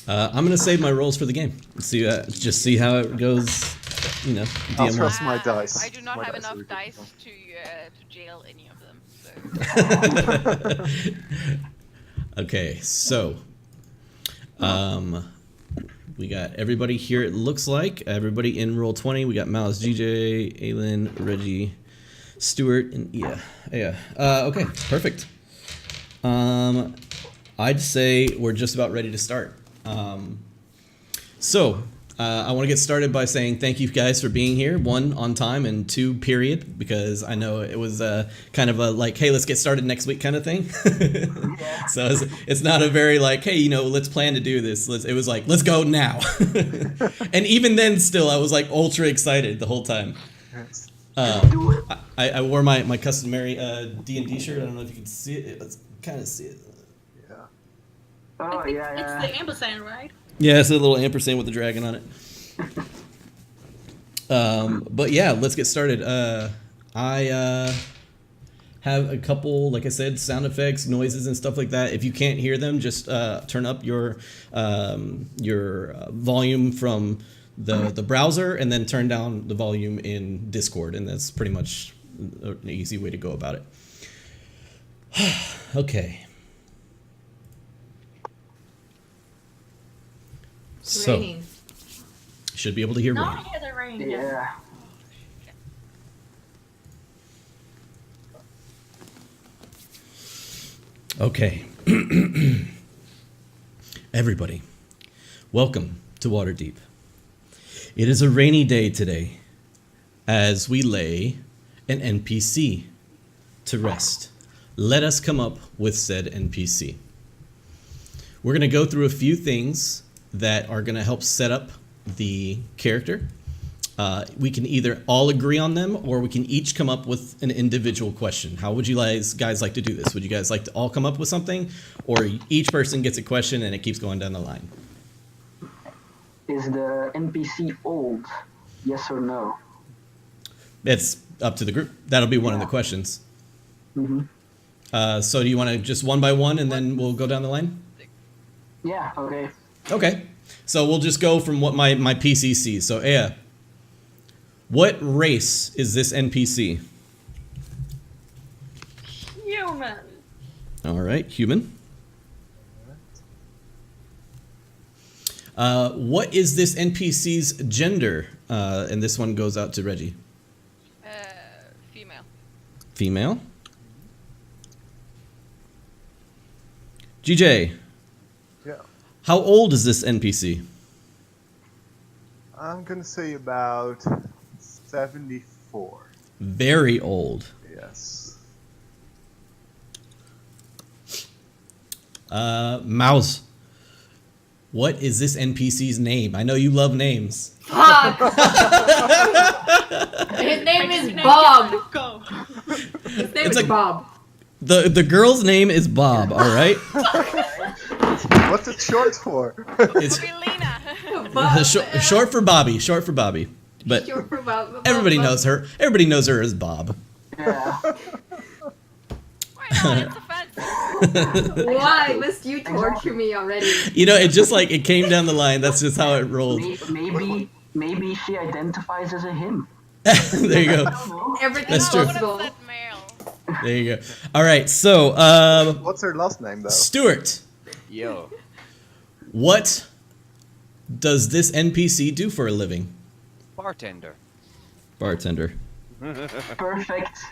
I'm gonna save my rolls for the game. See, just see how it goes. You know, I'll DM trust my dice. I do not My have dice enough are good. dice to jail any of them. So. Okay, so we got everybody here. It looks like everybody in roll 20. We got Mouse, GJ, Aylin, Reggie, Stuart, and yeah. Okay, perfect. I'd say we're just about ready to start. I want to get started by saying thank you guys for being here. 1, on time, and 2, period, because I know it was kind of a like, hey, let's get started next week kind of thing. So it's not a very like, hey, let's plan to do this. It was like, let's go now. And even then, still, I was like ultra excited the whole time. Yes. I wore my customary D&D shirt. I don't know if you can see it. Let's kind of see it. Yeah. Oh, yeah. It's the ampersand, right? Yeah, it's a little ampersand with the dragon on it. But yeah, let's get started. I have a couple, like I said, sound effects, noises, and stuff like that. If you can't hear them, just turn up your volume from the browser, and then turn down the volume in Discord, and that's pretty much an easy way to go about it. Okay. So, Raining. should be able to hear No, rain. I hear the rain. Yeah. Okay. Everybody, welcome to Waterdeep. It is a rainy day today as we lay an NPC to rest. Let us come up with said NPC. We're going to go through a few things that are going to help set up the character. We can either all agree on them, or we can each come up with an individual question. How would you guys like to do this? Would you guys like to all come up with something, or each person gets a question and it keeps going down the line? Is the NPC old? Yes or no? It's up to the group. That'll be one of the questions. Mm-hmm. So do you want to just one by one, and then we'll go down the line? Yeah, okay. Okay. So we'll just go from what my PC sees. So Aya, what race is this NPC? Human. All right, human. What is this NPC's gender? And this one goes out to Reggie. Female. Female. GJ, Yeah. how old is this NPC? I'm gonna say about 74. Very old. Yes. Mouse, what is this NPC's name? I know you love names. Fuck! His name is Bob. Go. His name It's is a- Bob. The girl's name is Bob, all right? What's it short for? It's Lena. short for Bobby, short for Bobby. But Short for Bob. everybody knows her. Everybody knows her as Bob. Yeah. Why not? It's offensive. Why must you torture me already? It just like it came down the line. That's just how it rolled. Maybe she identifies as a him. There you go. I don't know. Everything's That's true. possible. That male. There you go. All right. So, What's her last name though? Stuart, Yo. what does this NPC do for a living? Bartender. Bartender. Perfect.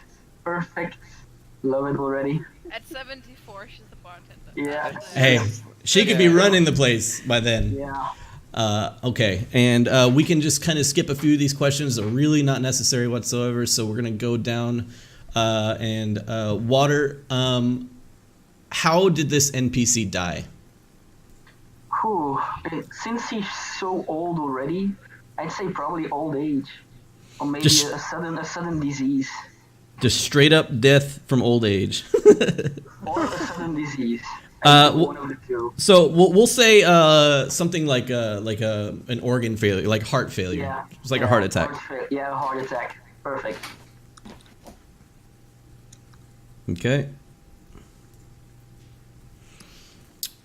Love it already. At 74, she's a bartender. Yeah. Hey, she could be running the place by then. Yeah. Okay, and we can just kind of skip a few of these questions. They're really not necessary whatsoever. So we're gonna go down water. How did this NPC die? Whew. Since he's so old already, I'd say probably old age, or maybe Just- a sudden disease, Just straight up death from old age. or a sudden disease. Well, One of the two. So we'll say something like an organ failure, like heart failure. Yeah. It's like a heart attack. Yeah, heart attack. Perfect. Okay.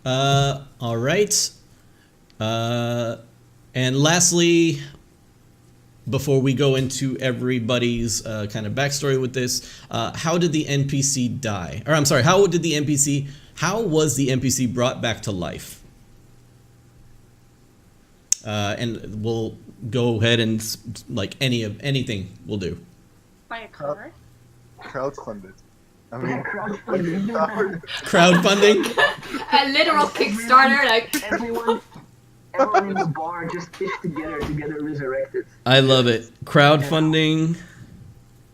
All right. And lastly, before we go into everybody's kind of backstory with this, how did the NPC die? Or I'm sorry, how was the NPC brought back to life? And we'll go ahead and like anything we'll do. By a car? Crowdfunded. I mean, Crowdfunding? A literal Kickstarter, like. Everyone in the bar just pitched together to get her resurrected. I love it. Crowdfunding.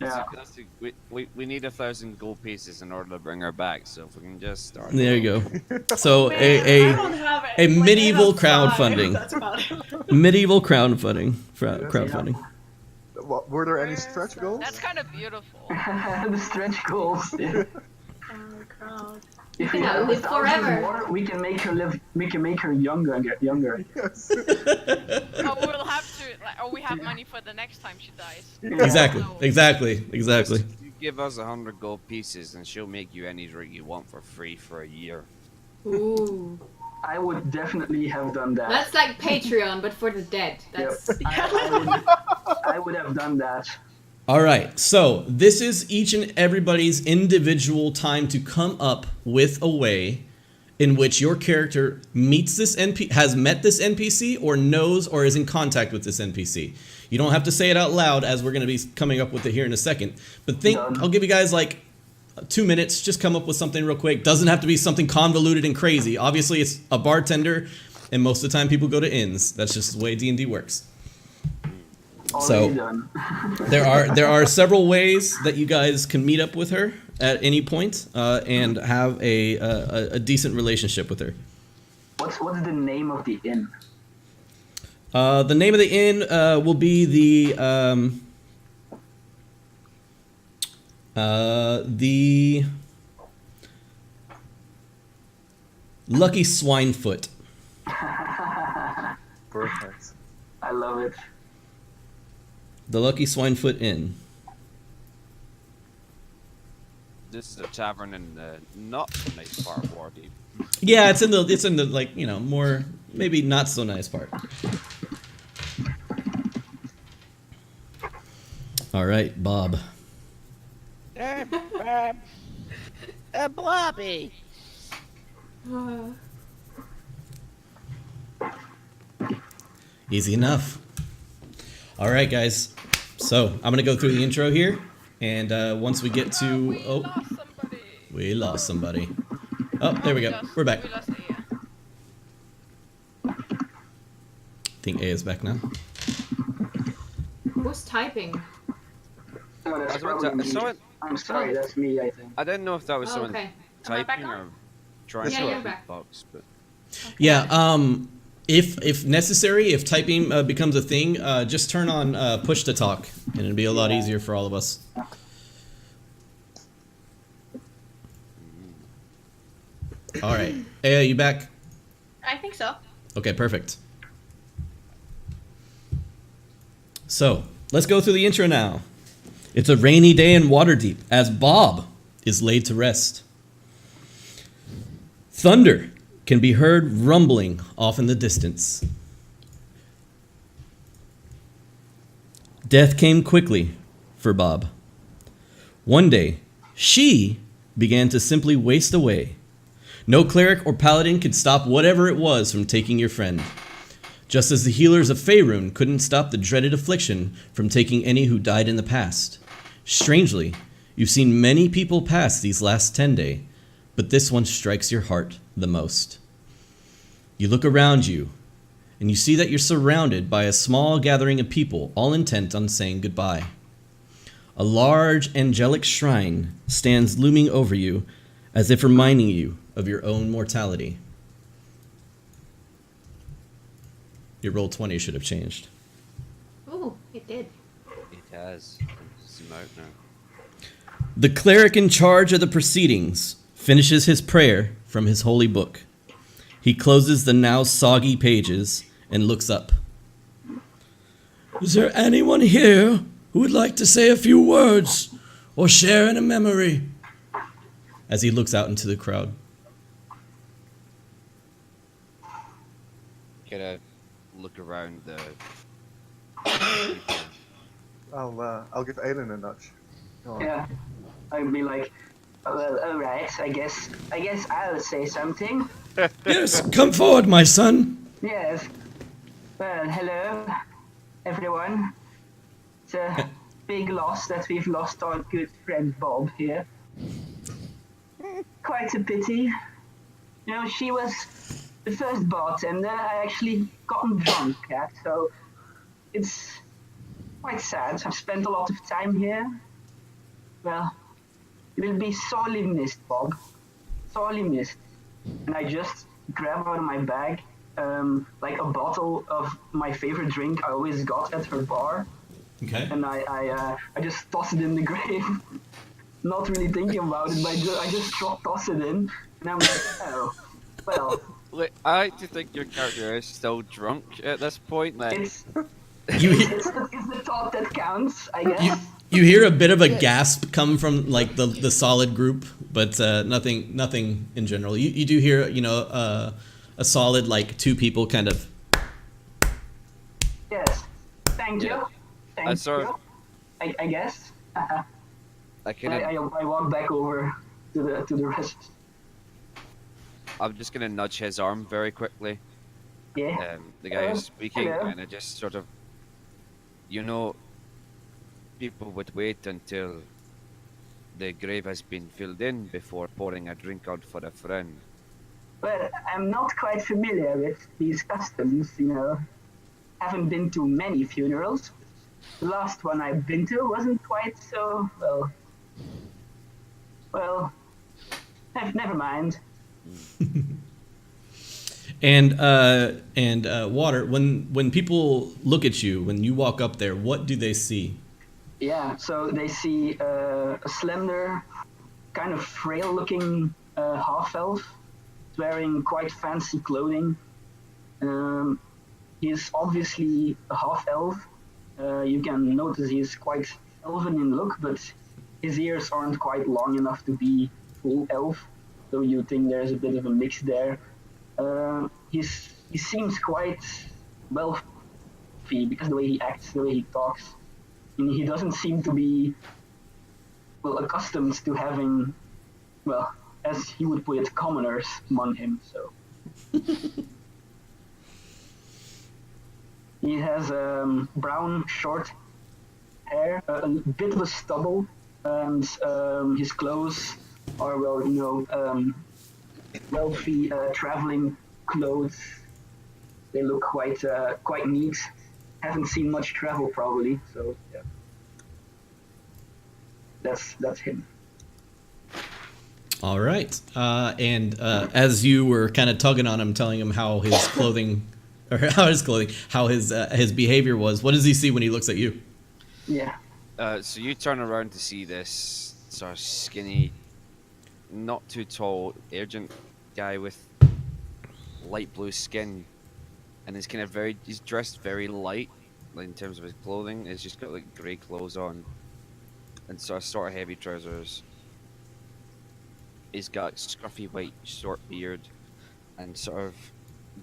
Yeah. We need 1,000 gold pieces in order to bring her back. So if we can just start. There you go. So a medieval crowdfunding. That's about it. Medieval crowdfunding. Crowdfunding. what, were there any stretch goals? That's kind of beautiful. The stretch goals. Yeah. Oh, crowd. If can we have live 1,000 forever. more, we can make her live. We can make her younger. Yes. Oh, we'll have to. Like, we have money for the next time she dies. Exactly. If you give us 100 gold pieces, and she'll make you any drink you want for free for a year. Ooh. I would definitely have done that. That's like Patreon, but for the dead. That's. I would have done that. All right, so this is each and everybody's individual time to come up with a way in which your character meets this has met this NPC or knows or is in contact with this NPC. You don't have to say it out loud as we're going to be coming up with it here in a second. But I'll give you guys like 2 minutes. Just come up with something real quick. Doesn't have to be something convoluted and crazy. Obviously, it's a bartender, and most of the time people go to inns. That's just the way D&D works. Already done. there are several ways that you guys can meet up with her at any point and have a decent relationship with her. What's the name of the inn? The name of the inn will be the Lucky Swinefoot. Perfect. I love it. The Lucky Swinefoot Inn. This is a tavern in the not so nice part of Waterdeep. Yeah, it's in the like, you know, more maybe not so nice part. All right, Bob. Blobby. Easy enough. All right, guys. So I'm gonna go through the intro here, and once we get to we lost somebody. Oh, there we go. We're back. We lost A. I think A is back now. Who's typing? Oh, that's I probably me. saw it. I'm sorry, that's me, I think. I didn't know if that was Oh, someone okay. Am I back typing on? or trying Yeah, to you're open back. box, but Yeah. If necessary, if typing becomes a thing, just turn on push to talk, and it'll be a lot easier for all of us. All right. Hey, you back? I think so. Okay, perfect. So, let's go through the intro now. It's a rainy day in Waterdeep as Bob is laid to rest. Thunder can be heard rumbling off in the distance. Death came quickly for Bob. One day, she began to simply waste away. No cleric or paladin could stop whatever it was from taking your friend. Just as the healers of Faerun couldn't stop the dreaded affliction from taking any who died in the past. Strangely, you've seen many people pass these last 10 days, but this one strikes your heart the most. You look around you, and you see that you're surrounded by a small gathering of people, all intent on saying goodbye. A large angelic shrine stands looming over you, as if reminding you of your own mortality. Your roll 20 should have changed. Ooh, it did. it has. Zoom out now. The cleric in charge of the proceedings finishes his prayer from his holy book. He closes the now soggy pages and looks up. Is there anyone here who would like to say a few words or share in a memory? As he looks out into the crowd. kind of look around the. I'll give Aiden a nudge. Go on. Yeah. I'd be like, well, alright, I guess I'll say something. Yes, come forward, my son. Yes. Well, hello, everyone. It's a big loss that we've lost our good friend Bob here. Quite a pity. You know, she was the first bartender I actually gotten drunk at, so it's quite sad. I've spent a lot of time here. Well, you will be sorely missed, Bob. Sorely missed. And I just grab out of my bag, like a bottle of my favorite drink I always got at her bar, Okay. and I just toss it in the grave. Not really thinking about it, but I just toss it in, and I'm like, oh, well, Look, I like to think your character is still drunk at this point. Like, it's You it's the thought that counts, I guess. you hear a bit of a gasp come from like the solid group, but nothing in general. You do hear a solid like two people kind of. Yes. Thank Yeah. you. Thank I sort you. of- I guess. I kind of. I walk back over to the rest. I'm just gonna nudge his arm very quickly. Yeah. The guy who's speaking, hello. and I just sort of, people would wait until the grave has been filled in before pouring a drink out for a friend. Well, I'm not quite familiar with these customs, you know. Haven't been to many funerals. The last one I've been to wasn't quite so, well, never mind. And Water, when people look at you, when you walk up there, what do they see? Yeah, so they see a slender, kind of frail-looking half-elf, wearing quite fancy clothing. He's obviously a half-elf. You can notice he's quite elven in look, but his ears aren't quite long enough to be full elf, so you think there's a bit of a mix there. He seems quite wealthy because the way he acts, the way he talks. And he doesn't seem to be accustomed to having, as he would put it, commoners among him. So he has brown short hair, a bit of a stubble, and his clothes are wealthy traveling clothes. They look quite neat. Haven't seen much travel probably, so yeah. That's him. All right. And as you were kind of tugging on him, telling him how his clothing, how his behavior was, what does he see when he looks at you? Yeah. So you turn around to see this sort of skinny, not too tall, urgent guy with light blue skin, and he's dressed very light, like in terms of his clothing. He's just got like grey clothes on, and sort of heavy trousers. He's got scruffy white short beard, and sort of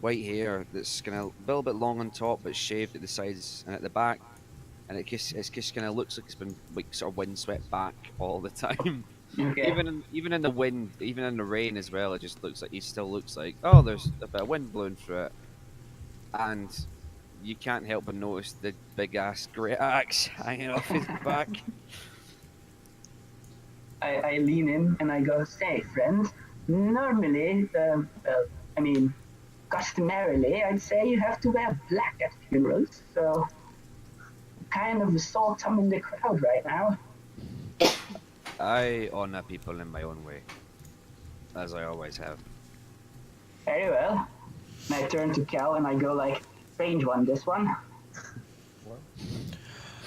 white hair that's kind of a little bit long on top, but shaved at the sides and at the back, and it just kind of looks like it's been like sort of windswept back all the time. Okay. Even in the wind, even in the rain as well, it just looks like he still looks like, oh, there's a bit of wind blowing through it, and you can't help but notice the big ass great axe hanging off his back. I lean in and I go, say, friend, normally, customarily, I'd say you have to wear black at funerals, so kind of saw some in the crowd right now. I honor people in my own way, as I always have. Very well. And I turn to Cal and I go like, strange one, this one.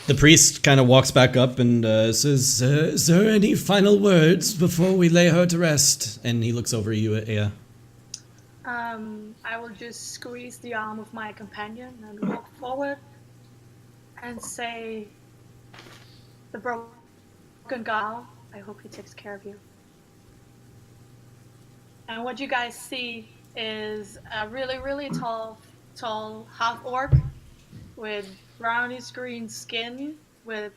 The priest kind of walks back up and says, "Is there any final words before we lay her to rest?" And he looks over you at Aya. I will just squeeze the arm of my companion and walk forward and say, the broken girl, I hope he takes care of you. And what you guys see is a really, really tall tall half orc with brownish green skin with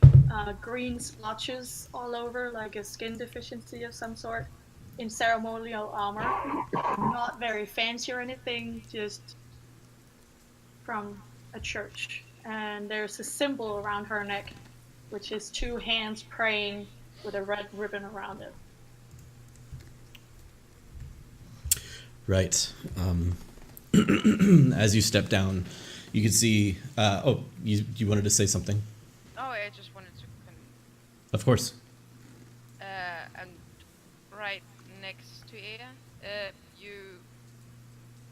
green splotches all over, like a skin deficiency of some sort, in ceremonial armor. Not very fancy or anything, just from a church. And there's a symbol around her neck, which is two hands praying with a red ribbon around it. Right. As you step down, you can see. You wanted to say something? Oh, I just wanted to. Of course. And right next to Ada, you.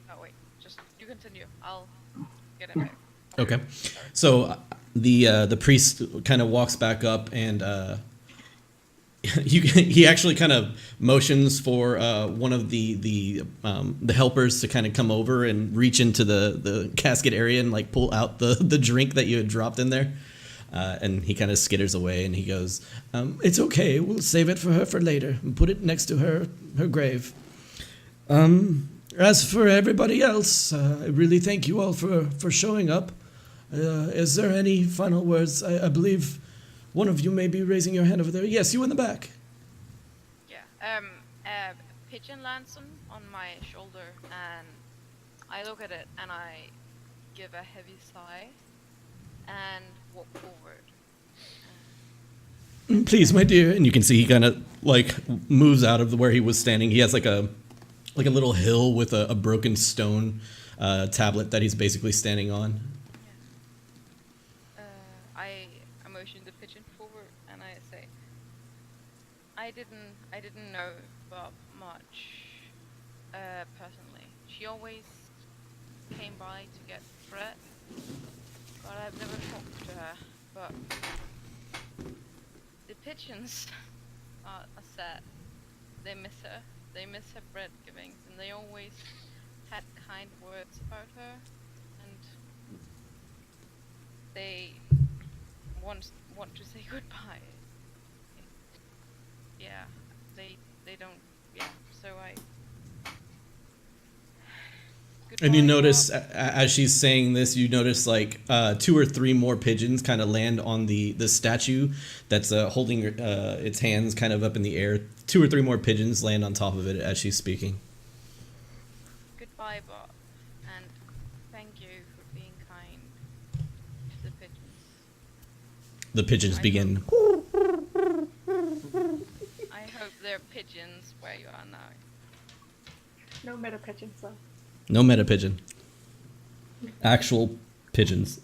Oh wait, just you continue. I'll get it back. Okay. So the priest kind of walks back up and he actually kind of motions for one of the helpers to kind of come over and reach into the casket area and like pull out the drink that you had dropped in there. And he kind of skitters away and he goes, "It's okay. We'll save it for her for later and put it next to her grave. As for everybody else, I really thank you all for showing up. Is there any final words? I believe one of you may be raising your hand over there. Yes, you in the back." Yeah. A pigeon lands on my shoulder, and I look at it and I give a heavy sigh and walk forward. "Please, my dear." And you can see he kind of like moves out of where he was standing. He has like a little hill with a broken stone tablet that he's basically standing on. I motion the pigeon forward and I say, I didn't know Bob much personally. She always came by to get bread, but I've never talked to her. But the pigeons are sad. They miss her. They miss her bread givings, and they always had kind words about her, and they want to say goodbye. Yeah, they don't. Yeah, so I. And you Goodbye, notice, Bob. as she's saying this, you notice like 2 or 3 more pigeons kind of land on the statue that's holding its hands kind of up in the air. 2 or 3 more pigeons land on top of it as she's speaking. Goodbye, Bob, and thank you for being kind to the pigeons. The pigeons I begin. I hope they're pigeons where you are now. No meta pigeons, though. No meta pigeon. Actual pigeons.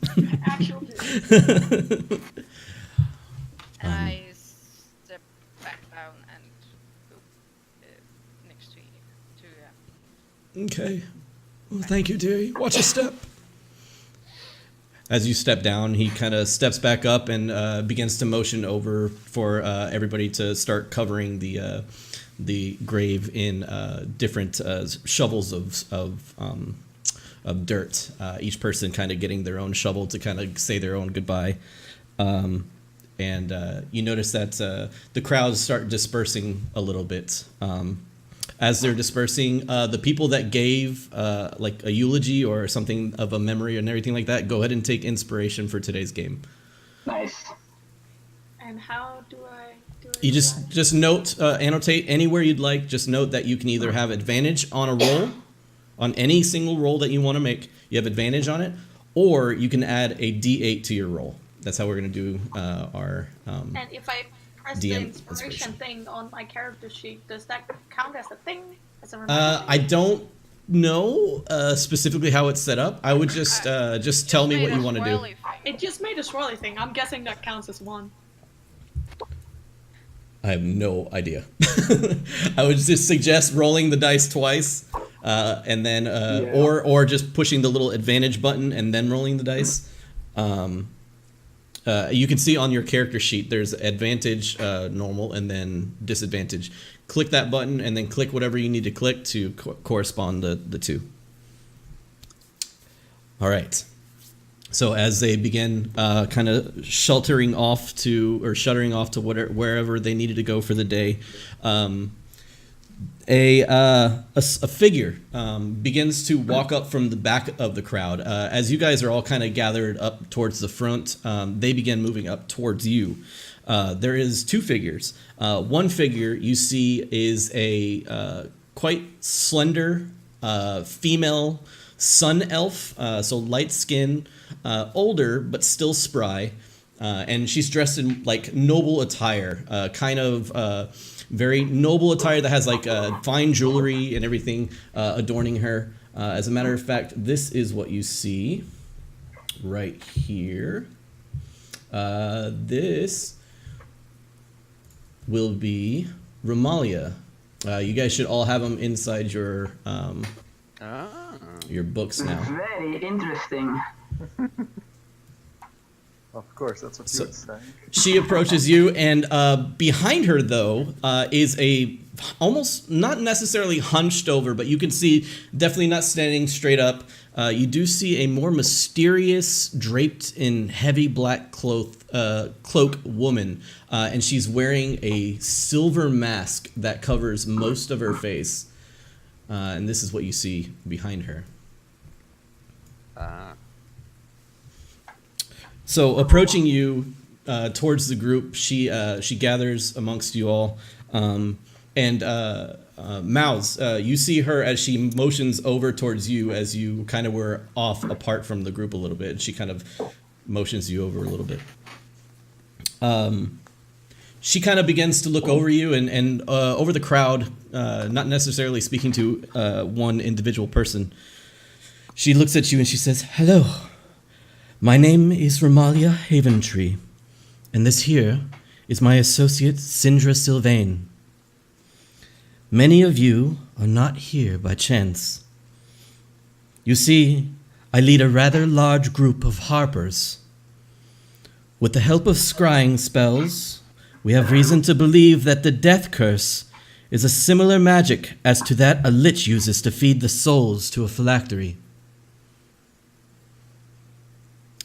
Actual pigeons. And I step back down and go next to you. Okay. Well, thank you, dearie. Watch your step. As you step down, he kind of steps back up and begins to motion over for everybody to start covering the grave in different shovels of dirt. Each person kind of getting their own shovel to kind of say their own goodbye. And you notice that the crowds start dispersing a little bit. As they're dispersing, the people that gave like a eulogy or something of a memory and everything like that, go ahead and take inspiration for today's game. Nice. And how do I do it? You just note, annotate anywhere you'd like. Just note that you can either have advantage on a roll, on any single roll that you want to make. You have advantage on it, or you can add a D8 to your roll. That's how we're going to do our. And if I press DM the inspiration inspiration. thing on my character sheet, does that count as a thing? As a reminder? I don't know specifically how it's set up. I would just tell me what you want to do. It just made a swirly thing. I'm guessing that counts as 1. I have no idea. I would just suggest rolling the dice twice, and then or just pushing the little advantage button and then rolling the dice. You can see on your character sheet there's advantage, normal, and then disadvantage. Click that button and then click whatever you need to click to correspond the two. All right. So as they begin kind of shuttering off to wherever they needed to go for the day, a figure begins to walk up from the back of the crowd. As you guys are all kind of gathered up towards the front, they begin moving up towards you. There is two figures. One figure you see is a quite slender female sun elf, so light skin, older but still spry, and she's dressed in like noble attire, kind of very noble attire that has like fine jewelry and everything adorning her. As a matter of fact, this is what you see right here. This will be Romalia. You guys should all have them inside your books now. Very interesting. Of course, that's what So- you would say. She approaches you, and behind her, though, is a almost not necessarily hunched over, but you can see definitely not standing straight up. You do see a more mysterious, draped in heavy black cloak woman, and she's wearing a silver mask that covers most of her face. And this is what you see behind her. So approaching you towards the group, she gathers amongst you all, and Mouse, you see her as she motions over towards you as you kind of were off apart from the group a little bit. She kind of motions you over a little bit. She kind of begins to look over you and over the crowd, not necessarily speaking to one individual person. She looks at you and she says, "Hello. My name is Romalia Haventree, and this here is my associate, Sindra Sylvain. Many of you are not here by chance. You see, I lead a rather large group of harpers. With the help of scrying spells, we have reason to believe that the death curse is a similar magic as to that a lich uses to feed the souls to a phylactery."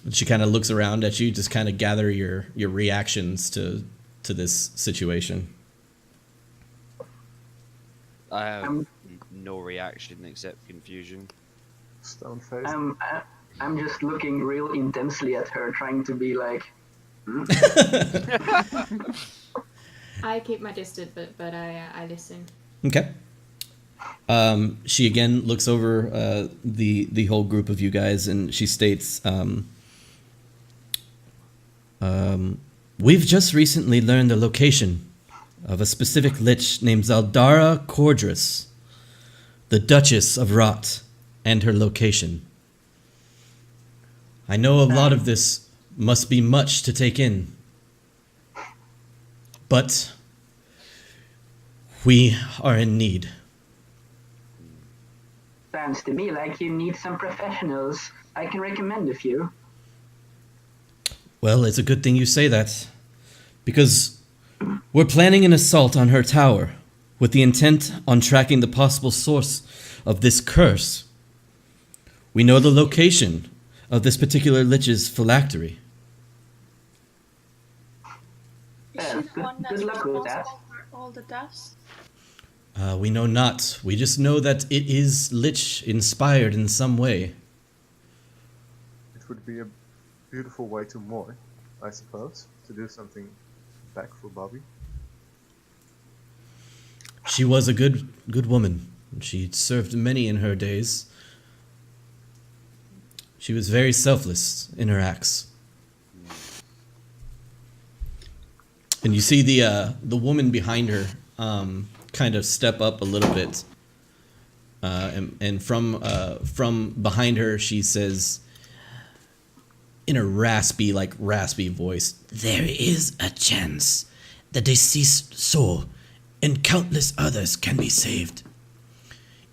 She kind of looks around at you, just kind of gather your reactions to this situation. I have no reaction except confusion. Stone face. I'm just looking real intensely at her, trying to be like, I keep my distance, but I listen. Okay. She again looks over the whole group of you guys, and she states, "We've just recently learned the location of a specific lich named Zaldara Cordris, the Duchess of Rot, and her location. I know a lot of this must be much to take in, but we are in need." sounds to me like you need some professionals. I can recommend a few. Well, it's a good thing you say that, because we're planning an assault on her tower with the intent on tracking the possible source of this curse. We know the location of this particular lich's phylactery. Is she the one that's good luck with that. responsible for all the deaths? We know not. We just know that it is lich inspired in some way. It would be a beautiful way to mourn, I suppose, to do something back for Bobby. She was a good woman. She served many in her days. She was very selfless in her acts. And you see the woman behind her kind of step up a little bit, and from behind her she says, in a raspy voice, "There is a chance the deceased soul and countless others can be saved.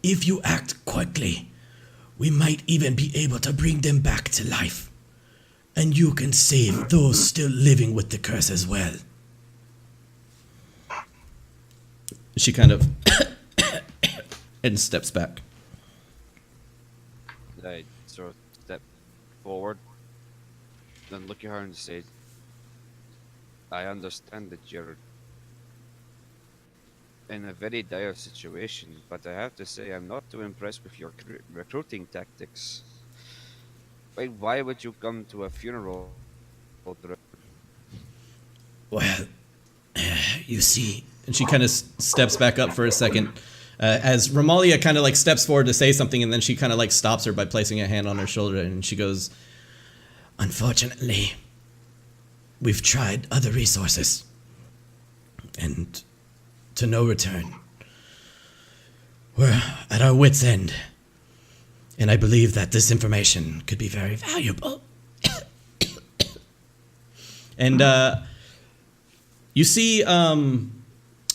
If you act quickly, we might even be able to bring them back to life. And you can save those still living with the curse as well." She kind of and steps back. I sort of step forward, then look at her and say, "I understand that you're in a very dire situation, but I have to say I'm not too impressed with your recruiting tactics. Why would you come to a funeral? Well, you see, and she kind of steps back up for a second, as Romalia kind of like steps forward to say something, and then she kind of like stops her by placing a hand on her shoulder, and she goes, "Unfortunately, we've tried other resources, and to no return. We're at our wits' end, and I believe that this information could be very valuable." And you see,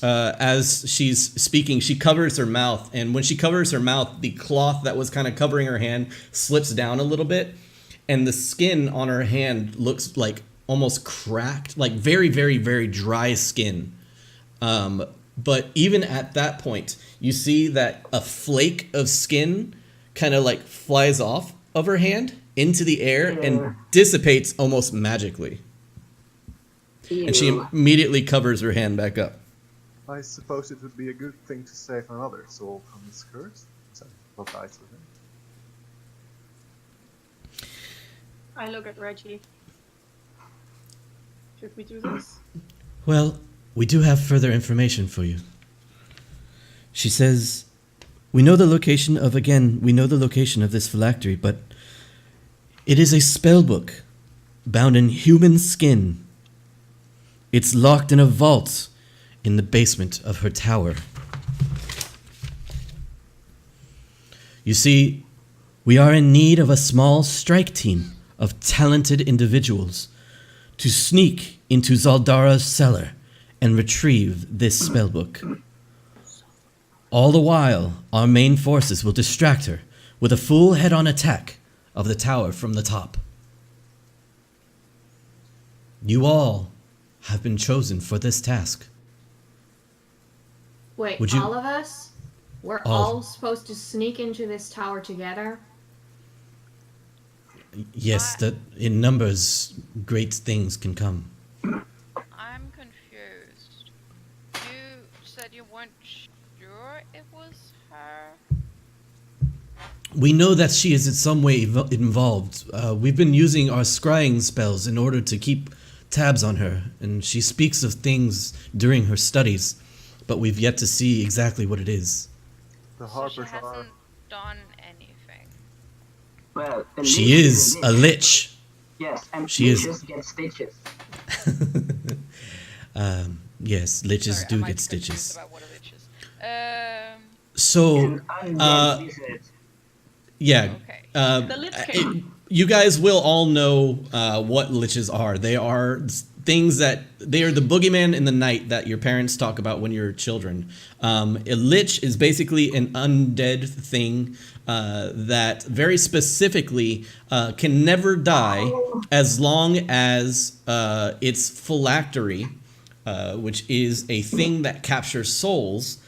as she's speaking, she covers her mouth, and when she covers her mouth, the cloth that was kind of covering her hand slips down a little bit, and the skin on her hand looks like almost cracked, like very, very, very dry skin. But even at that point, you see that a flake of skin kind of like flies off of her hand into the air and dissipates almost magically. And she immediately covers her hand back up. I suppose it would be a good thing to save another soul from this curse. Is that what I told him? I look at Reggie. Should we do this? Well, we do have further information for you. She says, we know the location of this phylactery, but it is a spell book bound in human skin. It's locked in a vault in the basement of her tower. You see, we are in need of a small strike team of talented individuals to sneak into Zaldara's cellar and retrieve this spellbook. All the while, our main forces will distract her with a full head-on attack of the tower from the top. You all have been chosen for this task. Wait, Would you- all of us? We're All. all supposed to sneak into this tower together? Yes, that in numbers, great things can come. I'm confused. You said you weren't sure it was her? We know that she is in some way involved. We've been using our scrying spells in order to keep tabs on her, and she speaks of things during her studies, but we've yet to see exactly what it is. The So she Harpers are. hasn't done anything. Well, a She lich is a lich. Yes, and she is- liches get stitches. Yes, liches Sorry, I do might get be confused stitches. about what a lich is. So, An undead wizard. yeah. Okay. The Lich King. You guys will all know what liches are. They are things that they are the boogeyman in the night that your parents talk about when you're children. A lich is basically an undead thing that very specifically can never die as long as its phylactery, which is a thing that captures souls,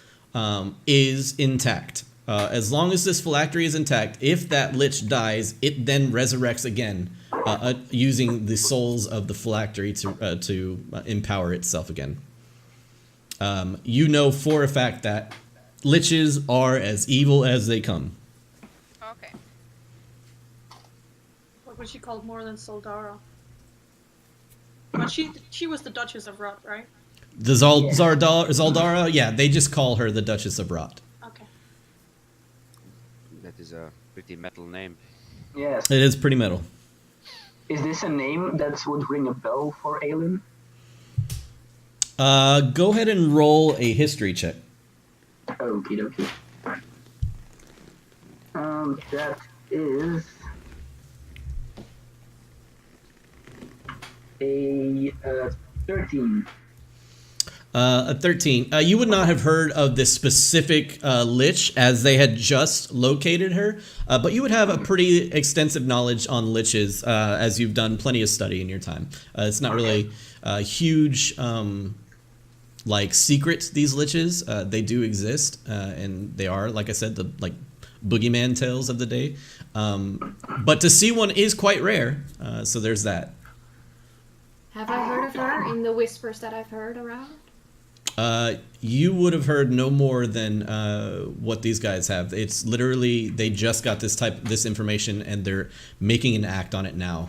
is intact. As long as this phylactery is intact, if that lich dies, it then resurrects again, using the souls of the phylactery to empower itself again. You know for a fact that liches are as evil as they come. Okay. What was she called more than Soldara? But she was the Duchess of Rot, right? The Zaldara, yeah, they just call her the Duchess of Rot. Okay. That is a pretty metal name. Yes. It is pretty metal. Is this a name that would ring a bell for Aelin? Go ahead and roll a history check. Okie dokie. That is a 13. A 13. You would not have heard of this specific lich as they had just located her, but you would have a pretty extensive knowledge on liches as you've done plenty of study in your time. It's not really a huge like secret, these liches. They do exist, and they are, like I said, the like boogeyman tales of the day. But to see one is quite rare, so there's that. Have I heard of her in the whispers that I've heard around? You would have heard no more than what these guys have. It's literally they just got this information and they're making an act on it now.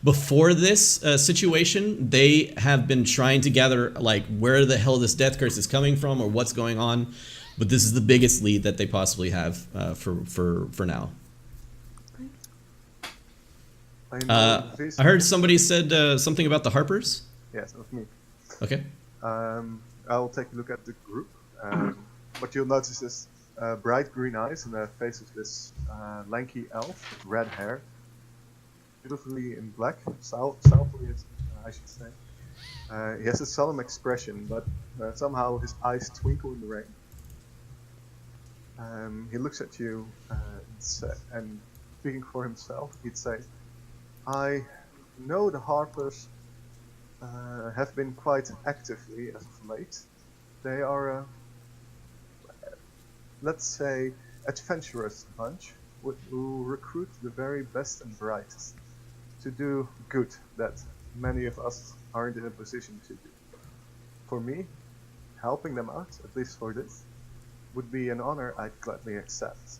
Before this situation, they have been trying to gather like where the hell this death curse is coming from or what's going on. But this is the biggest lead that they possibly have for now. I heard somebody said something about the Harpers. Yes, that was me. Okay. I'll take a look at the group. What you'll notice is bright green eyes and the face of this lanky elf with red hair. Beautifully in black, southly, I should say. He has a solemn expression, but somehow his eyes twinkle in the rain. He looks at you and speaking for himself, he'd say, I know the Harpers have been quite actively as of late. They are, let's say, adventurous bunch who recruit the very best and brightest to do good that many of us aren't in a position to do. For me, helping them out, at least for this, would be an honor I'd gladly accept.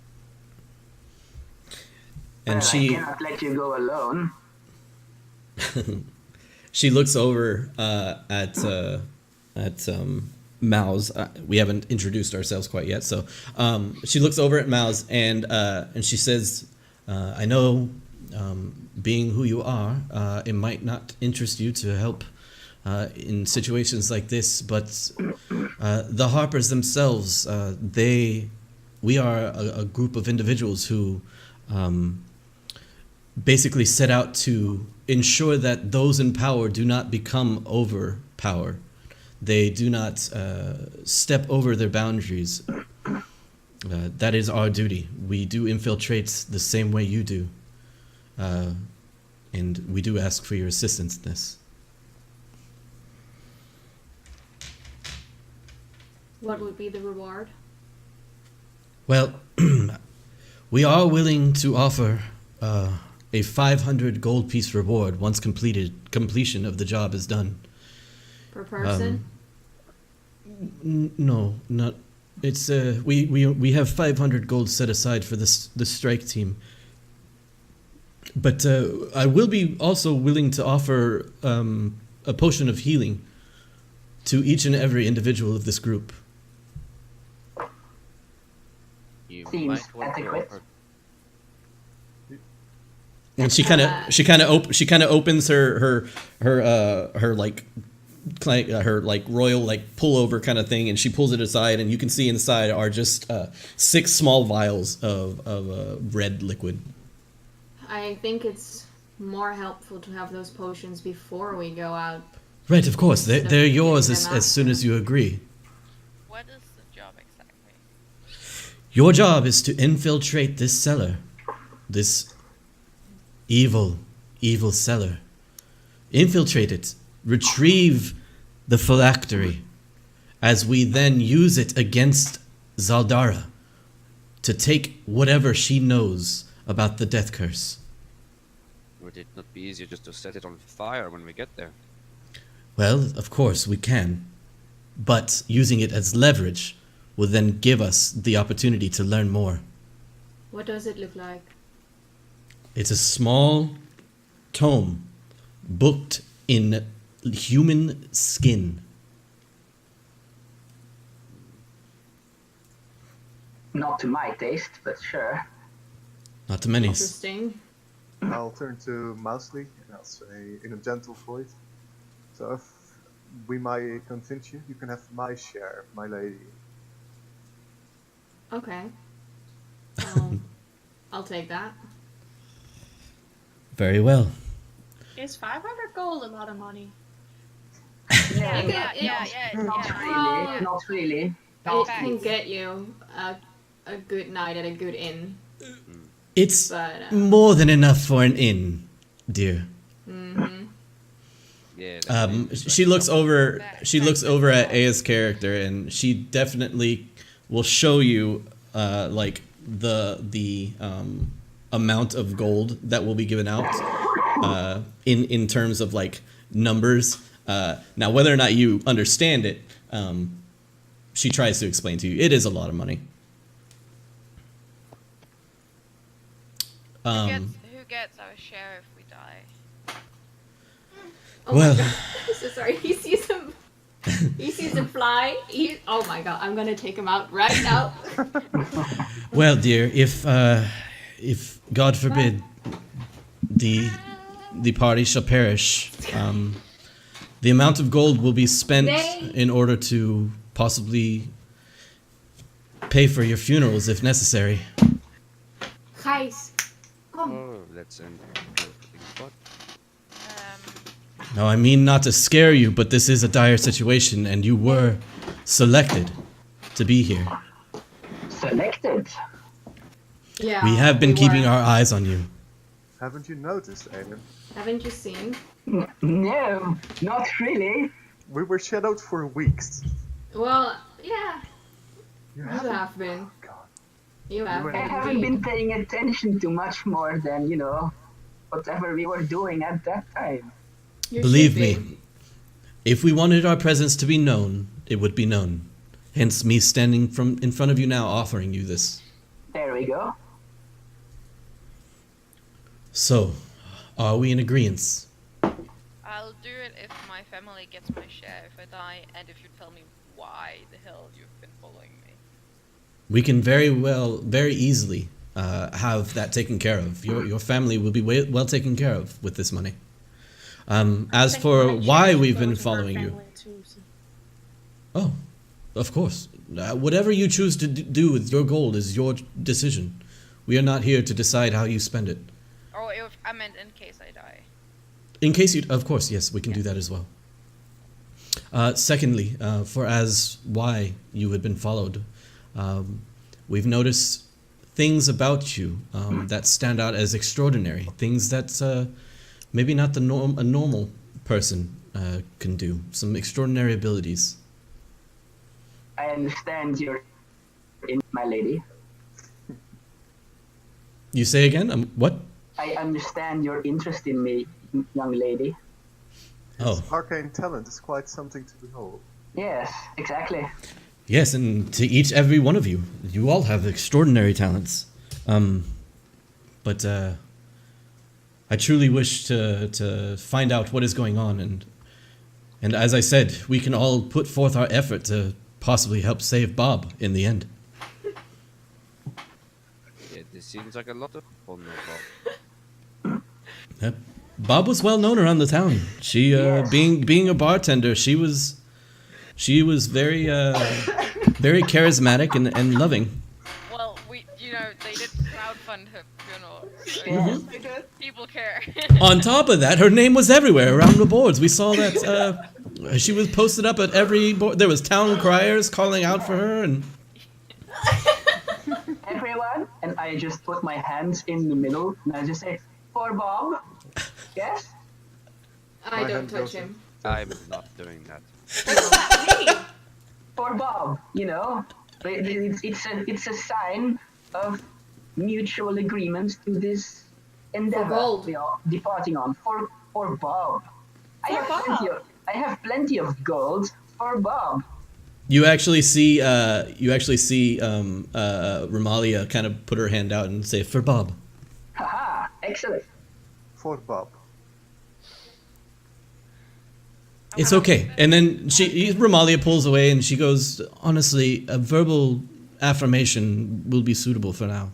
And Well, I cannot let you go alone. she looks over at Mouse. We haven't introduced ourselves quite yet, so she looks over at Mouse and she says, "I know, being who you are, it might not interest you to help in situations like this, but the Harpers themselves, we are a group of individuals who basically set out to ensure that those in power do not become overpowered. They do not step over their boundaries. That is our duty. We do infiltrate the same way you do. And we do ask for your assistance in this." What would be the reward? Well, we are willing to offer a 500 gold piece reward once completion of the job is done. Per person? No, not. It's we have 500 gold set aside for the strike team. But I will be also willing to offer a potion of healing to each and every individual of this group. You Seems might want to adequate. offer. And she kind of opens her royal like pullover kind of thing, and she pulls it aside, and you can see inside are just 6 small vials of red liquid. I think it's more helpful to have those potions before we go out. Right, of course. Instead of They're yours giving them as soon as you agree. What is the job exactly? Your job is to infiltrate this cellar. This evil cellar. Infiltrate it. Retrieve the phylactery. As we then use it against Zaldara to take whatever she knows about the death curse. Would it not be easier just to set it on fire when we get there? Well, of course we can. But using it as leverage will then give us the opportunity to learn more. What does it look like? It's a small tome booked in human skin. Not to my taste, but sure. Not to many. Interesting. I'll turn to Mousley and I'll say in a gentle voice, so if we might convince you, you can have my share, my lady. Okay. I'll take that. Very well. Is 500 gold a lot of money? Yeah, Yeah. really, not really. It can get you a good night at a good inn. It's But, more than enough for an inn, dear. Yeah. She looks over. She looks over at Aya's character, and she definitely will show you, like the amount of gold that will be given out, in terms of like numbers. Now, whether or not you understand it, she tries to explain to you. It is a lot of money. Who gets our share if we die? Oh Well- my god. I'm so sorry. He sees him. He sees him fly. Oh my god. I'm gonna take him out right now. Well, dear, if God forbid the party shall perish, the amount of gold will be spent in order to possibly pay for your funerals if necessary. Guys, come. Oh, that's an interesting thought. No, I mean not to scare you, but this is a dire situation, and you were selected to be here. Selected. Yeah. We have been keeping were. our eyes on you. Haven't you noticed, Aiden? Haven't you seen? No, not really. We were shadowed for weeks. Well, yeah. You You haven't. have been. God. You have were been. I haven't been paying attention to much more than, whatever we were doing at that time. You Believe should me, be. if we wanted our presence to be known, it would be known. Hence me standing in front of you now offering you this. There we go. So, are we in agreement? I'll do it if my family gets my share if I die, and if you tell me why the hell you've been following me. We can very easily have that taken care of. Your family will be well taken care of with this money. As for why we've been following you, oh, of course, whatever you choose to do with your gold is your decision. We are not here to decide how you spend it. Or if I meant in case I die. In case you, of course, yes, we can do that as well. Secondly, for as why you had been followed, we've noticed things about you that stand out as extraordinary. Things that maybe not a normal person can do. Some extraordinary abilities. I understand you're in, my lady. You say again? What? I understand your interest in me, young lady. Oh, Arcane talent is quite something to behold. Yes, exactly. yes, and to every one of you, you all have extraordinary talents. But I truly wish to find out what is going on, and as I said, we can all put forth our effort to possibly help save Bob in the end. Yeah, this seems like a lot of fun. Bob. Yep. Bob was well known around the town. She, Yes. being a bartender, she was very very charismatic and loving. Well, they did crowdfund her funeral. So Yes. people care. On top of that, her name was everywhere around the boards. We saw that she was posted up at every board. There was town criers calling out for her, and Everyone, and I just put my hands in the middle, and I just say, for Bob. Yes? I My don't hand touch goes him. I'm not doing that. Hey! For Bob, It's a sign of mutual agreement to this endeavor gold. we are departing on. For Bob. I have plenty of gold for Bob. you actually see Romalia kind of put her hand out and say, "For Bob." Haha, excellent. For Bob. It's okay. And then Romalia pulls away and she goes, "Honestly, a verbal affirmation will be suitable for now."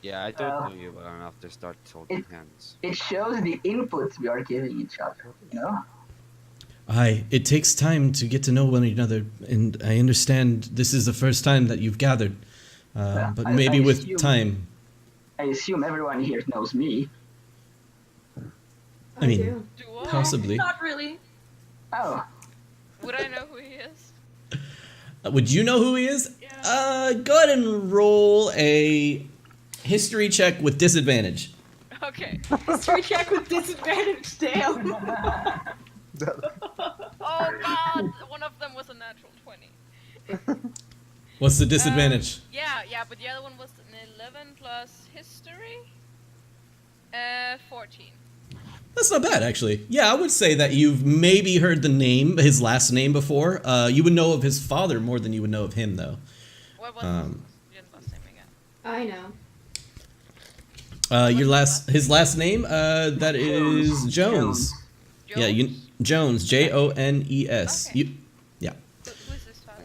Yeah, I don't know you well enough to start holding hands. It shows the input we are giving each other, It takes time to get to know one another, and I understand this is the first time that you've gathered. But maybe I with assume- time. I assume everyone here knows me. I mean, do. Do I? possibly. Not really. Oh, Would I know who he is? Would you know who he is? Go ahead and roll a history check with disadvantage. Okay. History check with disadvantage. Damn. Oh god, one of them was a natural 20. What's the disadvantage? Yeah, but the other one was an 11 plus history. 14. That's not bad, actually. Yeah, I would say that you've maybe heard the name, his last name before. You would know of his father more than you would know of him, though. What was his last name again? I know. His last name, that is Jones. Yeah, Jones, Jones. Okay. Yeah. Who is his father?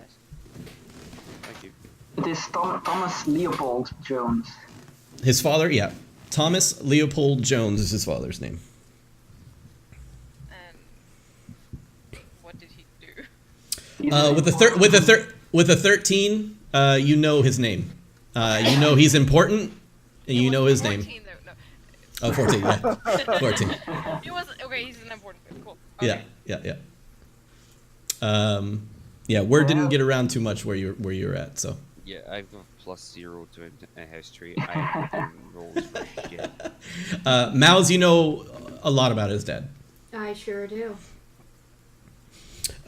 Thank you. It is Thomas Leopold Jones. His father, yeah. Thomas Leopold Jones is his father's name. And what did he do? He's an With a 13, you know his name. You know he's important, and you know his name. 14 though, no. Oh, 14, yeah. 14. He wasn't okay. He's an important. Cool. Yeah, Okay. yeah. Word didn't get around too much where you're at, so. Yeah, I've got +0 to a history. I didn't roll for shit. Mouse, you know a lot about his dad. I sure do.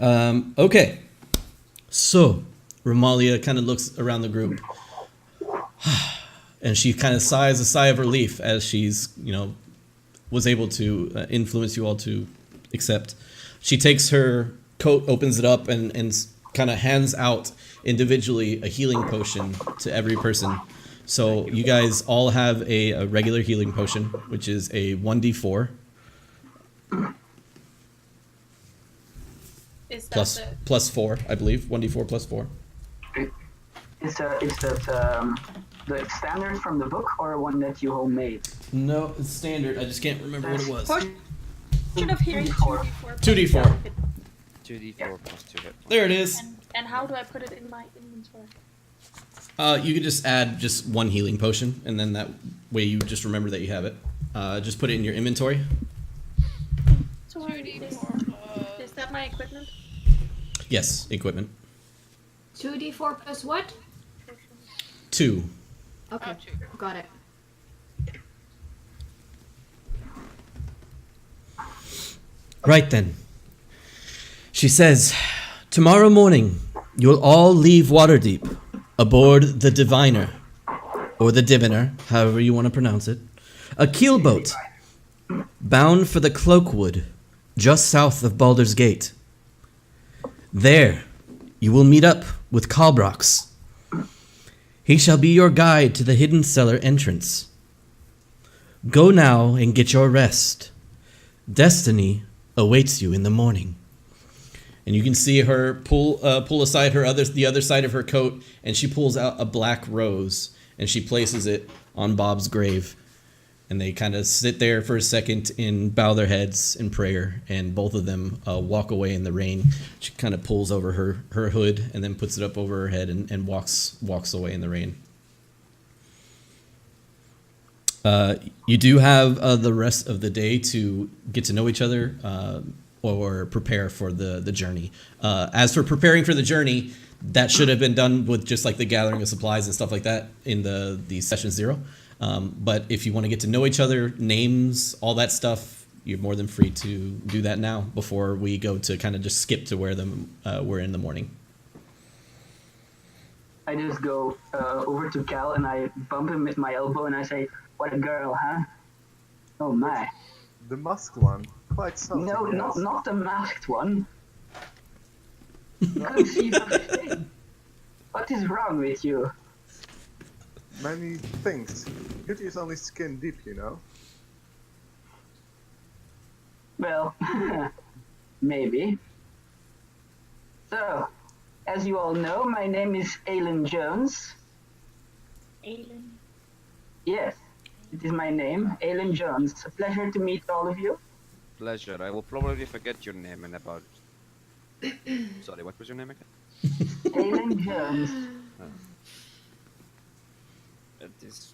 Okay. So, Romalia kind of looks around the group. And she kind of sighs a sigh of relief as she's, was able to influence you all to accept. She takes her coat, opens it up, and kind of hands out individually a healing potion to every person. So you guys all have a regular healing potion, which is a 1d4 Is that plus 4, I believe. 1d4 plus 4. Is that the standard from the book or one that you homemade? No, it's standard. I just can't remember what it was. Potion of healing 2d4. 2d4. 2d4 plus 2 hit. There it is. And how do I put it in my inventory? You could just add just one healing potion, and then that way you just remember that you have it. Just put it in your inventory. So 2d4 is that my equipment? Yes, equipment. 2d4 plus what? 2. Okay, two. got it. Right then. She says, tomorrow morning, you'll all leave Waterdeep aboard the Diviner, or the Diviner, however you want to pronounce it, a keelboat bound for the Cloakwood, just south of Baldur's Gate. There, you will meet up with Kalbrox. He shall be your guide to the hidden cellar entrance. Go now and get your rest. Destiny awaits you in the morning. And you can see her pull aside the other side of her coat, and she pulls out a black rose, and she places it on Bob's grave. And they kind of sit there for a second and bow their heads in prayer, and both of them walk away in the rain. She kind of pulls over her hood and then puts it up over her head and walks away in the rain. You do have the rest of the day to get to know each other or prepare for the journey. As for preparing for the journey, that should have been done with just like the gathering of supplies and stuff like that in the session 0. But if you want to get to know each other, names, all that stuff, you're more than free to do that now before we go to kind of just skip to where we're in the morning. I just go over to Cal and I bump him with my elbow and I say, "What a girl, huh? Oh my." The masked one. Quite something. No, yes. not the masked one. Can't see the thing. What is wrong with you? Many things. Beauty is only skin deep, you know. Well, maybe. So, as you all know, my name is Aylin Jones. Alien. Yes, it is my name, Aylin Jones. A pleasure to meet all of you. Pleasure. I will probably forget your name in about... Sorry, what was your name again? Aylin Jones. It is...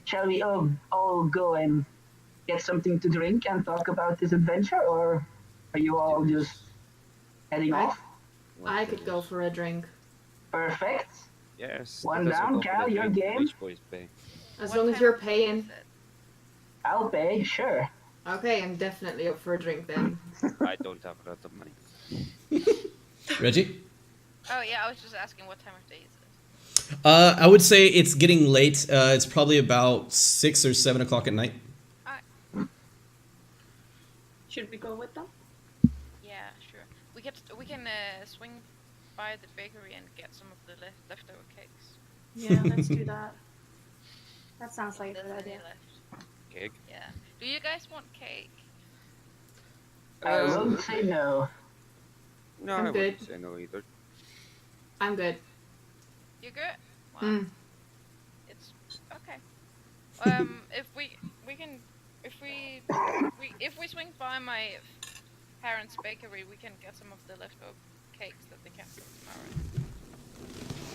Shall we all go and get something to drink and talk about this adventure, or are you all just heading off? I could go for a drink. Perfect. Yes. One let us down, go for the Cal, your drink. game? Rich boys pay. As What long as time you're is paying. it? I'll pay, sure. Okay, I'm definitely up for a drink then. I don't have a lot of money. Reggie? Oh yeah, I was just asking what time of day is it? I would say it's getting late. It's probably about 6 or 7 o'clock at night. Should we go with them? Yeah, sure. We can swing by the bakery and get some of the leftover cakes. Yeah, let's do that. That sounds like a If good there's any idea. left. Cake. Yeah. Do you guys want cake? I Um, won't say no. No, I'm I wouldn't good. say no either. I'm good. You good? Wow. Mm. It's okay. If we swing by my parents' bakery, we can get some of the leftover cakes that they can't cook tomorrow.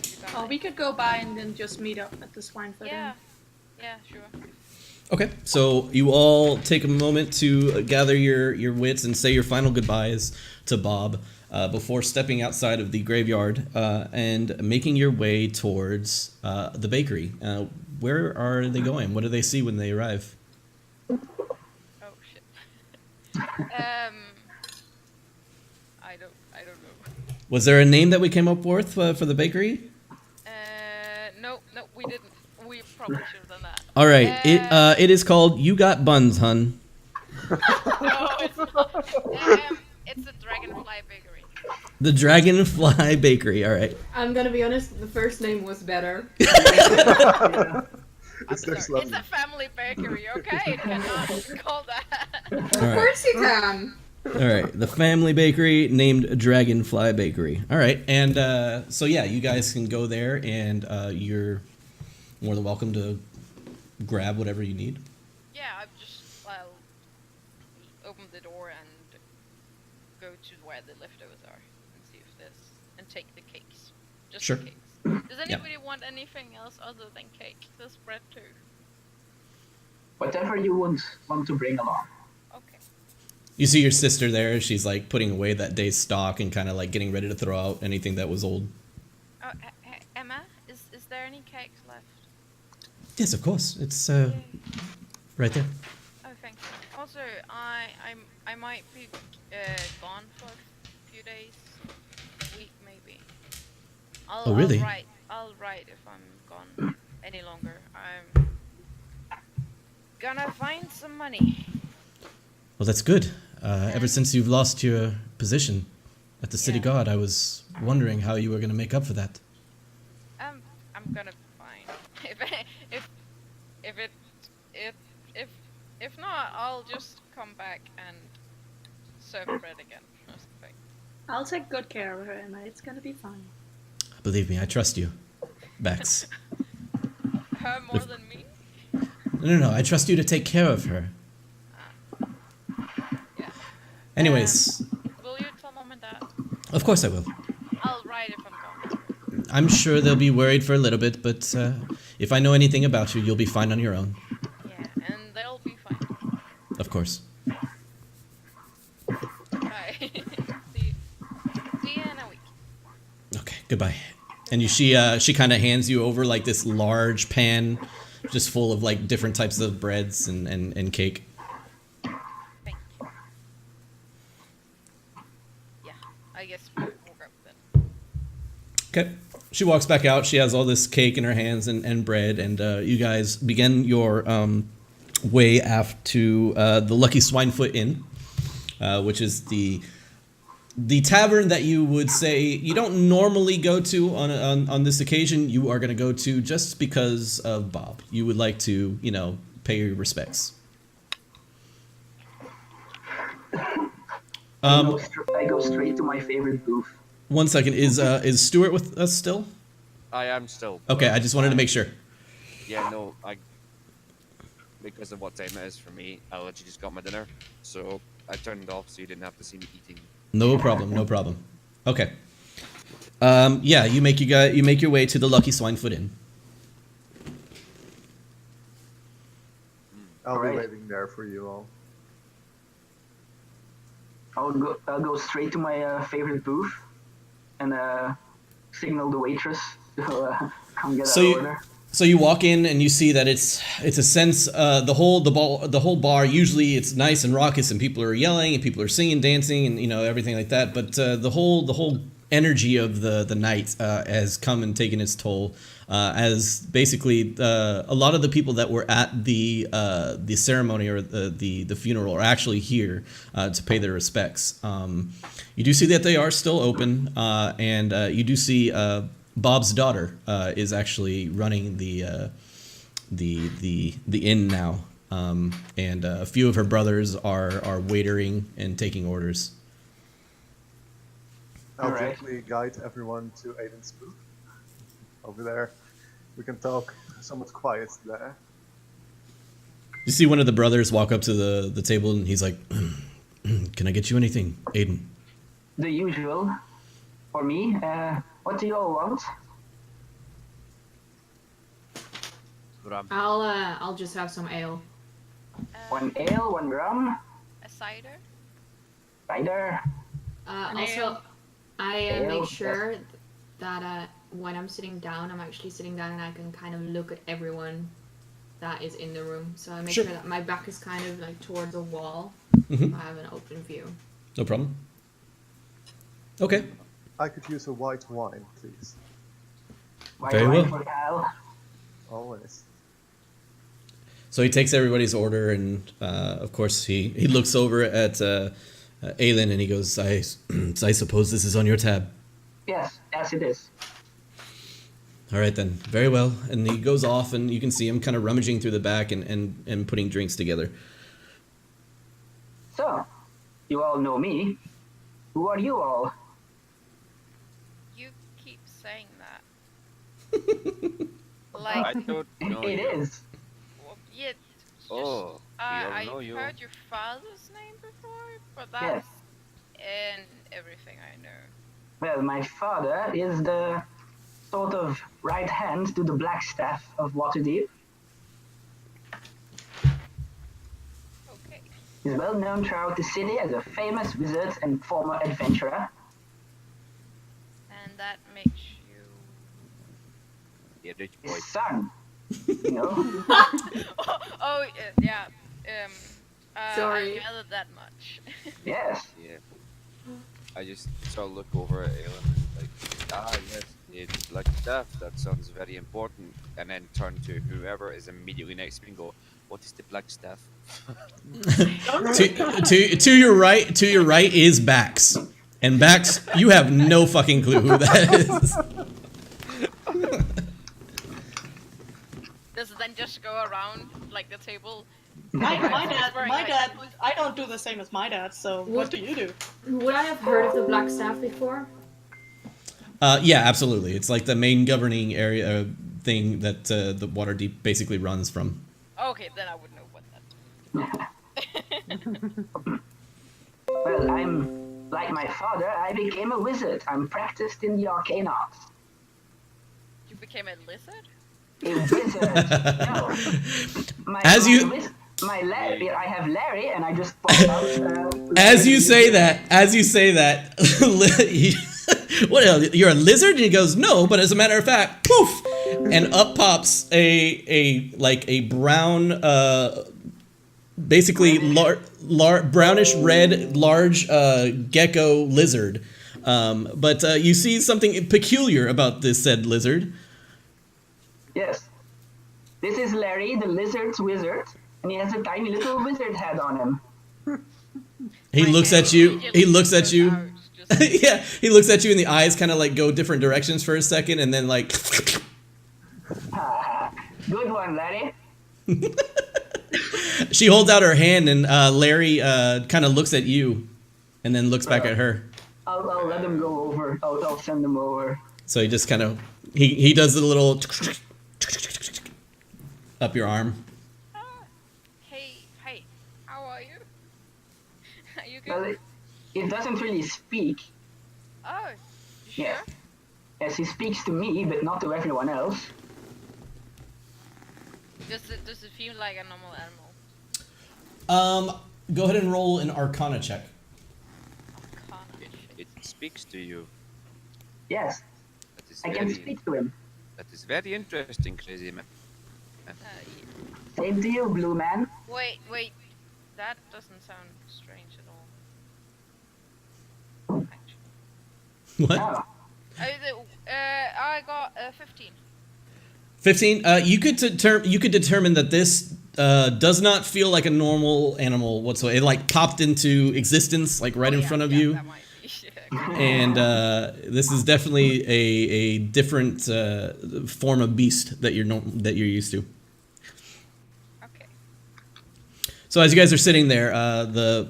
You got Oh, it? we could go by and then just meet up at the Swinefoot Yeah. Inn. Yeah, sure. Okay, so you all take a moment to gather your wits and say your final goodbyes to Bob before stepping outside of the graveyard and making your way towards the bakery. Where are they going? What do they see when they arrive? Oh shit. I don't know. Was there a name that we came up with for the bakery? No, we didn't. We probably should have done that. All right, it is called You Got Buns, hun. No, it's not. It's the Dragonfly Bakery. The Dragonfly Bakery. All right. I'm gonna be honest, the first name was better. It's next Sorry, it's level. a family bakery, okay? It cannot call that. All Of right. course you can. All right, the family bakery named Dragonfly Bakery. All right, and so yeah, you guys can go there, and you're more than welcome to grab whatever you need. Yeah, I'll open the door and go to where the leftovers are and see if there's and take the cakes. Just Sure. the cakes. Does anybody want anything else other than cake? There's bread too. Whatever you want to bring along. Okay. You see your sister there. She's like putting away that day's stock and kind of like getting ready to throw out anything that was old. Oh, Emma, is there any cakes left? Yes, of course. It's Yay. right there. Oh, thank you. Also, I might be gone for a few days, a week maybe. Oh, really? I'll write if I'm gone any longer. I'm gonna find some money. Well, that's good. Ever since you've lost your position at the city Yeah. guard, I was wondering how you were going to make up for that. I'm gonna be fine. If not, I'll just come back and serve bread again or something. I'll take good care of her, Emma. It's gonna be fine. Believe me, I trust you, Bex. Her more than me? No, I trust you to take care of her. Yeah. Anyways, Will you tell mom and dad? of course I will. I'll write if I'm gone. I'm sure they'll be worried for a little bit, but if I know anything about you, you'll be fine on your own. Yeah, and they'll be fine. Of course. Bye. See you in a week. Okay, goodbye. And she kind of hands you over like this large pan just full of like different types of breads and cake. Thank you. Yeah, I guess we'll go then. Okay. She walks back out. She has all this cake in her hands and bread, and you guys begin your way aft to the Lucky Swinefoot Inn, which is the tavern that you would say you don't normally go to on this occasion. You are going to go to just because of Bob. You would like to, pay your respects. I go straight to my favorite booth. 1 second. Is Stuart with us still? I am still. Okay, I just wanted to make sure. Yeah, no, because of what time it is for me, I literally just got my dinner, so I turned it off so you didn't have to see me eating. No problem. Okay. Yeah, you make your way to the Lucky Swinefoot Inn. I'll be Alright. waiting there for you all. I'll go straight to my favorite booth and signal the waitress to come get So our you- order. So you walk in and you see that it's a sense the whole bar usually it's nice and raucous and people are yelling and people are singing, dancing and everything like that. But the whole energy of the night has come and taken its toll. As basically a lot of the people that were at the ceremony or the funeral are actually here to pay their respects. You do see that they are still open, and you do see Bob's daughter is actually running the inn now, and a few of her brothers are waitering and taking orders. I'll Alright. gently guide everyone to Aiden's booth. Over there, we can talk somewhat quiet there. You see one of the brothers walk up to the table and he's like, "Can I get you anything, Aiden?" The usual. For me, what do you all want? Rum. I'll just have some ale. One ale, one rum, A cider. cider. Also, I Ale, make yes. sure that when I'm sitting down, I'm actually sitting down and I can kind of look at everyone that is in the room. So I make Sure. sure that my back is kind of like towards the wall. Mhm. I have an open view. No problem. Okay. I could use a white wine, please. White Very wine well. for Cal. Always. So he takes everybody's order, and of course he looks over at Aelin and he goes, I suppose this is on your tab. Yes, yes it is. All right then, very well. And he goes off, and you can see him kind of rummaging through the back and putting drinks together. So, you all know me. Who are you all? You keep saying that. I Like, don't know It you. is. well, yeah. Just, Oh, we all I know you. heard your father's name before, but Yes. that's in everything I know. Well, my father is the sort of right hand to the Blackstaff of Waterdeep. Okay. He's well known throughout the city as a famous wizard and former adventurer. And that makes you. Yeah, rich boy. His son. You know? Oh, yeah. Sorry. I gathered that much. Yes. Yeah. I just sort of look over at Aelin and like, yes, it's black stuff. That sounds very important. And then turn to whoever is immediately next to me and go, what is the black stuff? To your right is Bax, and Bax, you have no fucking clue who that is. Does it then just go around like the table? My Wearing, like- dad, I don't do the same as my dad, so what do you do? Would I have heard of the Black Staff before? Yeah, absolutely. It's like the main governing area thing that the Waterdeep basically runs from. Okay, then I would know what that. Well, I'm like my father, I became a wizard. I'm practiced in the arcane arts. You became a lizard? A wizard. No. As you- Larry, I have Larry, and I just popped out. As you say that, what else? You're a lizard? And he goes, no, but as a matter of fact, poof, and up pops a brown, basically brownish red large gecko lizard. But you see something peculiar about this said lizard. Yes. This is Larry, the lizard's wizard, and he has a tiny little wizard head on him. He My looks hand at you. He immediately looks at goes you. out, just- Yeah, he looks at you, and the eyes kind of like go different directions for a second, and then like. Good one, Larry. She holds out her hand, and Larry kind of looks at you, and then looks back at her. I'll let him go over. I'll send him over. So he just kind of he does the little up your arm. Hey, how are you? Are you good? Well, it doesn't really speak. Oh, you sure? Yes. Yes, he speaks to me, but not to everyone else. Does it feel like a normal animal? Go ahead and roll an Arcana check. Arcana. It speaks to you. Yes, That is I can very, speak to him. that is very interesting, crazy man. Yeah. Same to you, Blue Man. Wait. That doesn't sound strange at all. Actually. What? Yeah. I got 15. 15. You could determine that this does not feel like a normal animal whatsoever. It like popped into existence like right in front of you, That might be. and this is definitely a different form of beast that you're used to. Okay. So as you guys are sitting there, the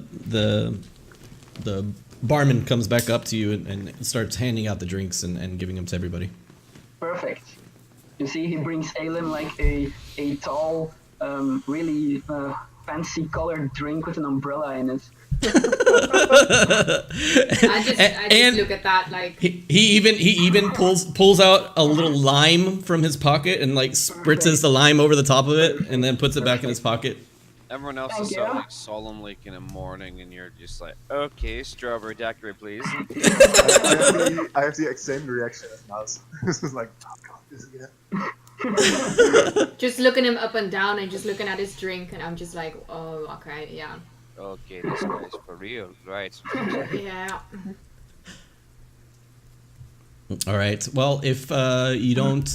barman comes back up to you and starts handing out the drinks and giving them to everybody. Perfect. You see, he brings Aelin like a tall, really fancy colored drink with an umbrella in it. I just look at that like. He even pulls out a little lime from his pocket and like spritzes the lime over the top of it and then puts it back in his pocket. Everyone else Thank is sort of you. like solemnly kind of mourning, and you're just like, okay, strawberry daiquiri, please. I have the same reaction as Mouse. This is like, oh god, this again. Just looking him up and down and just looking at his drink, and I'm just like, oh, okay, yeah. Okay, this guy's for real, right? Yeah. All right. Well, if you don't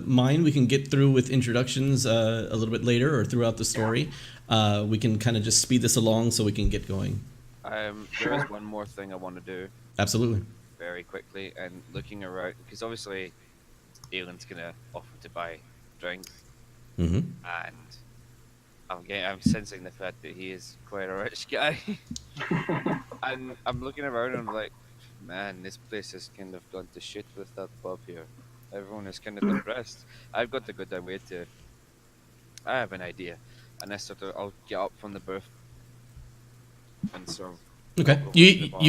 mind, we can get through with introductions a little bit later or throughout the story. We can kind of just speed this along so we can get going. There Sure. is one more thing I want to do Absolutely. very quickly, and looking around, because obviously Aelin's gonna offer to buy drinks, Mm-hmm. and I'm sensing the fact that he is quite a rich guy, and I'm looking around and I'm like, man, this place has kind of gone to shit with that pub here. Everyone is kind of depressed. I've got to go down way to. I have an idea, and I'll get up from the berth and sort of. Okay. walk over to the You bar.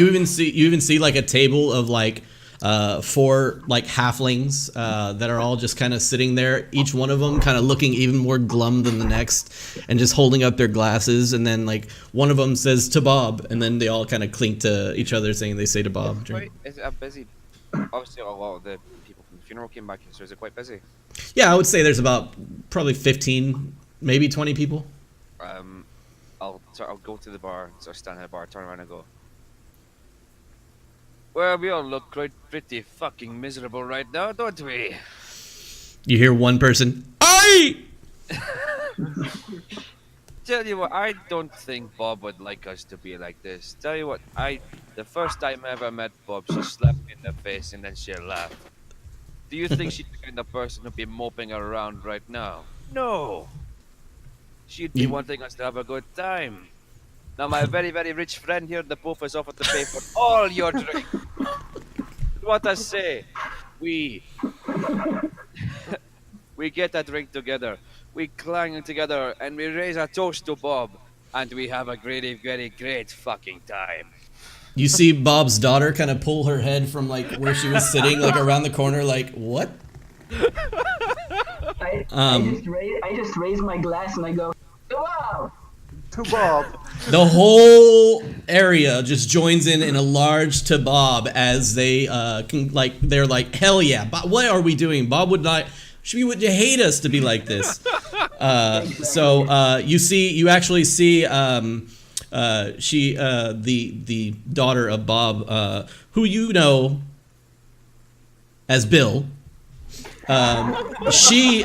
even see like a table of like 4 like halflings that are all just kind of sitting there, each one of them kind of looking even more glum than the next and just holding up their glasses, and then like one of them says to Bob, and then they all kind of clink to each other saying they say to Bob. Quite, is it busy? Obviously, a lot of the people from the funeral came back, so is it quite busy? Yeah, I would say there's about probably 15, maybe 20 people. I'll go to the bar, sort of stand at the bar, turn around and go. Well, we all look pretty fucking miserable right now, don't we? You hear one person, "Aye!" Tell you what, I don't think Bob would like us to be like this. Tell you what, the first time I ever met Bob, she slapped me in the face and then she laughed. Do you think she's the kind of person who'd be moping around right now? No. She'd be You- wanting us to have a good time. Now, my very, very rich friend here, the Pope, has offered to pay for all your drink. What I say, we get a drink together, we clang together, and we raise a toast to Bob, and we have a very, very great fucking time. You see Bob's daughter kind of pull her head from like where she was sitting, like around the corner, like, what? I just raise my glass and I go, wow! To Bob. The whole area just joins in a large to Bob as they they're like, hell yeah, Bob, what are we doing? Bob would not, she would hate us to be like this. So you actually see the daughter of Bob, who you know as Bill. She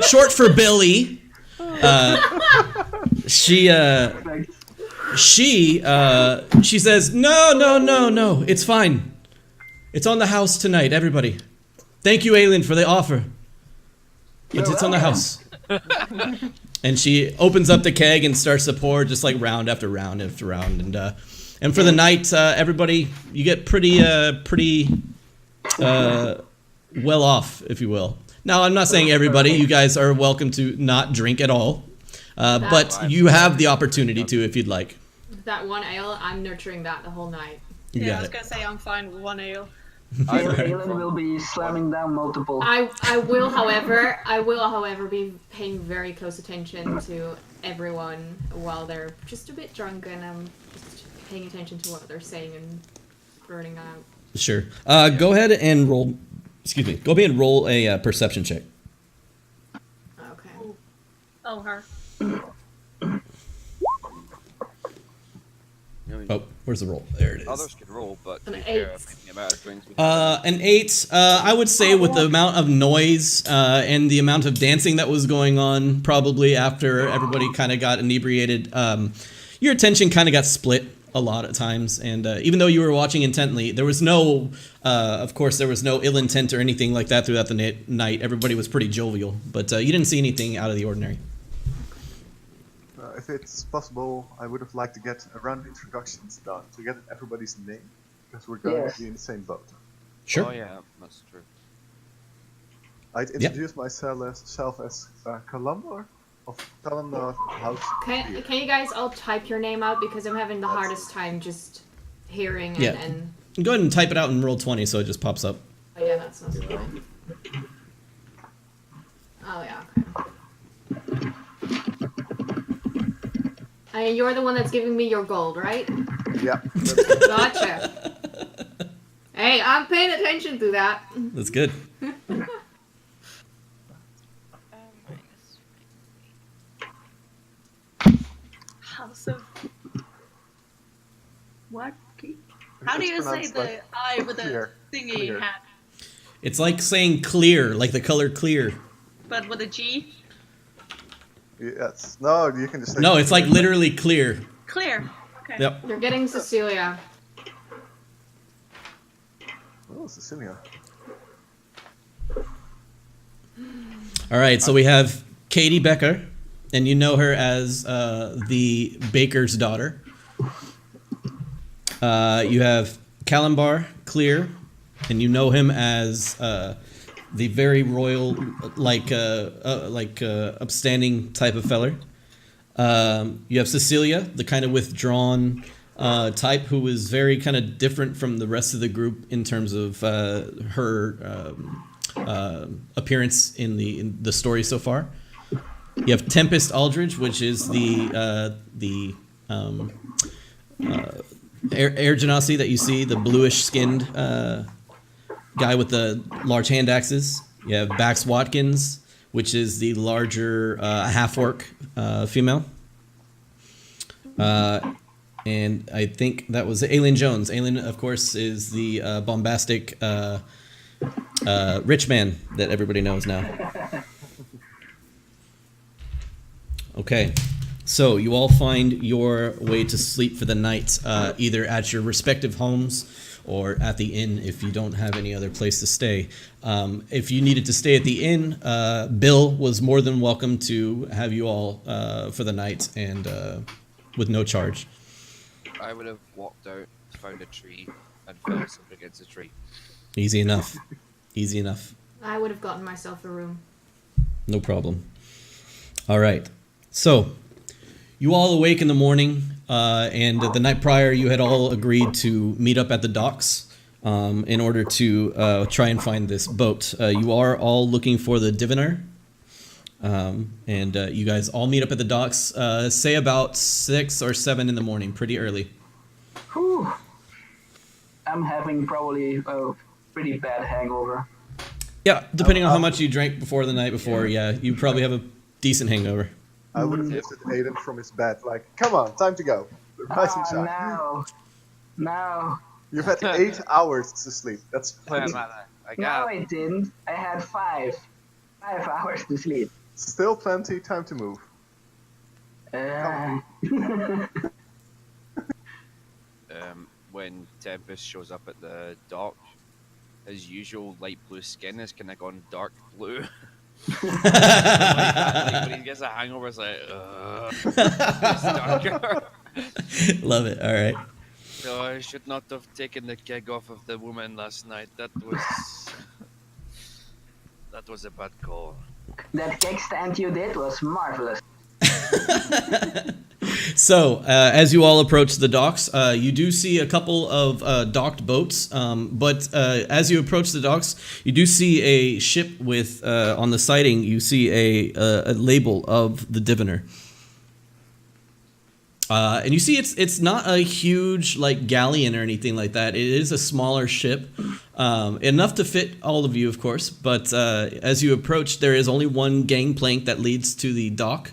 short for Billy. She says, no, it's fine. It's on the house tonight, everybody. Thank you, Aelin, for the offer. But it's on the house. And she opens up the keg and starts to pour just like round after round after round. And for the night, everybody, you get pretty well off, if you will. Now, I'm not saying everybody. You guys are welcome to not drink at all. But you have the opportunity to if you'd like. That one ale, I'm nurturing that the whole night. You Yeah, I got was it. gonna say I'm fine with 1 ale. Aelin will be slamming down multiple. I will, however, be paying very close attention to everyone while they're just a bit drunk, and I'm just paying attention to what they're saying and burning out. Sure. Go ahead and roll. Excuse me. Go ahead and roll a perception check. Okay. Oh, her. I mean, Oh, where's the roll? There it is. others could roll, but to An be fair, I 8. think the amount of drinks we An 8. I would say with the amount of noise and the amount of dancing that was going on, probably after everybody kind of got inebriated, your attention kind of got split a lot of times. And even though you were watching intently, there was no, of course, there was no ill intent or anything like that throughout the night. Everybody was pretty jovial, but you didn't see anything out of the ordinary. If it's possible, I would have liked to get a round of introductions done to get everybody's name, because we're going Yes. to be in the same boat. Sure. Oh yeah, that's true. I'd introduce myself as Kalambar of Kalambar House. Can you guys all type your name out, because I'm having the hardest time just hearing Yeah. and Go ahead and type it out in roll 20 so it just pops up. oh yeah, that sounds good. Oh yeah, okay. And you're the one that's giving me your gold, right? Yeah. Gotcha. Hey, I'm paying attention to that. That's good. Minus 3. House of what? How do you say It's the pronounced I with the clear. thingy Clear. hat, It's like saying clear, like the color clear. but with a G? Yes. No, you can just say. No, it's like literally clear. Clear. Okay. Yep. You're getting Cecilia. Oh, Cecilia. All right, so we have Katie Becker, and you know her as the baker's daughter. You have Kalambar Clear, and you know him as the very royal, upstanding type of feller. You have Cecilia, the kind of withdrawn type, who is very kind of different from the rest of the group in terms of her appearance in the story so far. You have Tempest Aldridge, which is the Air Genasi that you see, the bluish-skinned guy with the large hand axes. You have Bax Watkins, which is the larger half-orc female. And I think that was Aileen Jones. Aileen, of course, is the bombastic rich man that everybody knows now. Okay, so you all find your way to sleep for the night, either at your respective homes or at the inn if you don't have any other place to stay. If you needed to stay at the inn, Bill was more than welcome to have you all for the night and with no charge. I would have walked out, found a tree, and fell asleep against a tree. Easy enough. Easy enough. I would have gotten myself a room. No problem. All right. So, you all awake in the morning, and the night prior you had all agreed to meet up at the docks in order to try and find this boat. You are all looking for the diviner, and you guys all meet up at the docks, say about 6 or 7 in the morning, pretty early. Whew. I'm having probably a pretty bad hangover. Yeah, depending on how much you drank before the night before, yeah, you probably have a decent hangover. I would have lifted Aiden from his bed, like, come on, time to go. Rise and shine. No. You've had 8 hours to sleep. That's plenty. I No, got I didn't. I had 5 hours to sleep. Still plenty time to move. When Tempest shows up at the dock, his usual light blue skin is kind of gone dark blue. Like when he gets a hangover, it's like, it's darker. Love it. All right. No, I should not have taken the keg off of the woman last night. That was a bad call. That keg stand you did was marvelous. So, as you all approach the docks, you do see a couple of docked boats, but as you approach the docks, you do see a ship with, on the siding, you see a label of the diviner. And you see it's not a huge, like, galleon or anything like that. It is a smaller ship, enough to fit all of you, of course, but as you approach, there is only one gangplank that leads to the dock.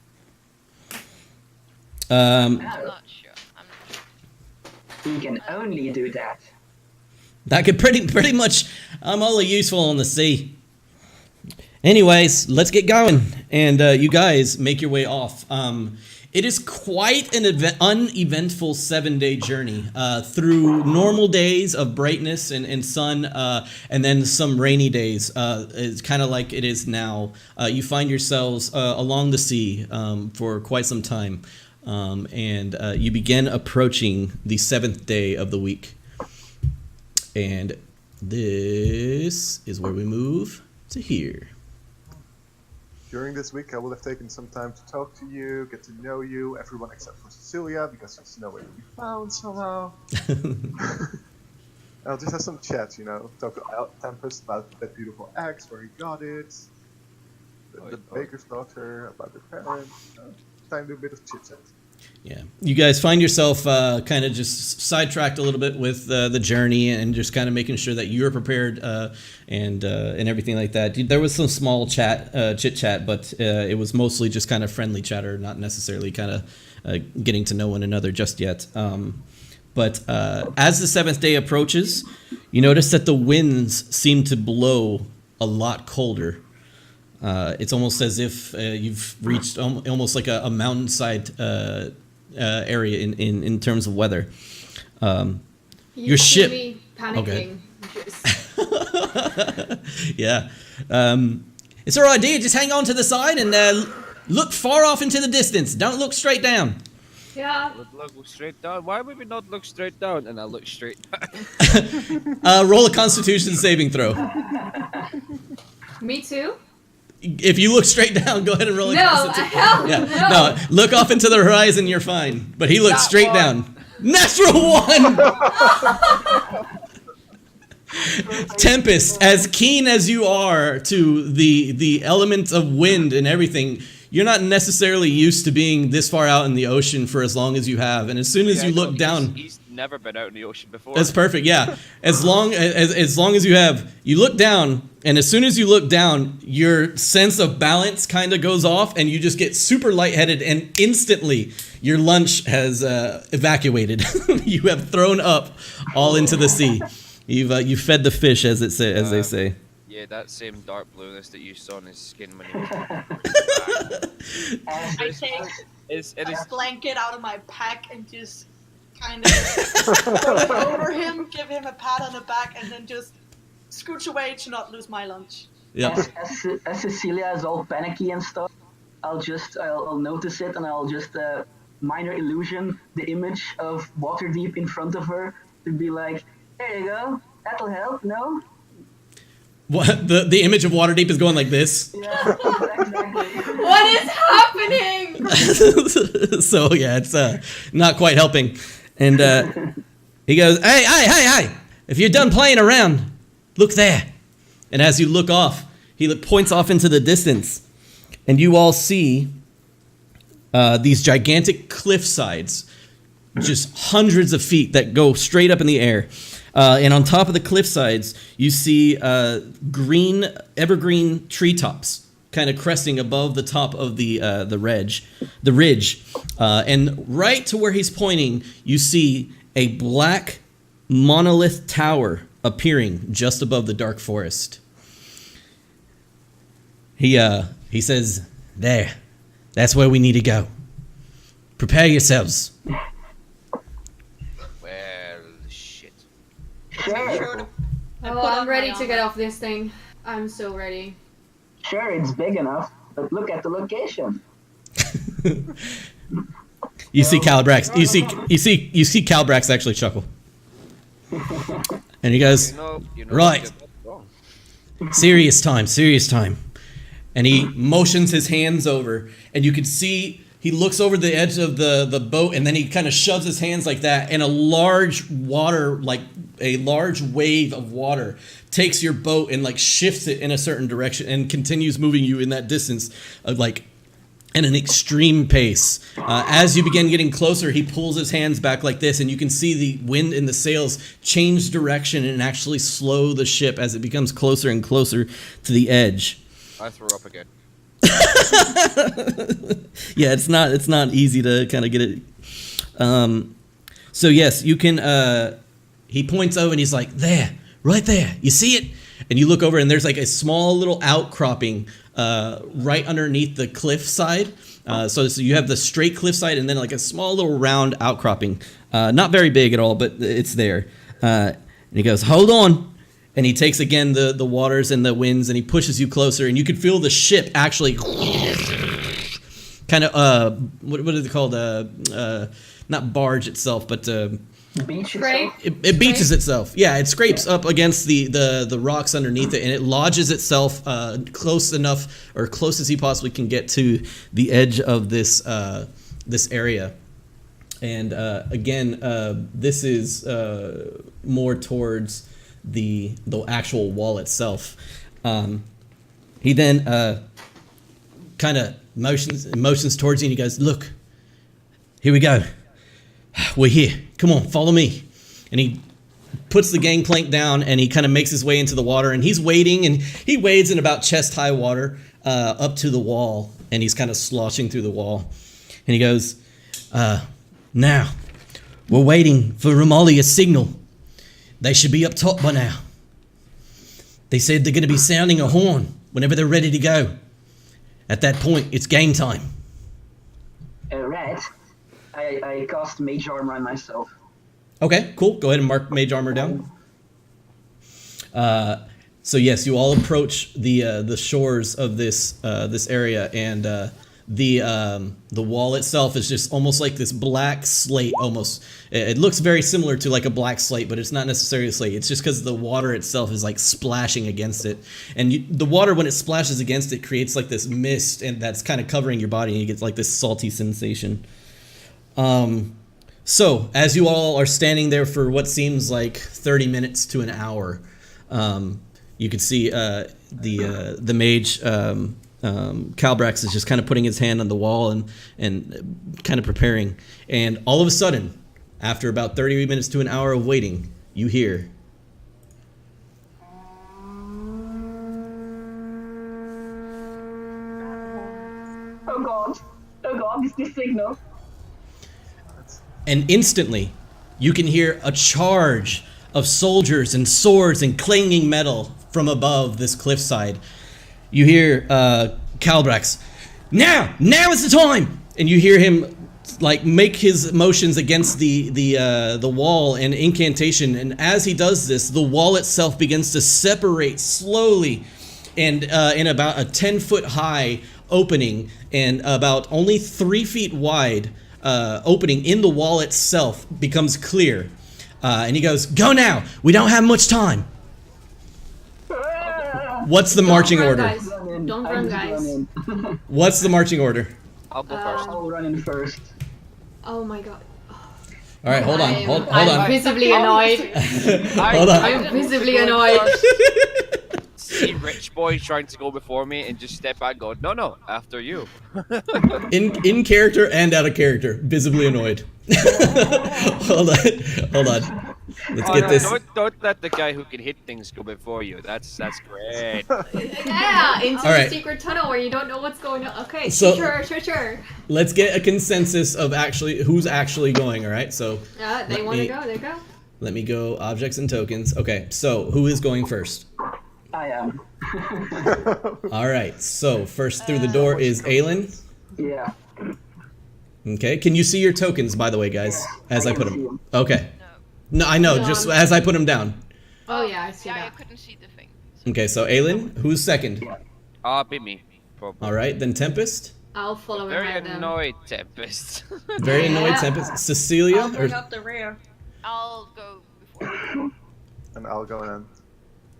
I'm not sure. I'm not sure. He can only do that. That could pretty much. I'm only useful on the sea. Anyways, let's get going, and you guys make your way off. It is quite an uneventful 7-day journey through normal days of brightness and sun, and then some rainy days. It's kind of like it is now. You find yourselves along the sea for quite some time, and you begin approaching the 7th day of the week. And this is where we move to here. During this week, I will have taken some time to talk to you, get to know you, everyone except for Cecilia, because she's nowhere to be found somehow. I'll just have some chat, talk to Tempest about that beautiful axe, where he got it, the baker's daughter, about their parents. Time to do a bit of chit-chat. Yeah, you guys find yourself kind of just sidetracked a little bit with the journey and just kind of making sure that you're prepared and everything like that. There was some small chit chat, but it was mostly just kind of friendly chatter, not necessarily kind of getting to know one another just yet. But as the 7th day approaches, you notice that the winds seem to blow a lot colder. It's almost as if you've reached almost like a mountainside area in terms of weather. Your ship. Me panicking. Yeah. It's our idea. Just hang on to the side and look far off into the distance. Don't look straight down. Yeah. Look straight down. Why would we not look straight down? And I look straight down. Roll a Constitution saving throw. Me too. If you look straight down, go ahead and roll a Constitution. Hell Yeah. no. No, look off into the horizon. You're fine. But he looked straight down. Natural 1. Tempest, as keen as you are to the elements of wind and everything, you're not necessarily used to being this far out in the ocean for as long as you have. And as soon as you look down, he's never been out in the ocean before. that's perfect. Yeah, as long as you look down, and as soon as you look down, your sense of balance kind of goes off, and you just get super lightheaded, and instantly your lunch has evacuated. You have thrown up all into the sea. You've fed the fish, as they say. Yeah, that same dark blueness that you saw in his skin when he was. I take It a blanket out of my pack and just kind of throw it over him, give him a pat on the back, and then just scooch away to not lose my lunch. Yeah. As Cecilia is all panicky and stuff, I'll notice it and I'll just minor illusion the image of Waterdeep in front of her to be like, there you go, that'll help, no? What the image of Waterdeep is going like this. Yeah, exactly. What is happening? So yeah, it's not quite helping. And he goes, hey! If you're done playing around, look there. And as you look off, he points off into the distance, and you all see these gigantic cliff sides, just hundreds of feet that go straight up in the air. And on top of the cliff sides, you see evergreen treetops kind of cresting above the top of the ridge. And right to where he's pointing, you see a black monolith tower appearing just above the dark forest. He says, there, that's where we need to go. Prepare yourselves. Well, shit. Sure, I'm ready to get off this thing. I'm so ready. sure, it's big enough, but look at the location. You see Calibrax. You see Calibrax actually chuckle. And he goes, You know right. that's wrong. serious time. And he motions his hands over, and you can see he looks over the edge of the boat, and then he kind of shoves his hands like that, and a large wave of water takes your boat and like shifts it in a certain direction and continues moving you in that distance of like at an extreme pace. As you begin getting closer, he pulls his hands back like this, and you can see the wind in the sails change direction and actually slow the ship as it becomes closer and closer to the edge. I throw up again. Yeah, it's not easy to kind of get it. So yes, you can. He points over and he's like, "There, right there. You see it?" And you look over and there's like a small little outcropping right underneath the cliff side. So you have the straight cliff side and then like a small little round outcropping. Not very big at all, but it's there. And he goes, "Hold on." And he takes again the waters and the winds and he pushes you closer and you can feel the ship actually kind of what is it called? Not barge itself, but Beach Right. itself. it beaches itself. Yeah, it scrapes up against the rocks underneath it and it lodges itself close enough or close as he possibly can get to the edge of this this area. And again, this is more towards the actual wall itself. He then kind of motions towards you and he goes, "Look, here we go. We're here. Come on, follow me." And he puts the gangplank down and he kind of makes his way into the water and he's wading and he wades in about chest high water up to the wall and he's kind of sloshing through the wall. And he goes, "Now, we're waiting for Romalia's signal. They should be up top by now. They said they're going to be sounding a horn whenever they're ready to go. At that point, it's game time." Red. I cast Mage Armor on myself. Okay, cool. Go ahead and mark Mage Armor down. So yes, you all approach the shores of this this area, and the wall itself is just almost like this black slate. Almost, it looks very similar to like a black slate, but it's not necessarily a slate. It's just because the water itself is like splashing against it, and the water when it splashes against it creates like this mist, and that's kind of covering your body, and you get like this salty sensation. So as you all are standing there for what seems like 30 minutes to an hour, you can see the mage Calbrax is just kind of putting his hand on the wall and kind of preparing. And all of a sudden, after about 30 minutes to an hour of waiting, you hear. Oh god, it's the signal. And instantly, you can hear a charge of soldiers and swords and clanging metal from above this cliffside. You hear Calbrax, now is the time! And you hear him like make his motions against the wall and incantation. And as he does this, the wall itself begins to separate slowly, and in about a 10-foot high opening and about only 3 feet wide. Opening in the wall itself becomes clear. And he goes, "Go now! We don't have much time!" What's the marching Don't run, order? guys. Don't run, guys. What's the marching order? I'll go first. I'll run in first. Oh my god. All right, hold on. I'm on. visibly annoyed. Hold on. I'm visibly annoyed. See rich boy trying to go before me and just step back and go, no, after you. In character and out of character, visibly annoyed. Hold on. Let's get this. Don't let the guy who can hit things go before you. That's great. Yeah, into All right. the secret tunnel where you don't know what's going on. Okay, So- sure. Let's get a consensus of who's actually going. All right, so They Let want to me- go. They go. let me go objects and tokens. Okay, so who is going first? I am. All right, so first through the door is Aelin. Yeah. Okay, can you see your tokens, by the way, guys, as I can put see them? Okay. No. No, I know, No, just I'm- as I put them down. Oh yeah, I see Yeah, I that. couldn't see the thing. Okay, so Aelin, who's second? Be me. Probably. All right, then Tempest. I'll follow Very ahead then. annoyed, Tempest. Very annoyed Yeah. Tempest. Cecilia? I'll bring Or, up the rear. I'll go before. And I'll go in.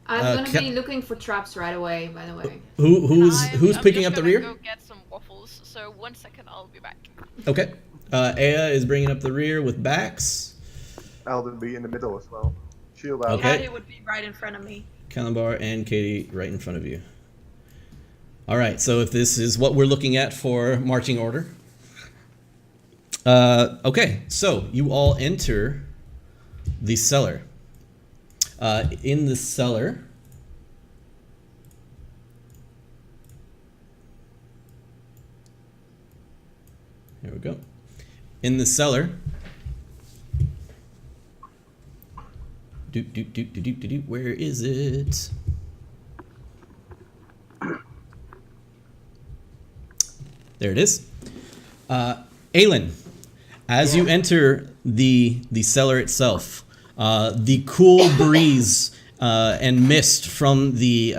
I'm gonna Ca- be looking for traps right away. By the way. who's I'm picking just up the gonna rear? Go get some waffles. So 1 second, I'll be back. Okay. Aya is bringing up the rear with Bax. Alden be in the middle as well. Shield out. Okay. Patty would be right in front of me. Kalimbar and Katie right in front of you. All right, so if this is what we're looking at for marching order. Okay, so you all enter the cellar. In the cellar, There we go. In the cellar. Where is it? There it is. Aelin, as you enter the cellar itself, the cool breeze and mist from the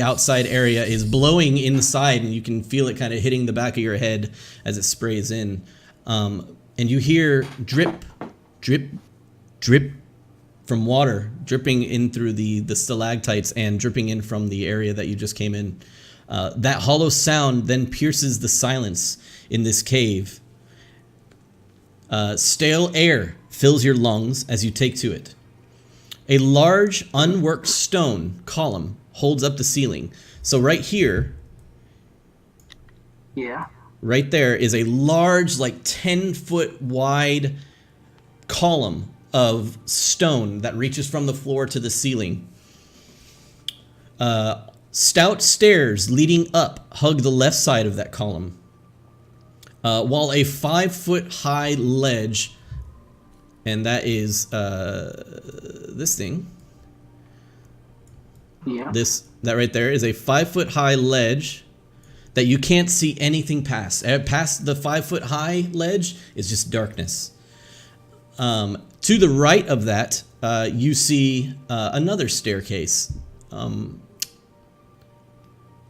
outside area is blowing inside, and you can feel it kind of hitting the back of your head as it sprays in. And you hear drip, drip, drip from water dripping in through the stalactites and dripping in from the area that you just came in. That hollow sound then pierces the silence in this cave. Stale air fills your lungs as you take to it. A large, unworked stone column holds up the ceiling. So right here, right there is a large, like 10-foot wide column of stone that reaches from the floor to the ceiling. Stout stairs leading up hug the left side of that column, while a 5-foot high ledge, and that is this thing. Yeah. That right there is a 5-foot high ledge that you can't see anything past. Past the 5-foot high ledge is just darkness. To the right of that, you see another staircase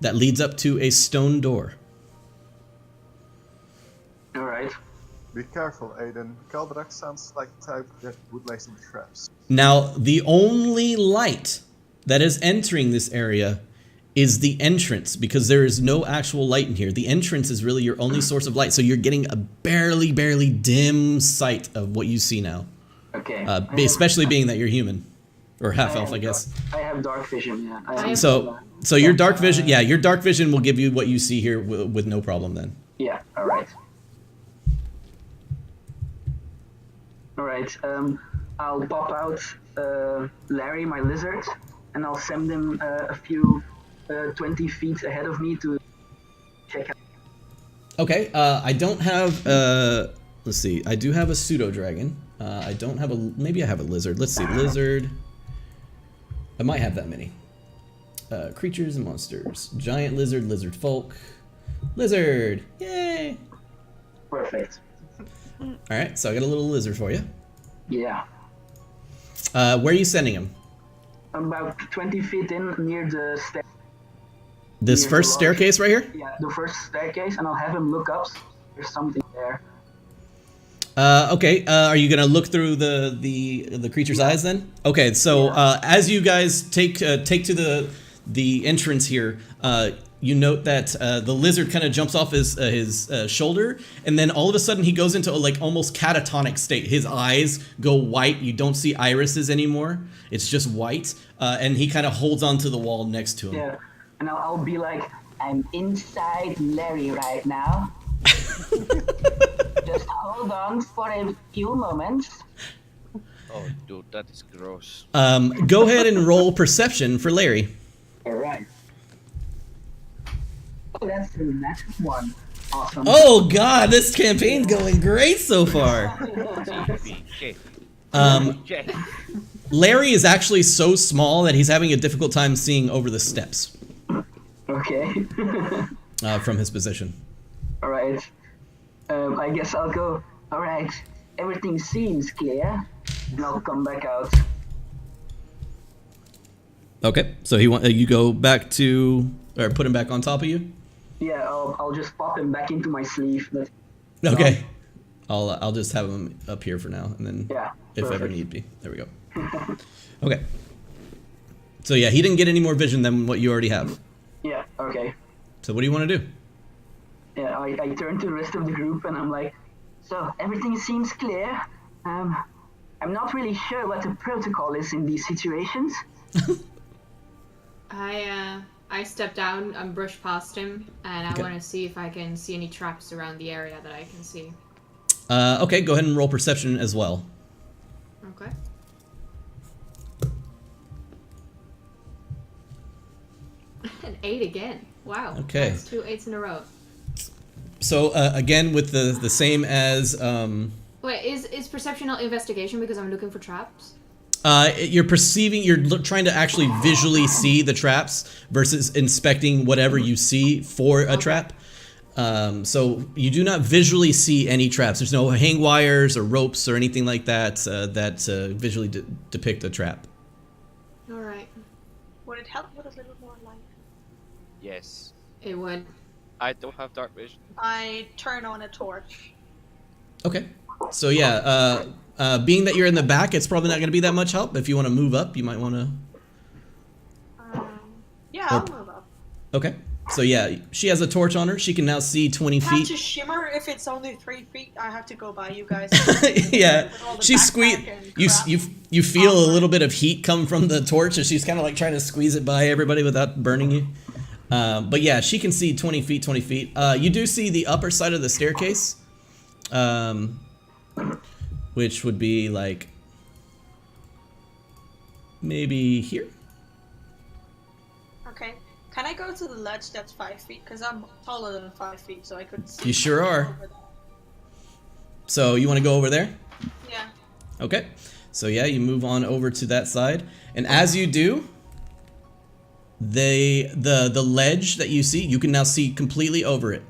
that leads up to a stone door. All right. Be careful, Aiden. Kaldrax sounds like the type that would lay some traps. Now, the only light that is entering this area is the entrance, because there is no actual light in here. The entrance is really your only source of light, so you're getting a barely dim sight of what you see now. Okay. Especially being that you're human. Or half-elf, I guess. I have dark vision, yeah. So your dark vision, your dark vision will give you what you see here with no problem then. Yeah, alright. Alright, I'll pop out Larry, my lizard, and I'll send him a few 20 feet ahead of me to check out. Okay, I don't have, let's see, I do have a pseudo-dragon. I don't have maybe I have a lizard. Let's see, lizard. I might have that many. Creatures and monsters. Giant lizard, lizard folk. Lizard! Yay! Perfect. Alright, so I got a little lizard for you. Yeah. Where are you sending him? About 20 feet in, near the stair. This first staircase right here? Yeah, the first staircase, and I'll have him look up. There's something there. Okay, are you gonna look through the creature's eyes then? Okay, so as you guys take to the entrance here, you note that the lizard kind of jumps off his shoulder, and then all of a sudden he goes into a like almost catatonic state. His eyes go white. You don't see irises anymore. It's just white, and he kind of holds onto the wall next to him. Yeah, and I'll be like, I'm inside Larry right now. Just hold on for a few moments. Oh, dude, that is gross. Go ahead and roll perception for Larry. Alright. Oh, that's the next one. Awesome. Oh god, this campaign's going great so far. Larry is actually so small that he's having a difficult time seeing over the steps. Okay. From his position. Alright. I guess I'll go. Alright. Everything seems clear. And I'll come back out. Okay, so you go back to, or put him back on top of you? Yeah, I'll just pop him back into my sleeve. But okay. I'll just have him up here for now, and then if perfect. ever need be. There we go. Okay. So yeah, he didn't get any more vision than what you already have. Yeah, okay. So what do you want to do? Yeah, I turn to the rest of the group and I'm like, so everything seems clear. I'm not really sure what the protocol is in these situations. I step down and brush past him, and I Okay. want to see if I can see any traps around the area that I can see. Okay, go ahead and roll perception as well. Okay. An 8 again. Wow. Okay. That's 2 8s in a row. So again, with the same as Wait, is perception not investigation because I'm looking for traps? you're perceiving, trying to actually visually see the traps versus inspecting whatever you see for a trap. So you do not visually see any traps. There's no hang wires or ropes or anything like that that visually depict a trap. All right, Would it help with a little more light? Yes. it would. I don't have dark vision. I turn on a torch. Okay. So yeah, being that you're in the back, it's probably not going to be that much help. If you want to move up, you might want to. Yeah, I'll move up. Okay. So yeah, she has a torch on her. She can now see 20 I have feet. to shimmer if it's only 3 feet. I have to go by you guys. Yeah, With all the she backpack and crap. you feel a little bit of heat come from the torch, and she's kind of like trying to squeeze it by everybody without burning you. But yeah, she can see 20 feet, 20 feet. You do see the upper side of the staircase, which would be like maybe here. Okay. Can I go to the ledge that's 5 feet? Because I'm taller than 5 feet, so I could see. You sure are. over there. So you want to go over there? Yeah. Okay. So yeah, you move on over to that side, and as you do, the ledge that you see, you can now see completely over it,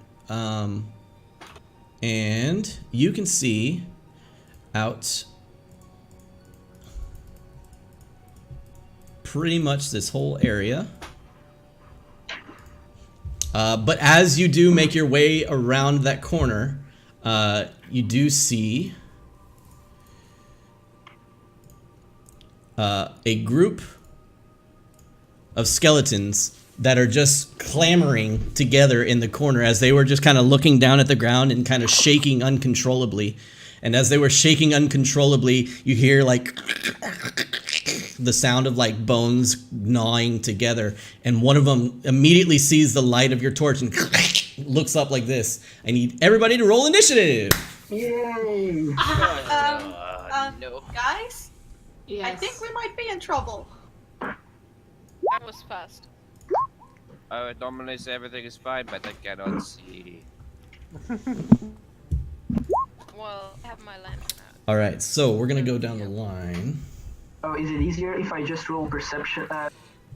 and you can see out pretty much this whole area. But as you do make your way around that corner, you do see a group of skeletons that are just clamoring together in the corner as they were just kind of looking down at the ground and kind of shaking uncontrollably. And as they were shaking uncontrollably, you hear like the sound of like bones gnawing together. And one of them immediately sees the light of your torch and looks up like this. I need everybody to roll initiative. Yay! No. Guys, Yes. I think we might be in trouble. That was fast. I would normally say everything is fine, but I cannot see. Well, I have my lantern out. All right, so we're gonna go down the line. Oh, is it easier if I just roll perception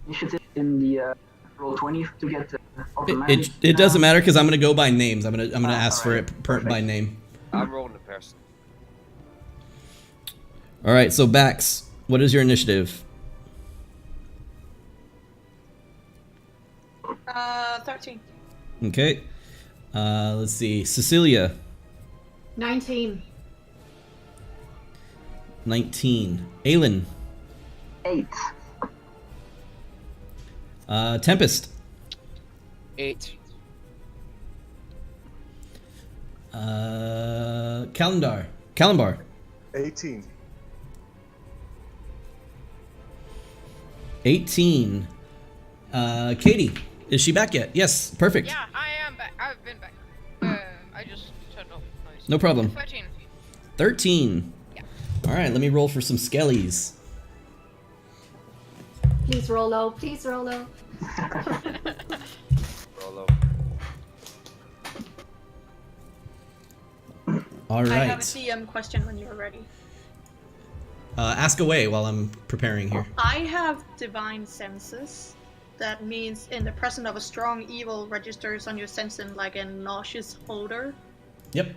initiative in the roll 20 to get automatic? It doesn't matter because I'm gonna go by names. I'm gonna ask for alright. it by name. I'm rolling a person. All right, so Bax, what is your initiative? 13. Okay. Let's see. Cecilia, 19. 19. Aelin. 8. Tempest. 8. Kalimbar. 18. 18. Katie, is she back yet? Yes, perfect. Yeah, I am back. I've been back. I just turned off noise. No problem. 13. 13. Yeah. All right, let me roll for some skellies. Please roll low. Please roll low. Rollo. All I have a right. DM question when you're ready. Ask away while I'm preparing here. I have divine senses. That means in the presence of a strong evil registers on your senses like a nauseous odor. Yep.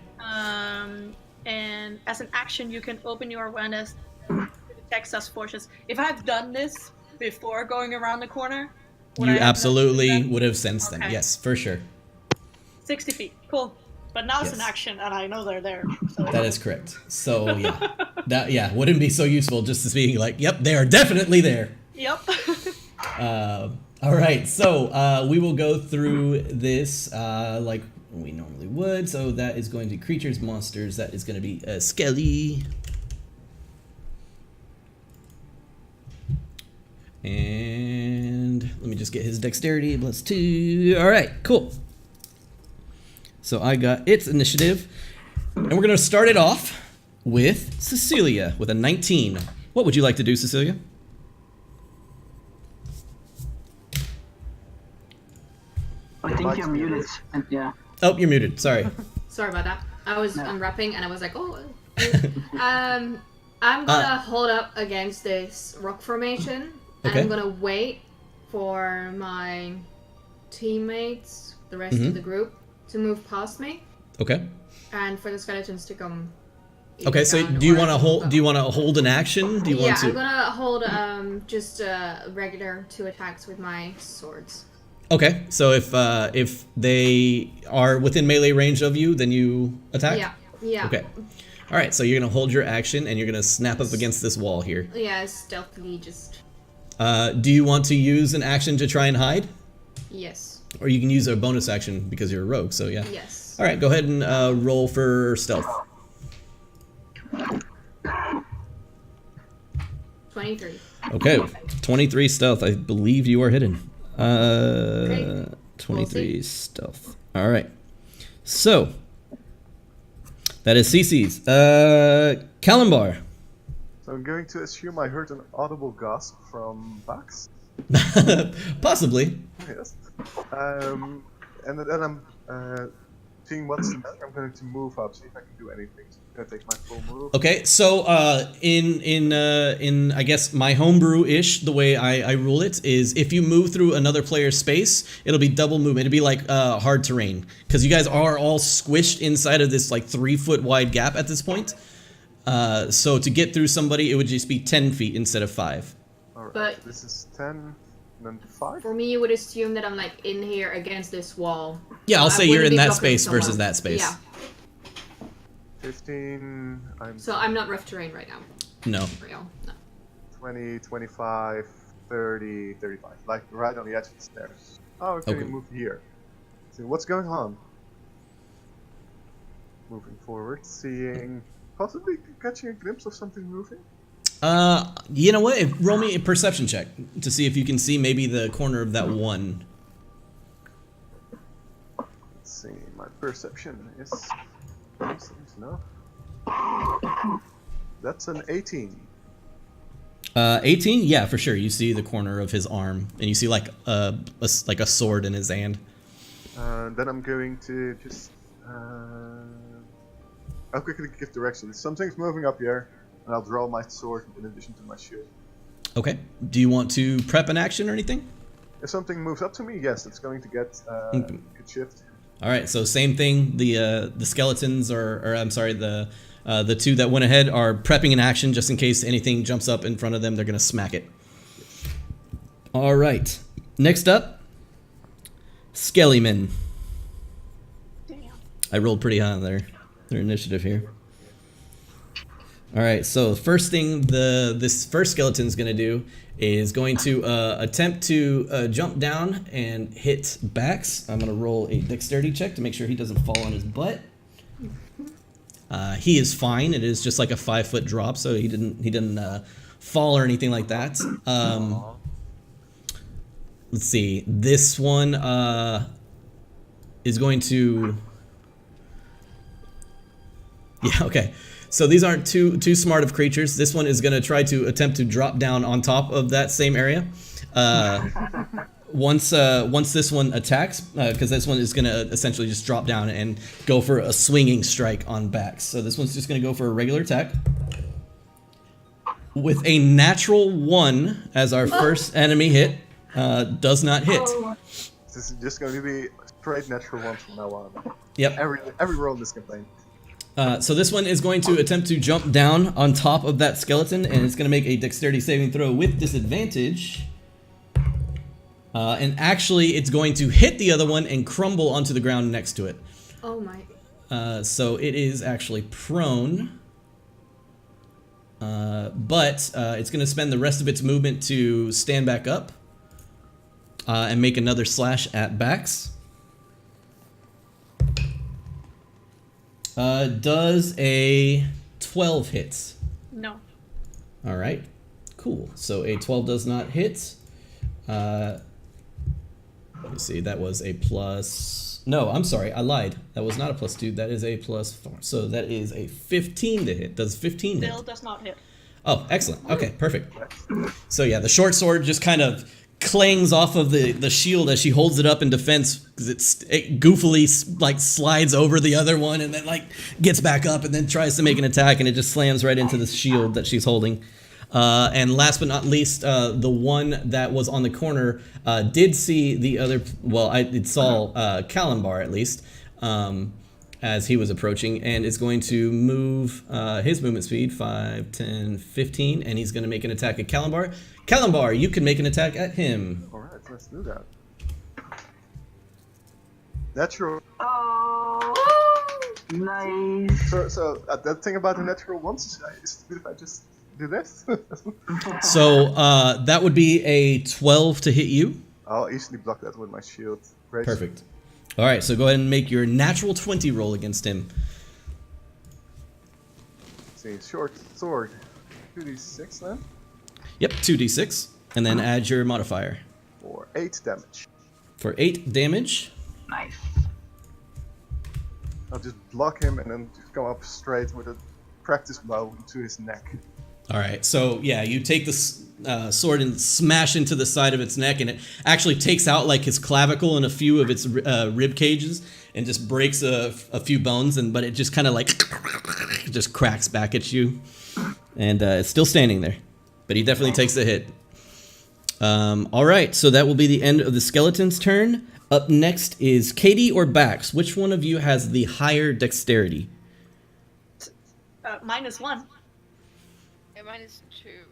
And as an action, you can open your awareness to detect such forces. If I've done this before going around the corner, would I You have absolutely noticed them? would have sensed them. Okay. Yes, for sure. 60 feet. Cool. But now it's an Yes. action, and I know they're there. So That is correct. So yeah, wouldn't be so useful just as being like, yep, they are definitely there. Yep. All right, so we will go through this like we normally would. So that is going to be creatures, monsters. That is going to be Skelly. And let me just get his dexterity +2. All right, cool. So I got its initiative. And we're going to start it off with Cecilia with a 19. What would you like to do, Cecilia? I think you're muted. And yeah. Oh, you're muted. Sorry. Sorry about that. I was unwrapping and I was like, oh. I'm gonna hold up against this rock formation. And Okay. I'm gonna wait for my teammates, the rest of the group, to move past me, Okay. and for the skeletons to come. Okay. So down do you or want to hold? go. Do you want to hold an action? Do you Yeah, want to? I'm gonna hold just regular 2 attacks with my swords. Okay. So if they are within melee range of you, then you attack. Yeah. Yeah. Okay. All right. So you're gonna hold your action and you're gonna snap up against this wall here. Yeah, stealthily just. Do you want to use an action to try and hide? Yes. Or you can use a bonus action because you're a rogue, so yeah. Yes. All right, go ahead and roll for stealth. 23. Okay, 23 stealth. I believe you are hidden. Great. 23 We'll see. stealth. All right. So, that is Cece's. Kalimbar. So I'm going to assume I heard an audible gasp from Bax. Possibly. Yes. And then I'm seeing what's the matter. I'm going to move up, see if I can do anything. So I'm going to take my full move. Okay, so in I guess my homebrew-ish, the way I rule it is if you move through another player's space, it'll be double movement. It'll be like hard terrain because you guys are all squished inside of this like 3-foot wide gap at this point. So to get through somebody, it would just be 10 feet instead of 5. Alright, But- this is 10, and then 5. For me, you would assume that I'm like in here against this wall. Yeah, I'll I say you're wouldn't in be that blocking space someone. versus that space. Yeah. 15, So I'm not rough terrain right now. No. For real. No. 20, 25, 30, 35. Like right on the edge of the stairs. Oh, okay, Okay. move here. See what's going on. Moving forward, seeing, possibly catching a glimpse of something moving. You know what? Roll me a perception check to see if you can see maybe the corner of that one. Let's see, my perception is. No. That's an 18. 18? Yeah, for sure. You see the corner of his arm, and you see like a sword in his hand. Then I'm going to just. I'll quickly give directions. Something's moving up here, and I'll draw my sword in addition to my shield. Okay. Do you want to prep an action or anything? If something moves up to me, yes, it's going to get Okay. good shift. All right. So same thing. The skeletons, or I'm sorry, the 2 that went ahead are prepping an action just in case anything jumps up in front of them. They're gonna smack it. All right. Next up, Skellyman. Damn. I rolled pretty high on their initiative here. All right, so the first thing this first skeleton's gonna do is going to attempt to jump down and hit Bax. I'm gonna roll a dexterity check to make sure he doesn't fall on his butt. He is fine. It is just like a 5-foot drop, so he didn't fall or anything like that. Let's see. This one is going to. Yeah. Okay. So these aren't too smart of creatures. This one is going to try to attempt to drop down on top of that same area. Once this one attacks, because this one is going to essentially just drop down and go for a swinging strike on Bax. So this one's just going to go for a regular attack. With a natural 1 as our first enemy hit, does not hit. This is just going to be straight natural ones from now on. Yep. Every roll in this campaign. So this one is going to attempt to jump down on top of that skeleton, and it's going to make a dexterity saving throw with disadvantage. And actually, it's going to hit the other one and crumble onto the ground next to it. Oh my. So it is actually prone. But it's going to spend the rest of its movement to stand back up and make another slash at Bax. Does a 12 hit? No. All right, cool. So a 12 does not hit. Let me see. That was a plus. No, I'm sorry. I lied. That was not a +2. That is a +4. So that is a 15 to hit. Does 15 hit? Still does not hit. Oh, excellent. Okay, perfect. So yeah, the short sword just kind of clangs off of the shield as she holds it up in defense because it goofily like slides over the other one and then like gets back up and then tries to make an attack and it just slams right into the shield that she's holding. And last but not least, the one that was on the corner did see the other. Well, it saw Kalimbar at least as he was approaching, and is going to move his movement speed 5, 10, 15, and he's going to make an attack at Kalimbar. Kalimbar, you can make an attack at him. All right, let's do that. Natural. Oh, nice. So that thing about the natural ones is it good if I just do this? So that would be a 12 to hit you. I'll easily block that with my shield. Great. Perfect. All right, so go ahead and make your natural 20 roll against him. Let's see, short sword. 2d6 then. Yep, 2d6, and then add your modifier. For 8 damage. For 8 damage. Nice. I'll just block him and then just come up straight with a practice blow to his neck. All right, so yeah, you take the sword and smash into the side of its neck, and it actually takes out like his clavicle and a few of its rib cages, and just breaks a few bones. But it just kind of like just cracks back at you, and it's still standing there, but he definitely takes a hit. All right, so that will be the end of the skeleton's turn. Up next is Katie or Bax. Which one of you has the higher dexterity? -1. -2.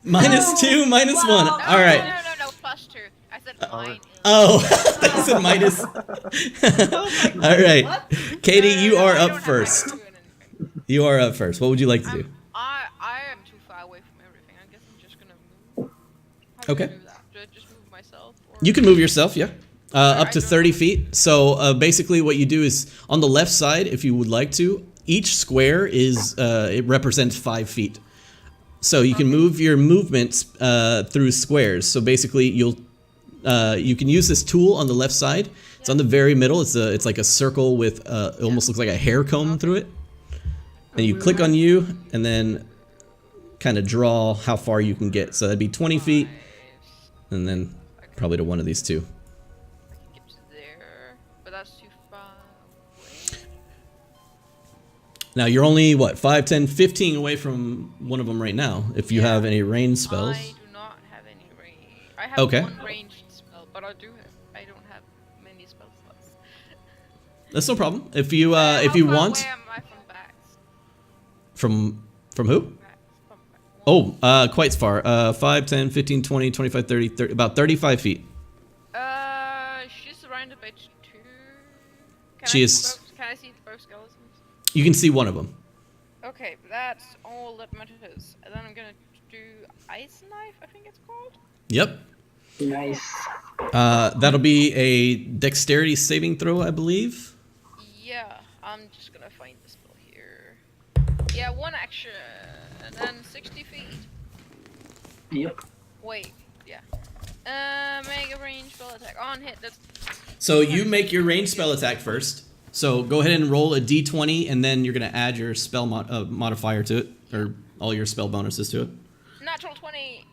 -2, -1. No, All right. No, +2. I said mine. Oh, I said minus. All right, Katie, you are up first. You are up first. What would you like to do? I am too far away from everything. I guess I'm just gonna move. How Okay. do I do that? Do I just move myself? Or... You can move yourself, yeah. Up to 30 feet. So basically what you do is on the left side, if you would like to, each square is it represents 5 feet. So you can move your movements through squares. So basically you can use this tool on the left side. It's on the very middle. It's like a circle with it almost looks like a hair comb through it. And you click on you and then kind of draw how far you can get. So that'd be 20 feet and then probably to one of these two. I can get to there, but that's too far away. Now you're only what 5, 10, 15 away from one of them right now. If you have any range spells. I do not have any range. I have Okay. one ranged spell, but I don't have many spell slots. That's no problem. If you want How far away am I from Bax? from who? Bax, from Bax. Oh, quite far. 5, 10, 15, 20, 25, 30, about 35 feet. She's surrounded by 2. She is- Can I see both skeletons? You can see one of them. Okay, that's all that matters. And then I'm gonna do Ice Knife, I think it's called. Yep. Nice. That'll be a dexterity saving throw, I believe. Yeah, I'm just gonna find the spell here. Yeah, 1 action, and then 60 feet. Yep. Wait, yeah. Make a range spell attack on hit. That's So you make your range spell attack first. So go ahead and roll a d20, and then you're going to add your spell modifier to it, or all your spell bonuses to it. natural 20.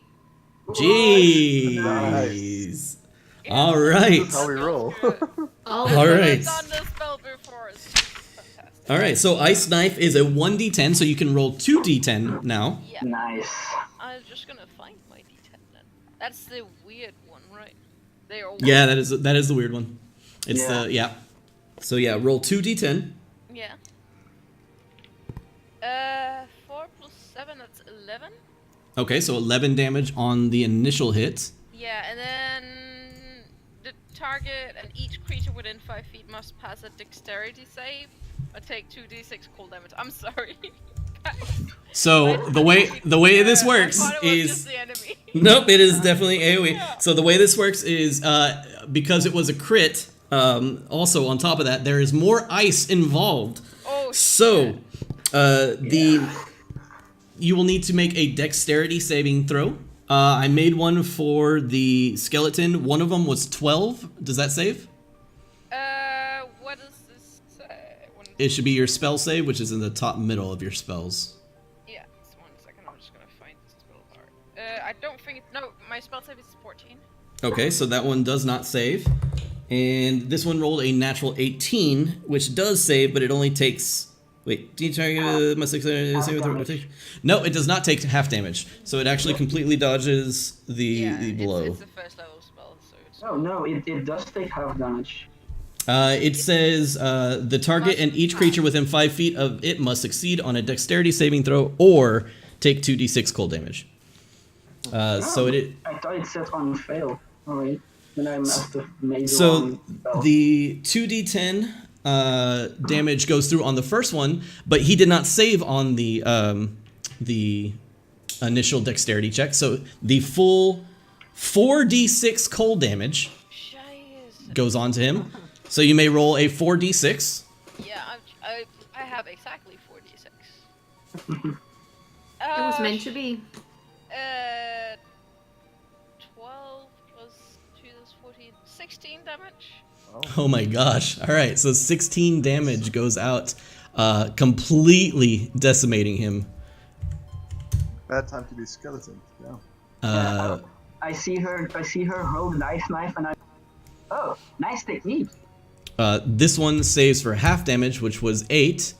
Jeez. All right. That's how we roll. All right. I've done this spell before. It's fantastic. All right. So Ice Knife is a 1d10, so you can roll 2d10 now. Yeah. Nice. I'm just gonna find my D10 then. That's the weird one, right? They are. Yeah, that is the weird one. It's Yeah. the yeah. So yeah, roll 2d10. Yeah. 4 plus 7, that's 11. Okay, so 11 damage on the initial hit. Yeah, and then the target and each creature within 5 feet must pass a dexterity save. I take 2d6 cold damage. I'm sorry. So the way this works I thought it was is just the enemy. nope, it is definitely AoE. So the way this works is because it was a crit. Also on top of that, there is more ice involved. Oh, So you will need to make a dexterity saving throw. I made one for the skeleton. One of them was 12. Does that save? what does this say? It should be your spell save, which is in the top middle of your spells. Yeah, just 1 second. I'm just gonna find the spell bar. I don't think no. My spell save is 14. Okay, so that one does not save. And this one rolled a natural 18, which does save, but it only takes... Wait, do you target my 6 damage. No, it does not take half damage. So it actually completely dodges the blow. It's a first level spell, so it's... Oh no, it does take half damage. It says the target and each creature within 5 feet of it must succeed on a dexterity saving throw or take 2d6 cold damage. So it... I thought it said on fail. Alright. Then I must have made the So wrong spell. the 2d10 damage goes through on the first one, but he did not save on the initial dexterity check. So the full 4d6 cold damage Shiz. goes on to him. So you may roll a 4d6. Yeah, I have exactly 4d6. It was meant to be. 12 plus 2 is 14. 16 damage. Oh my gosh. All right, so 16 damage goes out, completely decimating him. Bad time to be a skeleton. Yeah. I see her hold the ice knife and I... Oh, nice technique. This one saves for half damage, which was 8.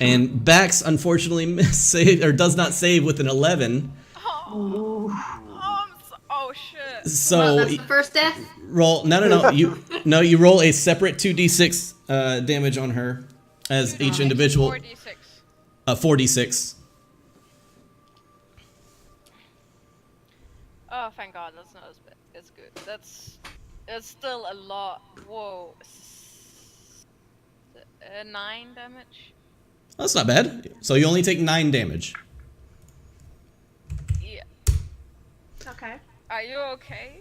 And Bax unfortunately does not save with an 11. Ooh. Oh shit. So Well, that's the first death. roll no you roll a separate 2d6 damage on her as each individual 4d6. 4d6. Oh, thank God, that's not as bad. It's good. It's still a lot. Whoa. 9 damage. That's not bad. So you only take 9 damage. Yeah. Okay. Are you okay?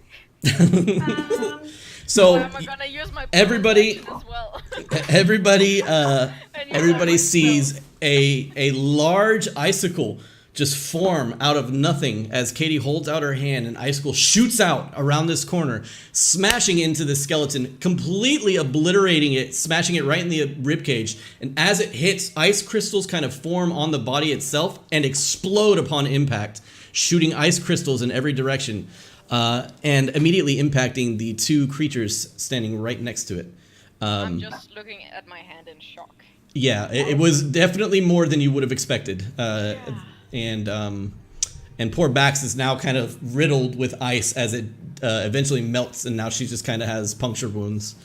So Am I gonna use my everybody- bonus action as well? everybody And use everybody my sees a large icicle just form out of nothing as Katie holds out her hand and icicle shoots out around this corner, smashing into the skeleton, completely obliterating it, smashing it right in the ribcage. And as it hits, ice crystals kind of form on the body itself and explode upon impact, shooting ice crystals in every direction, and immediately impacting the 2 creatures standing right next to it. I'm just looking at my hand in shock. Yeah, it was definitely more than you would have expected. And poor Bax is now kind of riddled with ice as it eventually melts, and now she just kind of has puncture wounds.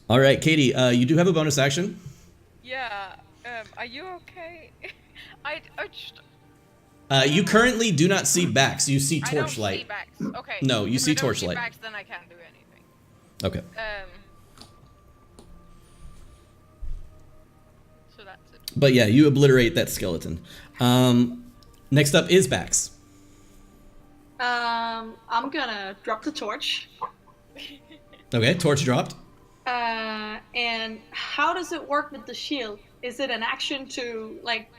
All right, Katie, you do have a bonus action. Yeah. Are you okay? I just... You currently do not see Bax. You see I don't see torchlight. backs. Okay. No, you If see I don't torchlight. See backs, then I can't do anything. Okay. So that's it. But yeah, you obliterate that skeleton. Next up is Bax. I'm gonna drop the torch. Okay, torch dropped. And how does it work with the shield? Is it an action to like?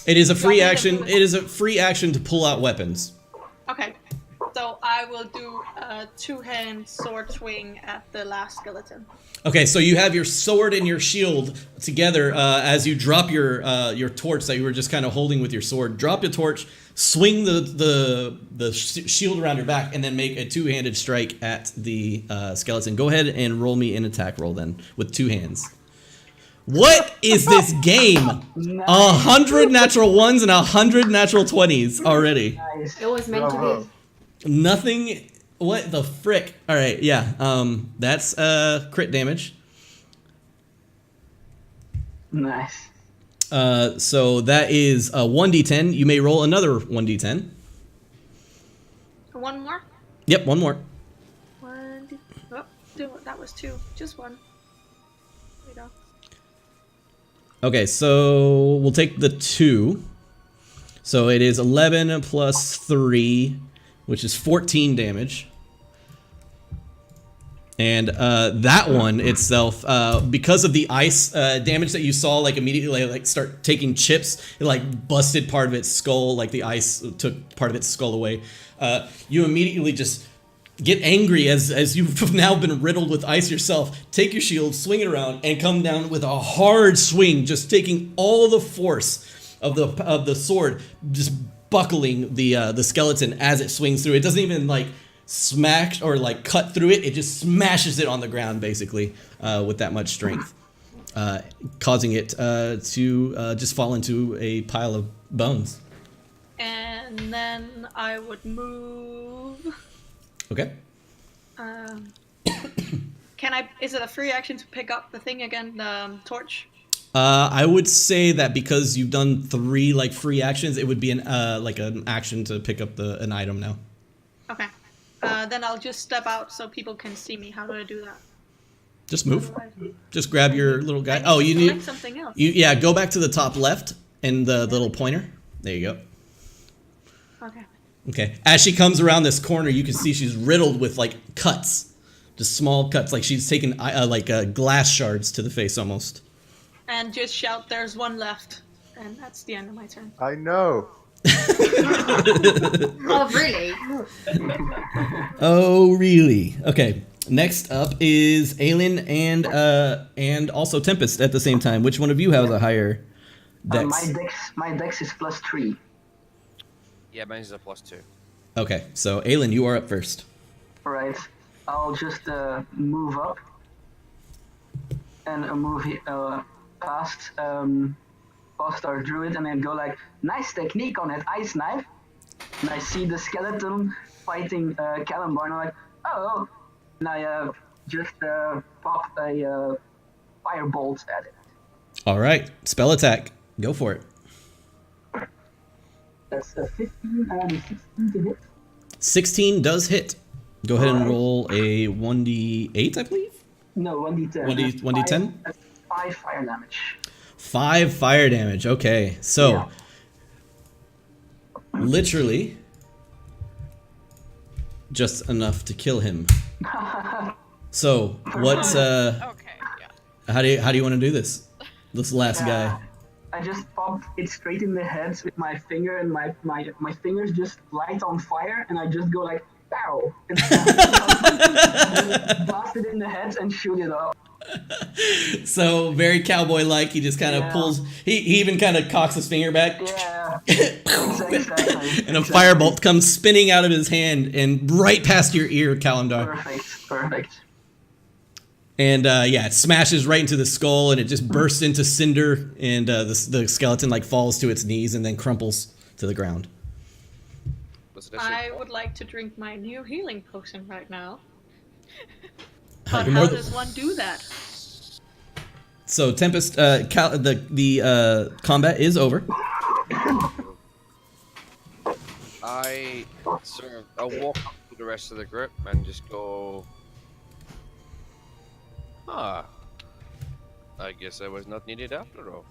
It is a free Drop it action. into It is a free action to pull out weapons. Okay, so I will do a 2-hand sword swing at the last skeleton. Okay, so you have your sword and your shield together as you drop your torch that you were just kind of holding with your sword. Drop your torch, swing the shield around your back, and then make a 2-handed strike at the skeleton. Go ahead and roll me an attack roll then with 2 hands. What is this game? 100 natural 1s and 100 natural 20s already. Nice. It was meant to Bravo. be. Nothing. What the frick? All right, yeah. That's crit damage. Nice. So that is a 1d10. You may roll another 1d10. One more. Yep, one more. That was 2. Just 1. There we go. Okay, so we'll take the 2. So it is 11 plus 3, which is 14 damage. And that one itself, because of the ice damage that you saw, like immediately like start taking chips, it like busted part of its skull, like the ice took part of its skull away. You immediately just get angry as you've now been riddled with ice yourself. Take your shield, swing it around, and come down with a hard swing, just taking all the force of the sword, just buckling the skeleton as it swings through. It doesn't even like smash or like cut through it. It just smashes it on the ground basically with that much strength, causing it to just fall into a pile of bones. And then I would move. Okay. Can I? Is it a free action to pick up the thing again, the torch? I would say that because you've done 3 like free actions, it would be an like an action to pick up an item now. Okay. Then I'll just step out so people can see me. How do I do that? Just move. Just grab your little guy. I Oh, you select need something else. Yeah, go back to the top left and the little pointer. There you go. Okay. Okay. As she comes around this corner, you can see she's riddled with like cuts. Just small cuts, like she's taken glass shards to the face almost. And just shout, "There's one left," and that's the end of my turn. I know. Oh, really? Oh, really? Okay. Next up is Aelin and also Tempest at the same time. Which one of you has a higher dex? My dex is +3. Yeah, mine's a +2. Okay, so Aelin, you are up first. Right. I'll just move up and move past our druid and then go like, nice technique on that ice knife. And I see the skeleton fighting Callumbar and I'm like, oh. And I just pop a firebolt at it. All right, spell attack. Go for it. That's a 15 and 16 to hit. 16 does hit. Go ahead and roll a 1d8, I believe. No, 1d10. 1d10? That's 5 fire damage. 5 fire damage. Okay, so Yeah. literally just enough to kill him. So what's Okay, yeah. how do you want to do this? This last guy. I just popped it straight in the head with my finger, and my fingers just light on fire, and I just go like, pow! And blast it in the head and shoot it off. So very cowboy-like. He just kind of pulls. He even kind of cocks his finger back. Yeah. Exactly. And a firebolt comes spinning out of his hand and right past your ear, Kalimdar. Perfect. And yeah, it smashes right into the skull, and it just bursts into cinder, and the skeleton like falls to its knees and then crumples to the ground. I would like to drink my new healing potion right now. You're But more how than- does one do that? So Tempest, the combat is over. I'll walk up to the rest of the group and just go. Ah, I guess I was not needed after all.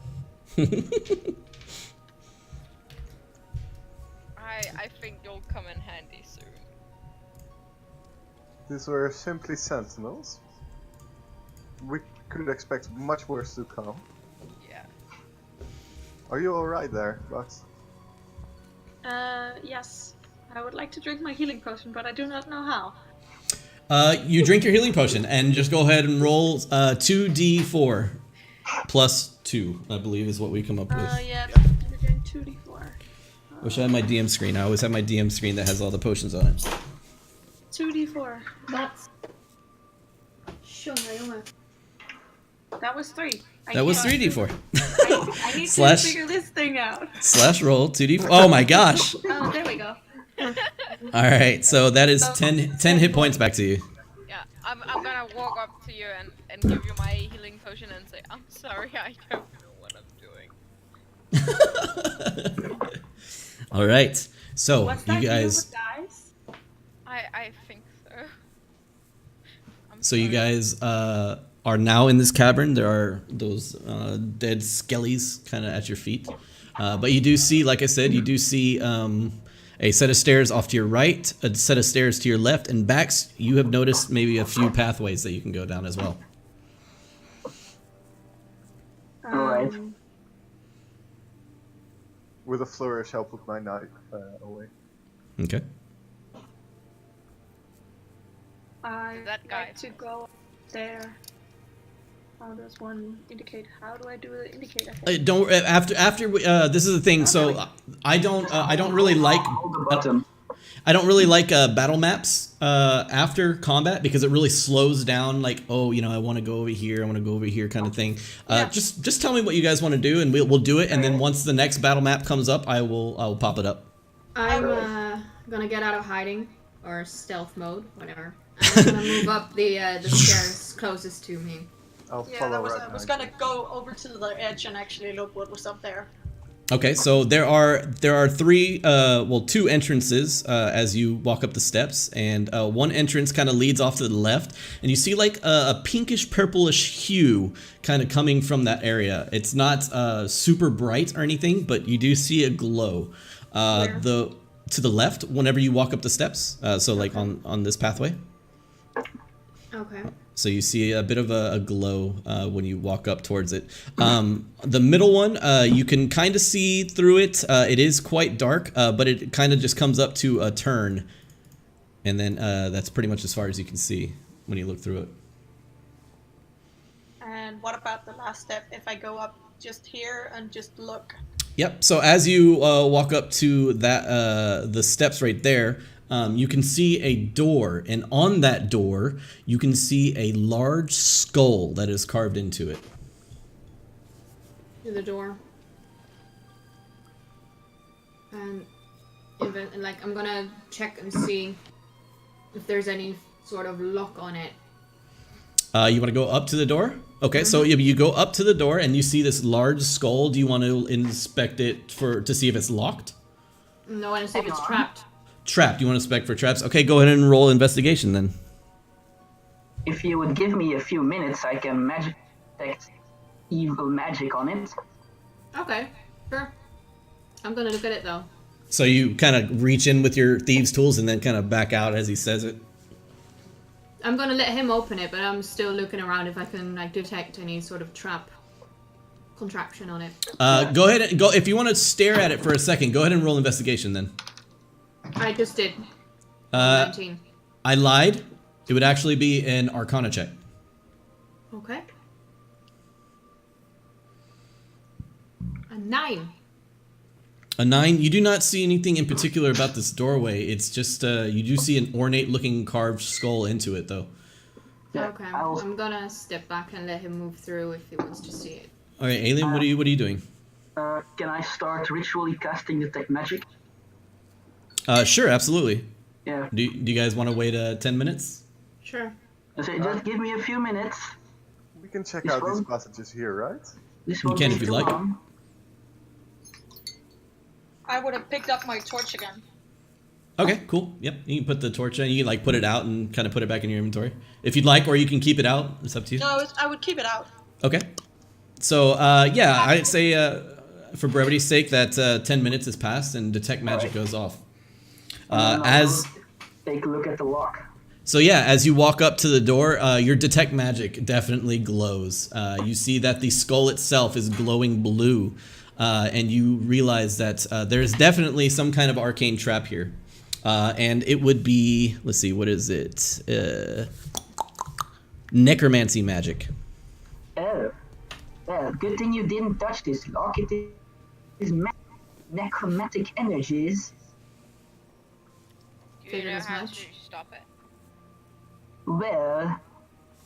I think you'll come in handy soon. These were simply sentinels. We could expect much worse to come. Yeah. Are you alright there, Bucks? Yes. I would like to drink my healing potion, but I do not know how. You drink your healing potion and just go ahead and roll 2d4 plus 2, I believe is what we come up with. Yeah, we're doing 2d4. Wish I had my DM screen. I always have my DM screen that has all the potions on it. 2d4. That's... Tjonga jonge. That was 3. That was 3d4. I need Slash- to figure this thing out. Slash roll 2d4. Oh my gosh. Oh, there we go. Alright, so that is 10 hit points back to you. Yeah, I'm gonna walk up to you and give you my healing potion and say, I'm sorry, I don't know what I'm doing. Alright, so What's you that guys... do with dice? I think so. I'm So you sorry. guys are now in this cavern. There are those dead skellies kind of at your feet. But you do see, like I said, you do see a set of stairs off to your right, a set of stairs to your left, and backs. You have noticed maybe a few pathways that you can go down as well. Alright. With a flourish, I'll put my knife away. Okay. I That guy. like to go there. How does one indicate? How do I do the indicator? Don't after this is the thing. So I don't really like Hold the button. I don't really like battle maps after combat because it really slows down. Like, oh, I want to go over here, I want to go over here, kind of thing. Yeah. Just tell me what you guys want to do, and we'll do it. And then once the next battle map comes up, I will pop it up. I'm gonna get out of hiding or stealth mode, whatever. I'm gonna move up the stairs closest to me. I'll Yeah, follow I right was behind gonna go over to the edge and actually look what was up there. Okay, so there are two entrances as you walk up the steps, and one entrance kind of leads off to the left, and you see like a pinkish purplish hue kind of coming from that area. It's not super bright or anything, but you do see a glow. Where? To the left whenever you walk up the steps, so like on this pathway. Okay. So you see a bit of a glow when you walk up towards it. The middle one, you can kind of see through it. It is quite dark, but it kind of just comes up to a turn. And then that's pretty much as far as you can see when you look through it. And what about the last step? If I go up just here and just look. Yep, so as you walk up to that the steps right there, you can see a door, and on that door, you can see a large skull that is carved into it. To the door. And I'm gonna check and see if there's any sort of lock on it. You want to go up to the door? Okay, so you go up to the door and you see this large skull. Do you want to inspect it to see if it's locked? No, I want to see if it's trapped. Trapped. You want to inspect for traps? Okay, go ahead and roll investigation then. If you would give me a few minutes, I can magic detect evil magic on it. Okay, sure. I'm gonna look at it though. So you kind of reach in with your thieves' tools and then kind of back out as he says it. I'm gonna let him open it, but I'm still looking around if I can detect any sort of trap contraption on it. Go ahead and go if you want to stare at it for a second. Go ahead and roll investigation then. I just did. 19. I lied. It would actually be an Arcana check. Okay. A 9. A 9. You do not see anything in particular about this doorway. It's just you do see an ornate-looking carved skull into it, though. Yeah, Okay, I'm gonna step back and let him move through if he wants to see it. All right, Alien, what are you doing? Can I start ritually casting detect magic? Sure, absolutely. Yeah. Do you guys want to wait 10 minutes? Sure. I say, just give me a few minutes. We can check This out these one? passages here, right? This You won't can take if you'd too like. long. I would have picked up my torch again. Okay, cool. Yep, you can put the torch in. You can like put it out and kind of put it back in your inventory if you'd like, or you can keep it out. It's up to you. No, I would keep it out. Okay. So yeah, I'd say for brevity's sake that 10 minutes has passed and detect magic goes off. As Take a look at the lock. So yeah, as you walk up to the door, your detect magic definitely glows. You see that the skull itself is glowing blue, and you realize that there's definitely some kind of arcane trap here. And it would be, let's see, what is it? Necromancy magic. Oh. Well, good thing you didn't touch this lock. It is necromantic energies. Do you Figured know as how much. to stop it? Well,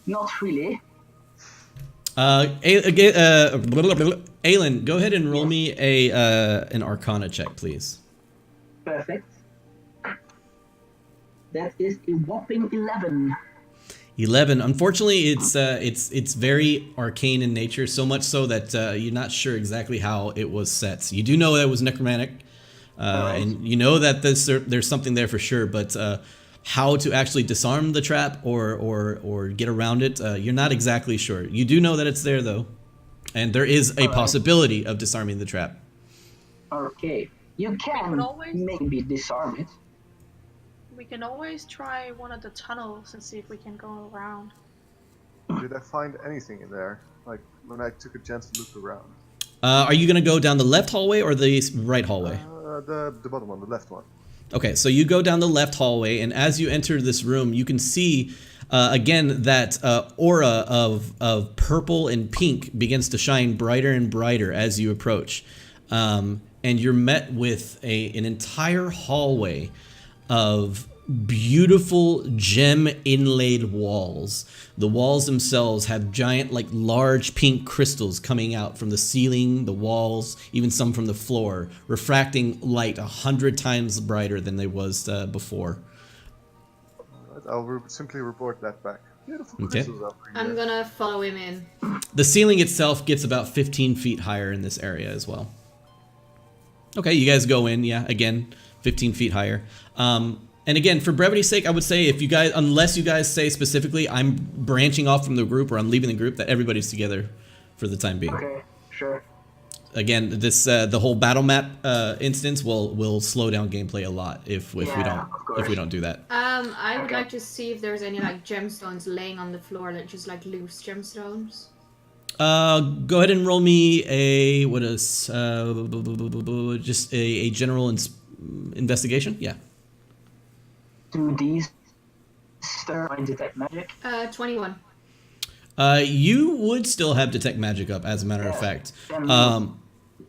not really. Aelin, go ahead and roll me an Arcana check, please. Perfect. That is a whopping 11. 11. Unfortunately, it's very arcane in nature, so much so that you're not sure exactly how it was set. You do know that it was necromantic, and you know that there's something there for sure, but how to actually disarm the trap or get around it, you're not exactly sure. You do know that it's there though, and there is a possibility of disarming the trap. Okay. You can could always- maybe disarm it. We can always try one of the tunnels and see if we can go around. Did I find anything in there? Like when I took a chance to look around. Are you gonna go down the left hallway or the right hallway? The bottom one, the left one. Okay, so you go down the left hallway, and as you enter this room, you can see again, that aura of purple and pink begins to shine brighter and brighter as you approach. And you're met with an entire hallway of beautiful gem inlaid walls. The walls themselves have giant, like large pink crystals coming out from the ceiling, the walls, even some from the floor, refracting light 100 times brighter than they was before. Right, I'll simply report that back. Beautiful Okay. crystals over here. I'm gonna follow him in. The ceiling itself gets about 15 feet higher in this area as well. Okay, you guys go in, yeah, again, 15 feet higher. And again, for brevity's sake, I would say if you guys, unless you guys say specifically, I'm branching off from the group or I'm leaving the group, that everybody's together for the time being. Okay, sure. Again, this the whole battle map instance will slow down gameplay a lot if we Yeah, of course. don't do that. I would Okay. like to see if there's any like gemstones laying on the floor, like just like loose gemstones. Go ahead and roll me a just a general investigation. Yeah. Do these stir and detect magic? 21. You would still have detect magic up, as a matter of fact. Then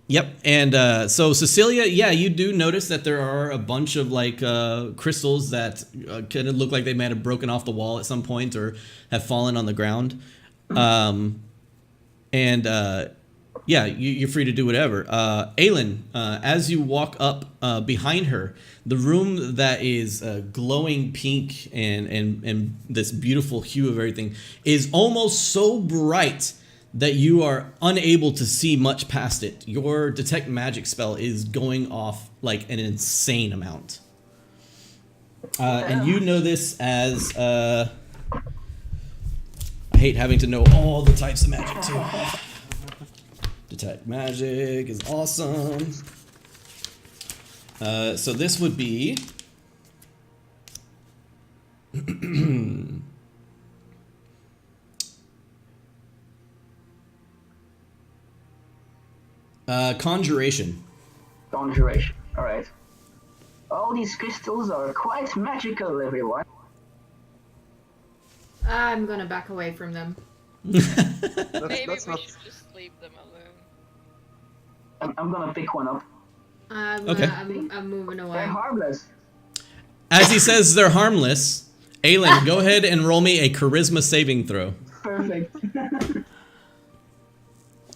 Yep, and so Cecilia, yeah, you do notice that there are a bunch of like crystals that kind of look like they might have broken off the wall at some point or have fallen on the ground. Yeah, you're free to do whatever. Aelin, as you walk up behind her, the room that is glowing pink and this beautiful hue of everything is almost so bright that you are unable to see much past it. Your detect magic spell is going off like an insane amount. And you know this as... I hate having to know all the types of magic too. Detect magic is awesome. So this would be... Conjuration. Conjuration. Alright. All these crystals are quite magical, everyone. I'm gonna back away from them. Maybe That's we not. should just leave them alone. I'm gonna pick one up. Okay. I'm moving away. They're harmless. As he says they're harmless, Aelin, go ahead and roll me a charisma saving throw. Perfect.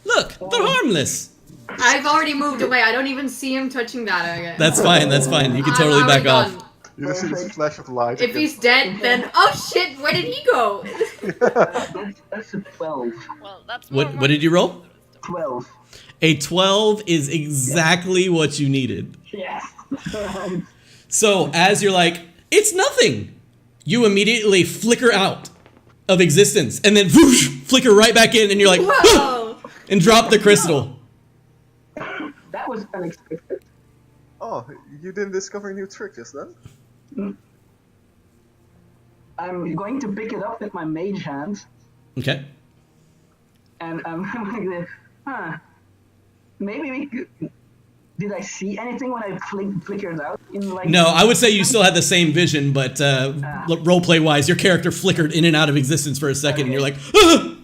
Look, they're harmless. I've already moved away. I don't even see him touching that again. That's fine, that's fine. You can totally I'm back already off. done. You just see this Perfect. flash of light. If he's dead, then oh shit, where did he go? That's a 12. Well, that's What did you roll? 12. A 12 is exactly what you needed. Yes. So as you're like, it's nothing, you immediately flicker out of existence and then whoosh, flicker right back in and you're like, Whoa! and drop the crystal. That was unexpected. Oh, you didn't discover a new trick just then? I'm going to pick it up with my mage hand, Okay. and I'm like, maybe we could... Did I see anything when I flickered out? No, I would say you still had the same vision, but roleplay wise, your character flickered in and out of existence for a second, and you're like, ah!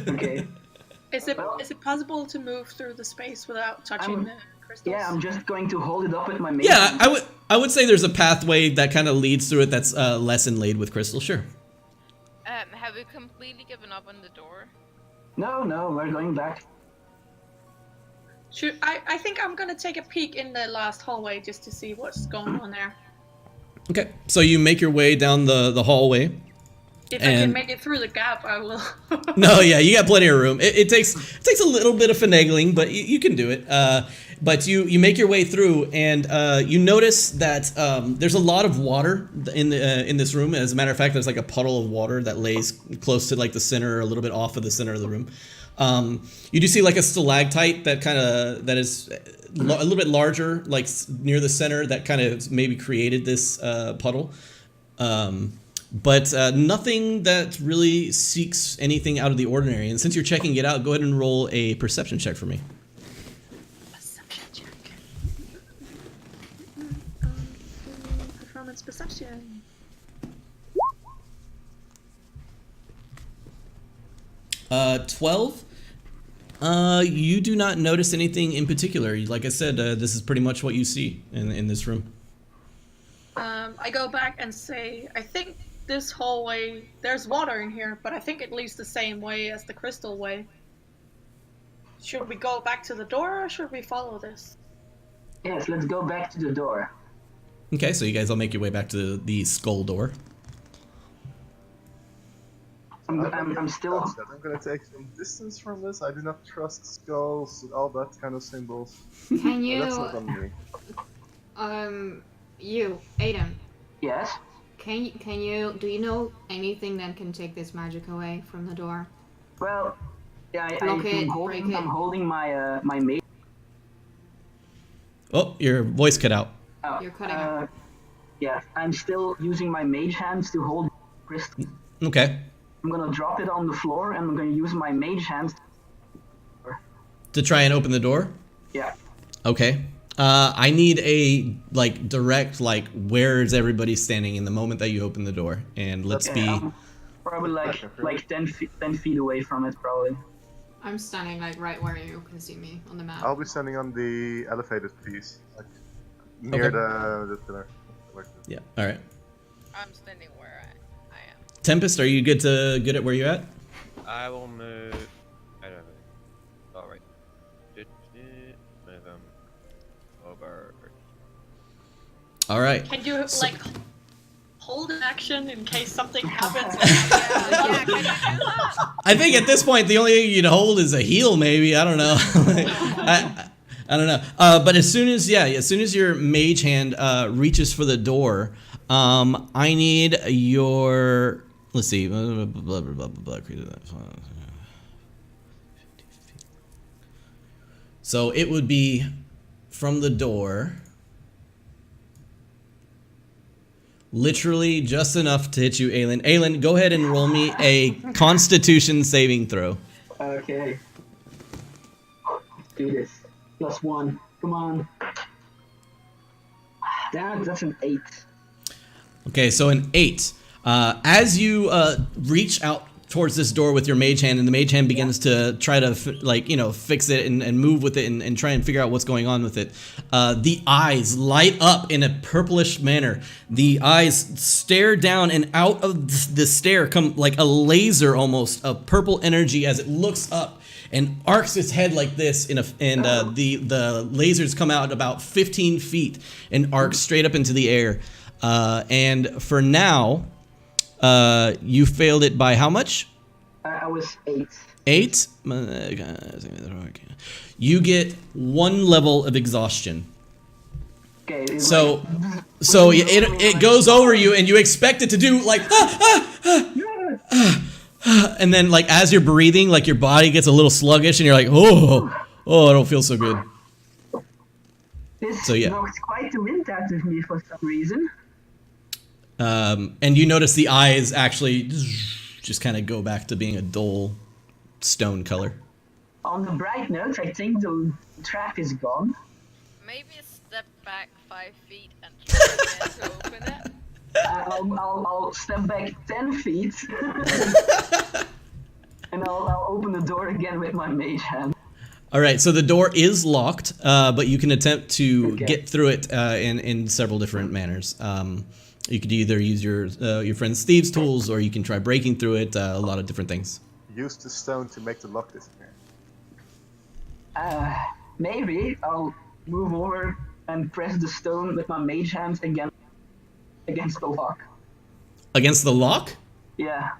Okay. Is it possible to move through the space without touching the crystals? Yeah, I'm just going to hold it up with my mage Yeah, hand. I would say there's a pathway that kind of leads through it that's less inlaid with crystal, sure. Have we completely given up on the door? No, we're going back. I think I'm gonna take a peek in the last hallway just to see what's going on there. Okay, so you make your way down the hallway. If I can And- make it through the gap, I will. No, yeah, you got plenty of room. It takes a little bit of finagling, but you can do it. But you make your way through, and you notice that there's a lot of water in this room. As a matter of fact, there's like a puddle of water that lays close to like the center, a little bit off of the center of the room. You do see like a stalactite that is a little bit larger, like near the center, that kind of maybe created this puddle. But nothing that really seeks anything out of the ordinary. And since you're checking it out, go ahead and roll a perception check for me. Perception check. Performance perception. 12. You do not notice anything in particular. Like I said, this is pretty much what you see in this room. I go back and say, I think this hallway, there's water in here, but I think it leads the same way as the crystal way. Should we go back to the door or should we follow this? Yes, let's go back to the door. Okay, so you guys all make your way back to the skull door. I'm still. I'm gonna take some distance from this. I do not trust skulls, all that kind of symbols. Can That's not on me. you, Aiden, Yes. can you, do you know anything that can take this magic away from the door? Well, yeah, Block it, break it. I'm holding my my mage. Oh, your voice cut out. Oh, You're cutting out. Yeah, I'm still using my mage hands to hold crystal. Okay. I'm gonna drop it on the floor and I'm gonna use my mage hands. To try and open the door? Yeah. Okay. I need a, like, direct, like, where is everybody standing in the moment that you open the door? And let's be... Probably like 10 feet away from it, probably. I'm standing like right where you can see me on the map. I'll be standing on the elevated piece, like near the pillar. Yeah, alright. I'm standing where I am. Tempest, are you good at where you're at? I will move. I don't know. All right. Move them over. Alright. Can you like hold an action in case something happens? Yeah, can you do that? I think at this point the only thing you'd hold is a heal, maybe. I don't know. I don't know. But as soon as your mage hand reaches for the door, I need your. Let's see. Blah, blah, blah, blah, blah. So it would be from the door. Literally just enough to hit you, Aelin. Aelin, go ahead and roll me a Constitution saving throw. Okay. Let's do this. +1. Come on. Damn it, that's an 8. Okay, so an 8. As you reach out towards this door with your mage hand, and the mage hand begins to try to fix it and move with it and try and figure out what's going on with it, the eyes light up in a purplish manner. The eyes stare down, and out of the stare come like a laser almost of purple energy as it looks up and arcs its head like this the lasers come out about 15 feet and arc straight up into the air. And for now, you failed it by how much? I was 8. 8? You get 1 level of exhaustion. Okay. it's So like- it goes over you, and you expect it to do like and then like as you're breathing, like your body gets a little sluggish, and you're like, oh, I don't feel so good. This So, yeah. knocked quite the wind out of me for some reason. And you notice the eyes actually just kind of go back to being a dull stone color. On the bright note, I think the trap is gone. Maybe step back 5 feet and try again to open it. I'll step back 10 feet. And I'll open the door again with my mage hand. All right, so the door is locked, but you can attempt to Okay. get through it in several different manners. You could either use your friend's thieves' tools, or you can try breaking through it. A lot of different things. Use the stone to make the lock disappear. Maybe I'll move over and press the stone with my mage hands again against the lock. Against the lock? Yeah.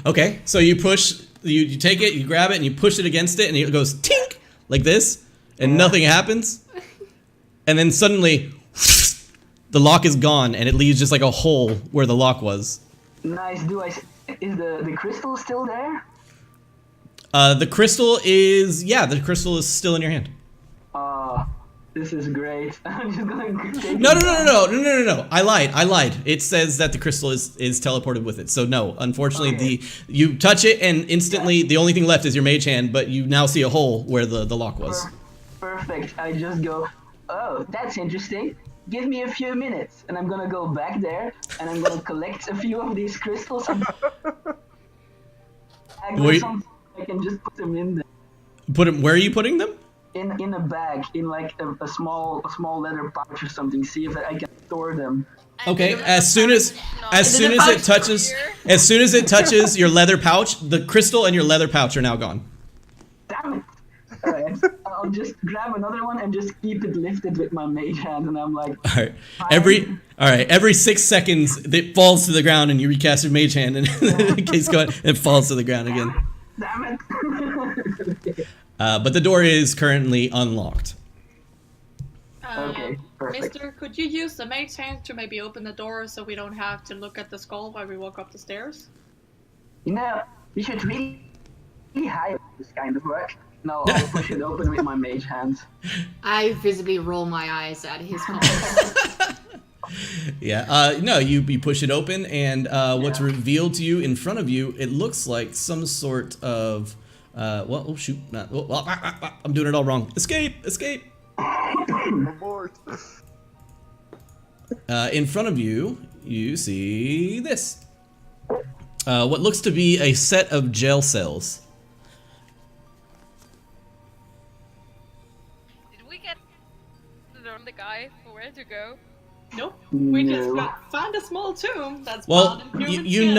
Okay, so you push, you take it, you grab it, and you push it against it, and it goes tink like this, and nothing happens. And then suddenly, the lock is gone, and it leaves just like a hole where the lock was. Nice. Is the crystal still there? The crystal is still in your hand. This is great. I'm just gonna take No. it. I lied. It says that the crystal is teleported with it. So no, unfortunately, Okay. you touch it, and instantly the only thing left is your mage hand, but you now see a hole where the lock was. Perfect. I just go, oh, that's interesting. Give me a few minutes, and I'm gonna go back there, and I'm gonna collect a few of these crystals. bag Wait. or something. I can just put them in there. Put them. Where are you putting them? In a bag, in like a small leather pouch or something. See if I can store them. Okay. And As soon as it touches, your leather pouch, the crystal and your leather pouch are now gone. Damn it! Alright, I'll just grab another one and just keep it lifted with my mage hand, and I'm like, All right. Every 6 seconds, it falls to the ground, and you recast your mage hand, and in case going, it falls to the ground again. damn it! But the door is currently unlocked. Okay, perfect. Mister, could you use the maid's hand to maybe open the door so we don't have to look at the skull while we walk up the stairs? You know, you should really hide this kind of work. No, I'll push it open with my mage hands. I visibly roll my eyes at his comments. Yeah. No, you push it open, and what's revealed to you in front of you, it looks like some sort of well, oh shoot, not. I'm doing it all wrong. Escape! Abort. In front of you, you see this. What looks to be a set of jail cells. Did we get the guy for where to go? Nope. We just No. found a small tomb that's Well, bound in human you skin.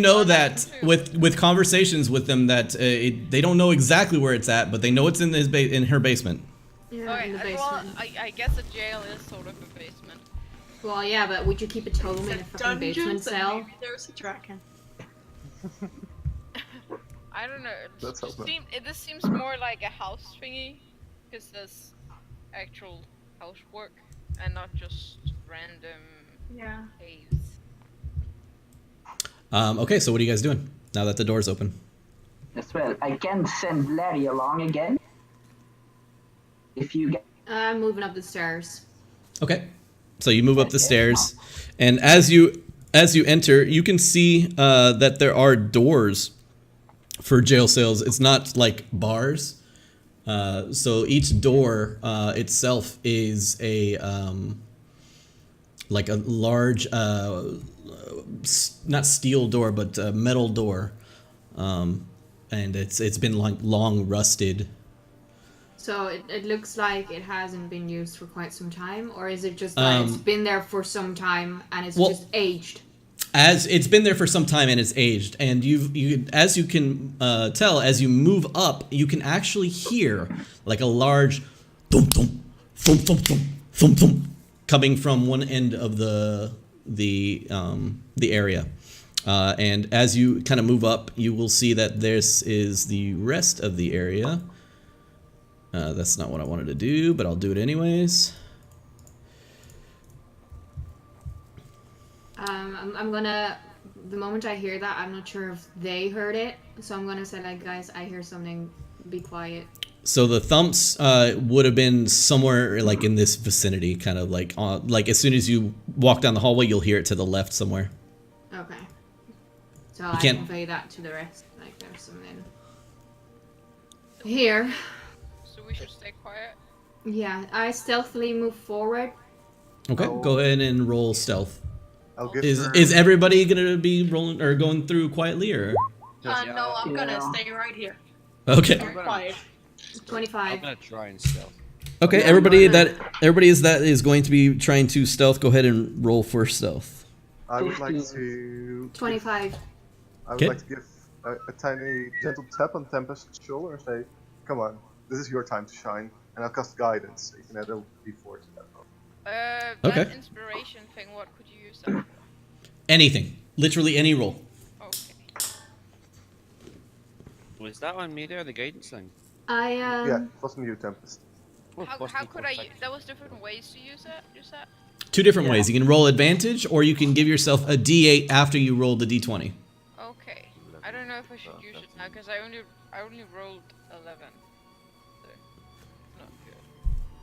know Oh, that that's true. with conversations with them that they don't know exactly where it's at, but they know it's in in her basement. Yeah, Okay, in the well, basement. I guess a jail is sort of a basement. Well, yeah, but would you keep a totem in a fucking basement Dungeons and cell? maybe there's a dragon. I don't know. Let's hope not. This seems more like a house thingy, because there's actual housework and not just random Yeah. caves. Okay, so what are you guys doing now that the door's open? As well, I can send Larry along again. If you get. I'm moving up the stairs. Okay, so you move up the stairs, and as you enter, you can see that there are doors for jail cells. It's not like bars. So each door itself is a like a large, not steel door, but a metal door, and it's been like long rusted. So it looks like it hasn't been used for quite some time, or is it just that it's been there for some time and it's just aged? As it's been there for some time and it's aged, and as you can tell, as you move up, you can actually hear like a large thump thump thump thump thump thump thump coming from one end of the area, and as you kind of move up, you will see that this is the rest of the area. That's not what I wanted to do, but I'll do it anyways. I'm gonna. The moment I hear that, I'm not sure if they heard it, so I'm gonna say like, guys, I hear something. Be quiet. So the thumps would have been somewhere like in this vicinity, kind of like as soon as you walk down the hallway, you'll hear it to the left somewhere. Okay. So I can't- convey that to the rest. Like there's something here. So we should stay quiet. Yeah, I stealthily move forward. Okay, Oh. go ahead and roll stealth. I'll give Is her. everybody gonna be rolling or going through quietly or? No, I'm gonna Yeah. stay right here. Okay. Very quiet. 25. I'm gonna try and stealth. Okay, Yeah, everybody go ahead. that is going to be trying to stealth. Go ahead and roll for stealth. I would like 15. to. 25. I would Okay. like to give a tiny gentle tap on Tempest's shoulder and say, "Come on, this is your time to shine." And I'll cast guidance. So you can add a d4 to that. That Okay. inspiration thing, what could you use that for? Anything, literally any roll. Okay. Was that on me there, the guidance thing? I Yeah, it wasn't you, Tempest. Oh, How possibly could I? perfect. There was different ways to use that. Use that. Two different Yeah. ways. You can roll advantage, or you can give yourself a D8 after you roll the D20. Okay. I don't know if I should use it now because I only rolled 11. So it's not good.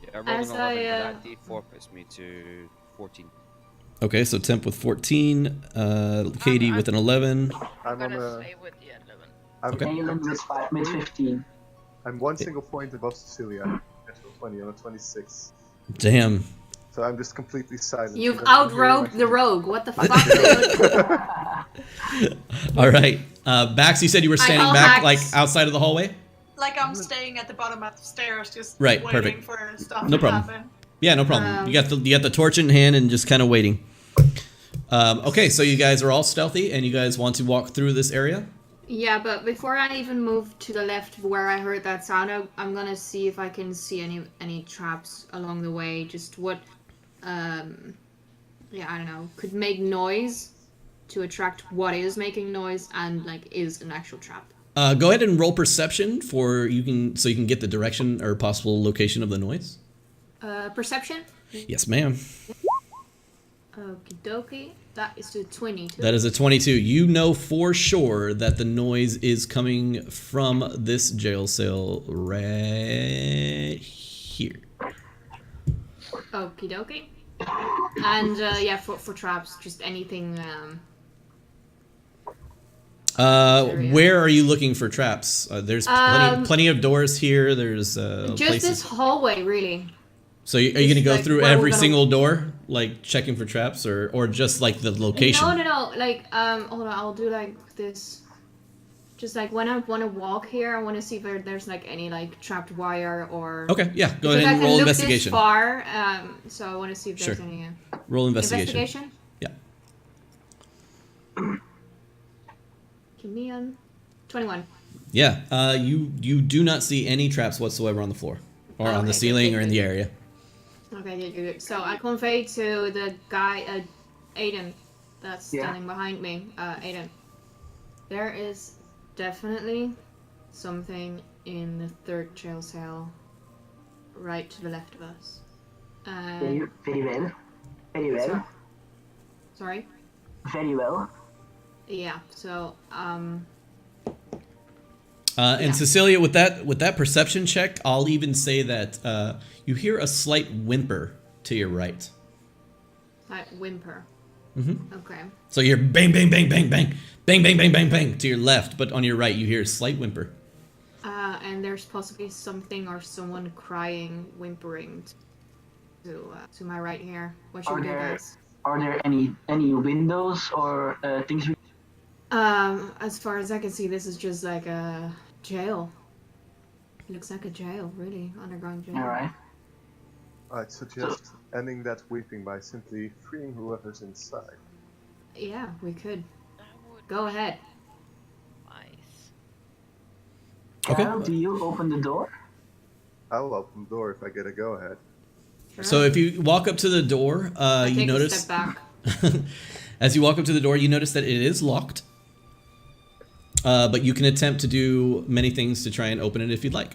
Yeah, I rolled As an 11, I, but that D4 puts me to 14. Okay, so Temp with 14, Katie with an 11. I'm I'm gonna on stay with the 11. Okay. Galen with 15. I'm one single point above Cecilia. Natural 20 on a 26. Damn. So I'm just completely silent. You've You don't hear outrogued my the feet. rogue. What the fuck, dude? All right. Bax, you said you were standing call back, Bax. like outside of the hallway. Like I'm staying at the bottom of the stairs, just Right, waiting perfect. for stuff No to problem. happen. Yeah, no problem. You got the torch in hand and just kind of waiting. Okay, so you guys are all stealthy, and you guys want to walk through this area. Yeah, but before I even move to the left where I heard that sound, I'm gonna see if I can see any traps along the way. Just what, yeah, I don't know, could make noise to attract what is making noise and like is an actual trap. Go ahead and roll perception so you can get the direction or possible location of the noise. Perception. Yes, ma'am. Okie dokie. That is to 22. That is a 22. You know for sure that the noise is coming from this jail cell right here. Okie dokie. And yeah, for traps, just anything. Where are you looking for traps? There's plenty of doors here. There's Just places. this hallway, really. So are you going to go like through where we're every gonna- single door, like checking for traps, or just like the location? No. Like, hold on. I'll do like this. Just like when I want to walk here, I want to see if there's like any like trapped wire or. Okay, yeah. Go Because ahead I and can roll look investigation. This far, so I want to see if there's Sure. any. Roll investigation. Investigation. Yeah. Give me 21. Yeah. You do not see any traps whatsoever on the floor, or on the Okay, ceiling, good, or in good. the area. Okay, good. So I convey to the guy, Aiden, that's Yeah. standing behind me. Aiden, there is definitely something in the third jail cell, right to the left of us. Very, very well. Very well. Sorry. Very well. Yeah. So And Cecilia, with that perception check, I'll even say that you hear a slight whimper to your right. like whimper. Mm-hmm. Okay. So you hear bang, bang, bang, bang, bang, bang, bang, bang, bang, bang to your left, but on your right you hear a slight whimper. And there's possibly something or someone crying, whimpering to my right here. What should we do, guys? Are there any windows or things? As far as I can see, this is just like a jail. It looks like a jail, really, underground jail. All right. I'd suggest ending that weeping by simply freeing whoever's inside. Yeah, we could. That would Go be ahead. Nice. Okay. Carol, do you open the door? I'll open the door if I get a go-ahead. Sure. So if you walk up to the door, I you take a notice. step back. As you walk up to the door, you notice that it is locked. But you can attempt to do many things to try and open it if you'd like.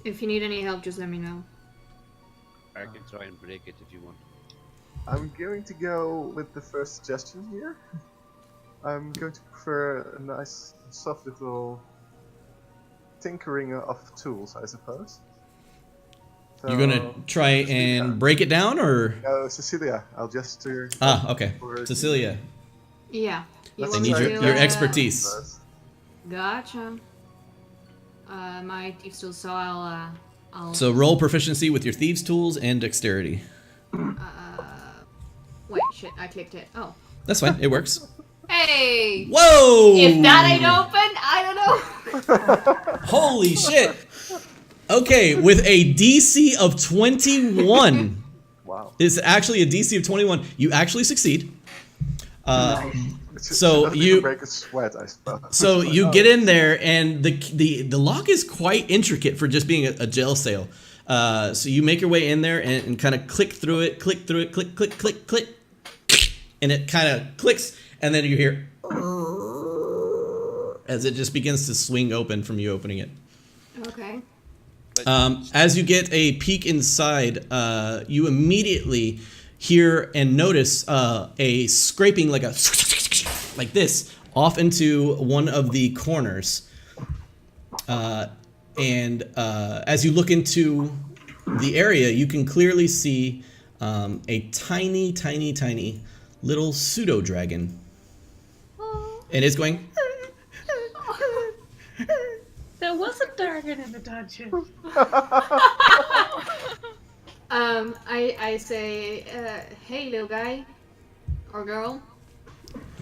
If you need any help, just let me know. I can try and break it if you want. I'm going to go with the first suggestion here. I'm going to prefer a nice, soft little tinkering of tools, I suppose. So, You're gonna try and break it down, or Cecilia, I'll just okay, Cecilia. Yeah. You Let's I want need me your, to, your expertise. first. Gotcha. My thieves tools, so I'll. So roll proficiency with your thieves' tools and dexterity. Wait, shit! I clicked it. Oh. That's fine. It works. Hey. Whoa! If that ain't open, I don't know. Holy shit! Okay, with a DC of 21. Wow. It's actually a DC of 21. You actually succeed. Nice. So Doesn't you- even break a sweat, I suppose. So It's you like, get oh, in there, and the lock is quite intricate for just being a jail cell. So you make your way in there and kind of click through it, click, click, and it kind of clicks, and then you hear as it just begins to swing open from you opening it. Okay. As you get a peek inside, you immediately hear and notice a scraping like this off into one of the corners. And as you look into the area, you can clearly see a tiny little pseudo dragon, and it's going. There was a dragon in the dungeon. I say, hey, little guy or girl.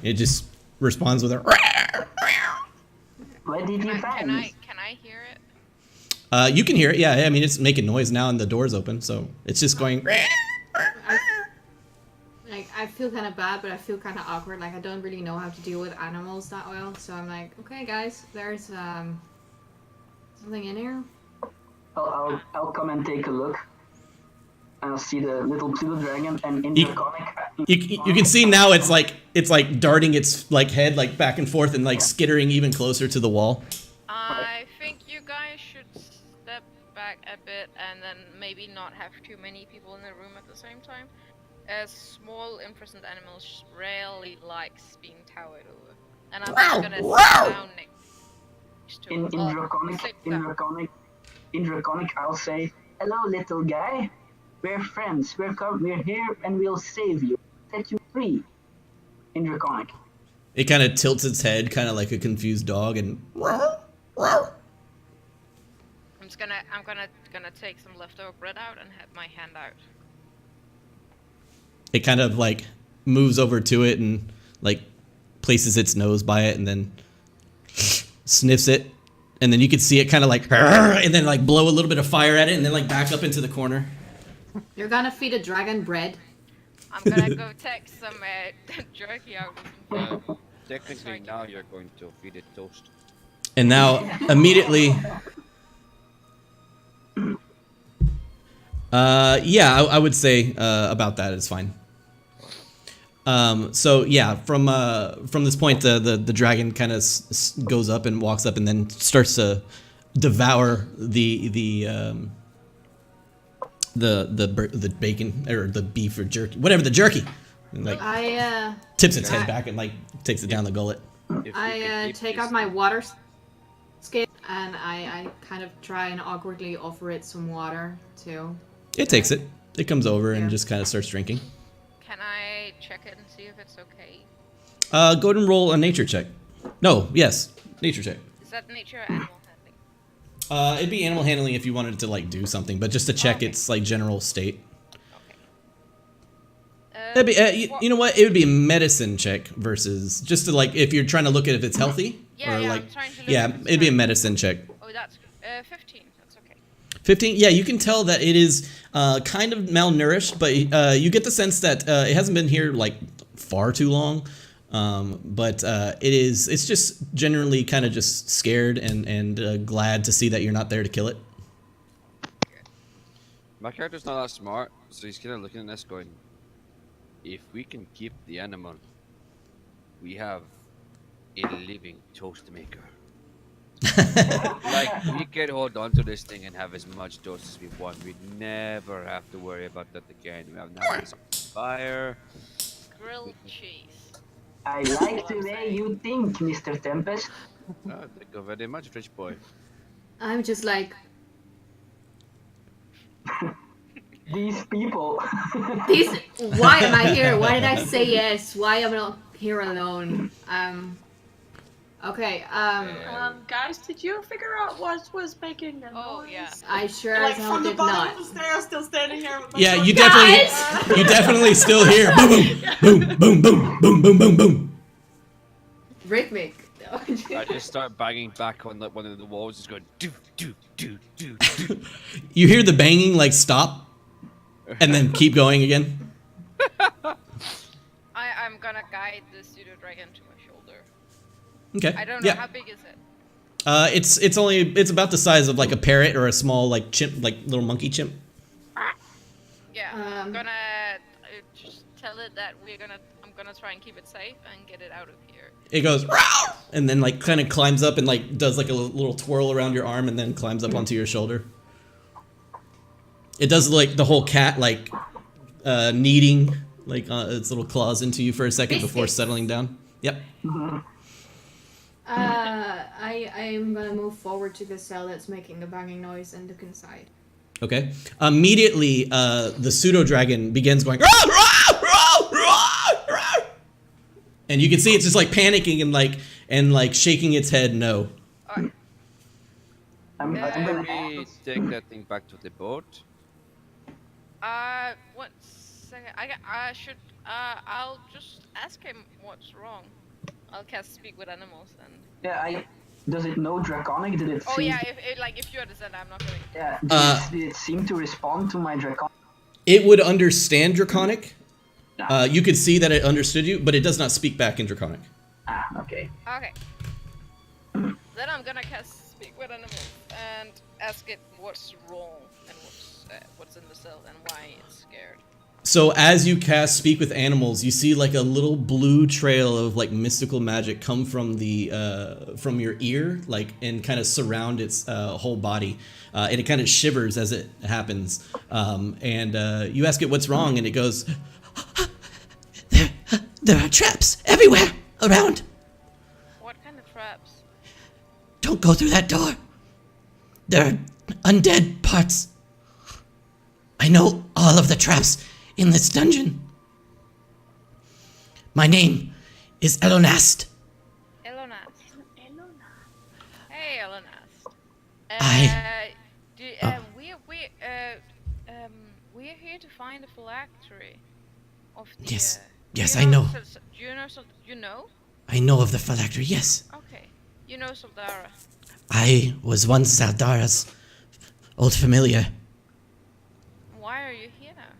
It just responds with a Where did you Can find? I hear it? You can hear it. Yeah, I mean it's making noise now, and the door's open, so it's just going. I feel kind of bad, but I feel kind of awkward. Like I don't really know how to deal with animals that well, so I'm like, okay, guys, there's something in here. I'll come and take a look. I'll see the little pseudo dragon and in the comic. You can see now it's like darting its like head like back and forth and like skittering even closer to the wall. I think you guys should step back a bit and then maybe not have too many people in the room at the same time. As small imprisoned animals rarely likes being towered over. And I'm just gonna sit down next to In Draconic, I'll say, "Hello, little guy. We're friends. We're here, and we'll save you, set you free." In Draconic. It kind of tilts its head, kind of like a confused dog, and I'm gonna take some leftover bread out and have my hand out. it kind of like moves over to it and like places its nose by it and then sniffs it, and then you can see it kind of like and then like blow a little bit of fire at it and then like back up into the corner. You're gonna feed a dragon bread. I'm gonna go take some jerky out. Technically, now you're going to feed it toast. And now immediately yeah, I would say about that is fine. So yeah, from this point, the dragon kind of goes up and walks up and then starts to devour the bacon or the beef or jerky, whatever, the jerky. And, like tips its head back and like takes it down the gullet. I take out my water skin and I kind of try and awkwardly offer it some water too. It takes it. It comes over and just kind of starts drinking. Can I check it and see if it's okay? Go ahead and roll a nature check. No, yes, nature check. Is that nature or animal handling? It'd be animal handling if you wanted it to like do something, but just to check its like general state. That'd be, you know what? It would be a medicine check versus just to like if you're trying to look at if it's healthy. Yeah, or yeah, like, I'm trying to look yeah, at its it'd be a health. medicine check. Oh, that's 15. That's okay. 15. Yeah, you can tell that it is kind of malnourished, but you get the sense that it hasn't been here like far too long. But it's just generally kind of just scared and glad to see that you're not there to kill it. My character's not that smart, so he's kind of looking at this going, if we can keep the animal, we have a living toast maker. Like, we can hold on to this thing and have as much toast as we want. We'd never have to worry about that again. We have nothing to fire. Grilled cheese. I like the way you think, Mr. Tempest. Oh, thank you very much, rich boy. I'm just like, These people. why am I here? Why did I say yes? Why am I not here alone? Okay, Guys, did you figure out what was making the noise? Oh, yeah. I sure Like as hell from the did bottom not. of the stairs, still standing here with my Yeah, sword. you definitely still hear boom, boom, boom, boom, boom, boom, boom, boom. Rhythmic. I just start banging back on like one of the walls, just going do do do do do. You hear the banging like stop, and then keep going again. I'm gonna guide the pseudo dragon to my shoulder. Okay. I don't know, Yeah. how big is it? It's about the size of like a parrot or a small like chimp, like little monkey chimp. Yeah, I'm gonna just tell it that I'm gonna try and keep it safe and get it out of here. It goes "Row!" and then like kind of climbs up and like does like a little twirl around your arm and then climbs up onto your shoulder. It does like the whole cat like kneading like its little claws into you for a second before Biscuits. settling down. Yep. I'm gonna move forward to the cell that's making the banging noise and look inside. Okay. Immediately, the pseudo dragon begins going, "Row, row, row, row, row." And you can see it's just like panicking and like shaking its head no. Alright. I'm gonna Can we take that thing back to the boat? 1 second. I'll just ask him what's wrong. I'll cast Speak with Animals and. Yeah, does it know Draconic? Did it Oh seem yeah, if you understand, I'm not going. yeah, did it seem to respond to my Draconic? It would understand Draconic. Ah, You could see that it understood you, but it does not speak back in Draconic. okay. Okay. Then I'm gonna cast Speak with Animals and ask it what's wrong and what's in the cell and why it's scared. So as you cast Speak with Animals, you see like a little blue trail of like mystical magic come from the from your ear, like, and kind of surround its whole body, and it kind of shivers as it happens. And you ask it what's wrong, and it goes, "There are traps everywhere around. What kind of traps? Don't go through that door. There are undead parts. I know all of the traps in this dungeon. My name is Elonast. Elonast. Elona. Hey, Elonast. We're here to find the phylactery of the. Yes. do Yes, you I know. Do you know? You know? I know of the phylactery, yes. Okay. You know Soldara. I was once Zaldara's old familiar. Why are you here now?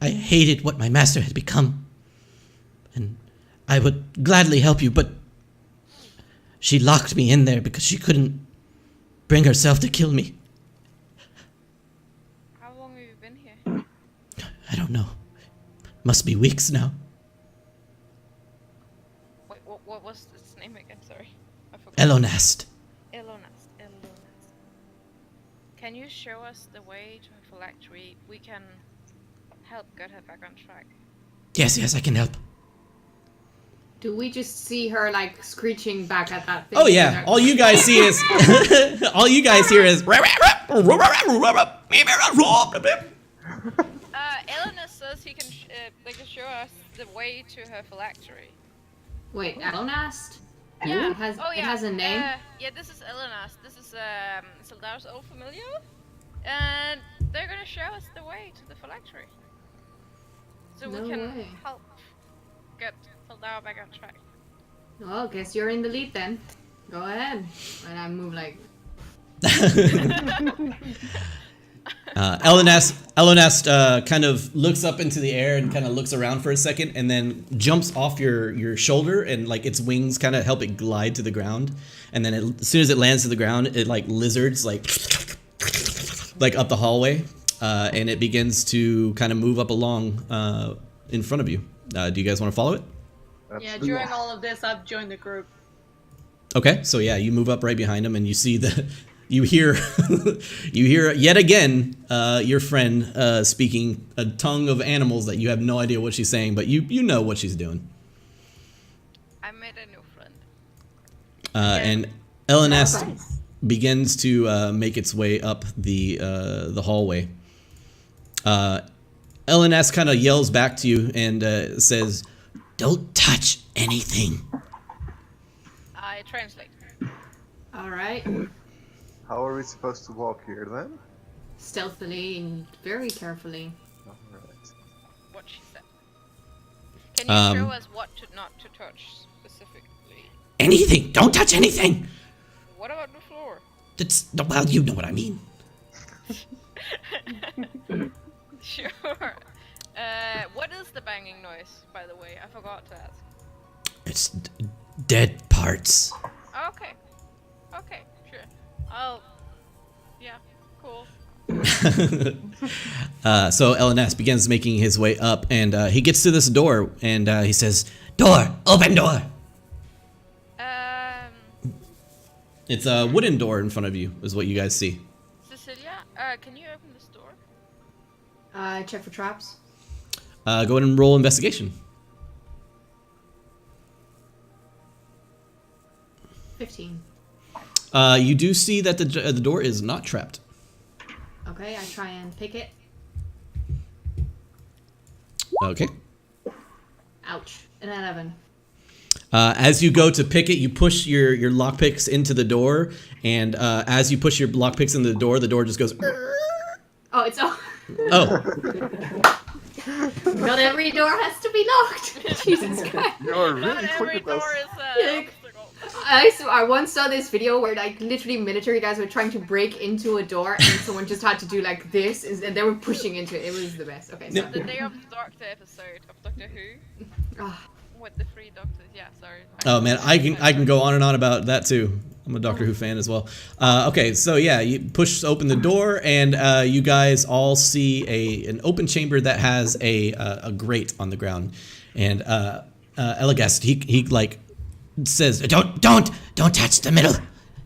I hated what my master had become. And I would gladly help you, but she locked me in there because she couldn't bring herself to kill me. How long have you been here? I don't know. Must be weeks now. Wait, what was its name again? Sorry, I forgot. Elonast. Elonast. Can you show us the way to her phylactery? We can help get her back on track. Yes, I can help. Do we just see her like screeching back at that thing? Oh yeah, all you guys see is all you guys hear is Eleanor says they can show us the way to her phylactery. Wait, Elonast? Yeah. It has a name? Yeah, this is Elenas. This is Soldar's old familiar. And they're gonna show us the way to the phylactery. So No we can way. help get Soldar back on track. Well, guess you're in the lead then. Go ahead. And I move like... Elonast kind of looks up into the air and kind of looks around for a second, and then jumps off your shoulder, and like its wings kind of help it glide to the ground. And then as soon as it lands to the ground, it like lizards like up the hallway, and it begins to kind of move up along in front of you. Do you guys want to follow it? Yeah, during all of this, I've joined the group. Okay, so yeah, you move up right behind him, and you see you hear you hear yet again your friend speaking a tongue of animals that you have no idea what she's saying, but you know what she's doing. I made a new friend. And Elonast begins to make its way up the hallway. Elonast kind of yells back to you and says, "Don't touch anything." I translate. Alright. How are we supposed to walk here then? Stealthily and very carefully. Alright. What she said. Can you show us what not to touch specifically? Anything! Don't touch anything! What about the floor? Well, you know what I mean. Sure. What is the banging noise, by the way? I forgot to ask. It's dead parts. Okay. Okay, sure. Yeah, cool. So Elonast begins making his way up, and he gets to this door, and he says, "Door! Open door!" It's a wooden door in front of you, is what you guys see. Cecilia, can you open this door? Check for traps. Go ahead and roll investigation. 15. You do see that the door is not trapped. Okay, I try and pick it. Okay. Ouch. An 11. As you go to pick it, you push your lockpicks into the door, and as you push your lockpicks into the door just goes. Oh, it's... Oh. Oh. Not every door has to be locked. Jesus Christ. You're really Not quick every at this. door is Yeah. obstacle. I once saw this video where like literally military guys were trying to break into a door and someone just had to do like this and they were pushing into it. It was the best. Okay, so The Day of the Doctor episode of Doctor Who Ah, with the 3 doctors. Yeah, sorry. Oh man, I can go on and on about that too. I'm a Doctor Who fan as well. Okay, so yeah, you push open the door and you guys all see an open chamber that has a grate on the ground, and Elagast he like says, don't touch the middle,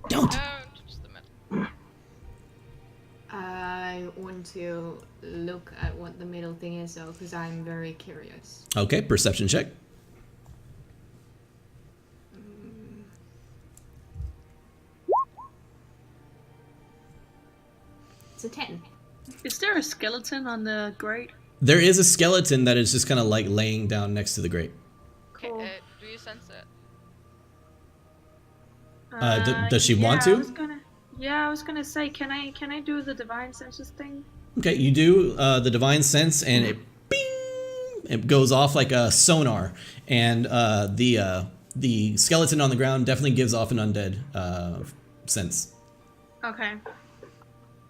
don't. Touch the middle. I want to look at what the middle thing is though, because I'm very curious. Okay, perception check. It's a 10. Is there a skeleton on the grate? There is a skeleton that is just kind of like laying down next to the grate. Okay, Cool. do you sense it? Does she want yeah, to? I was gonna say, can I do the divine senses thing? Okay, you do the divine sense, and it bing, it goes off like a sonar, and the skeleton on the ground definitely gives off an undead sense. Okay.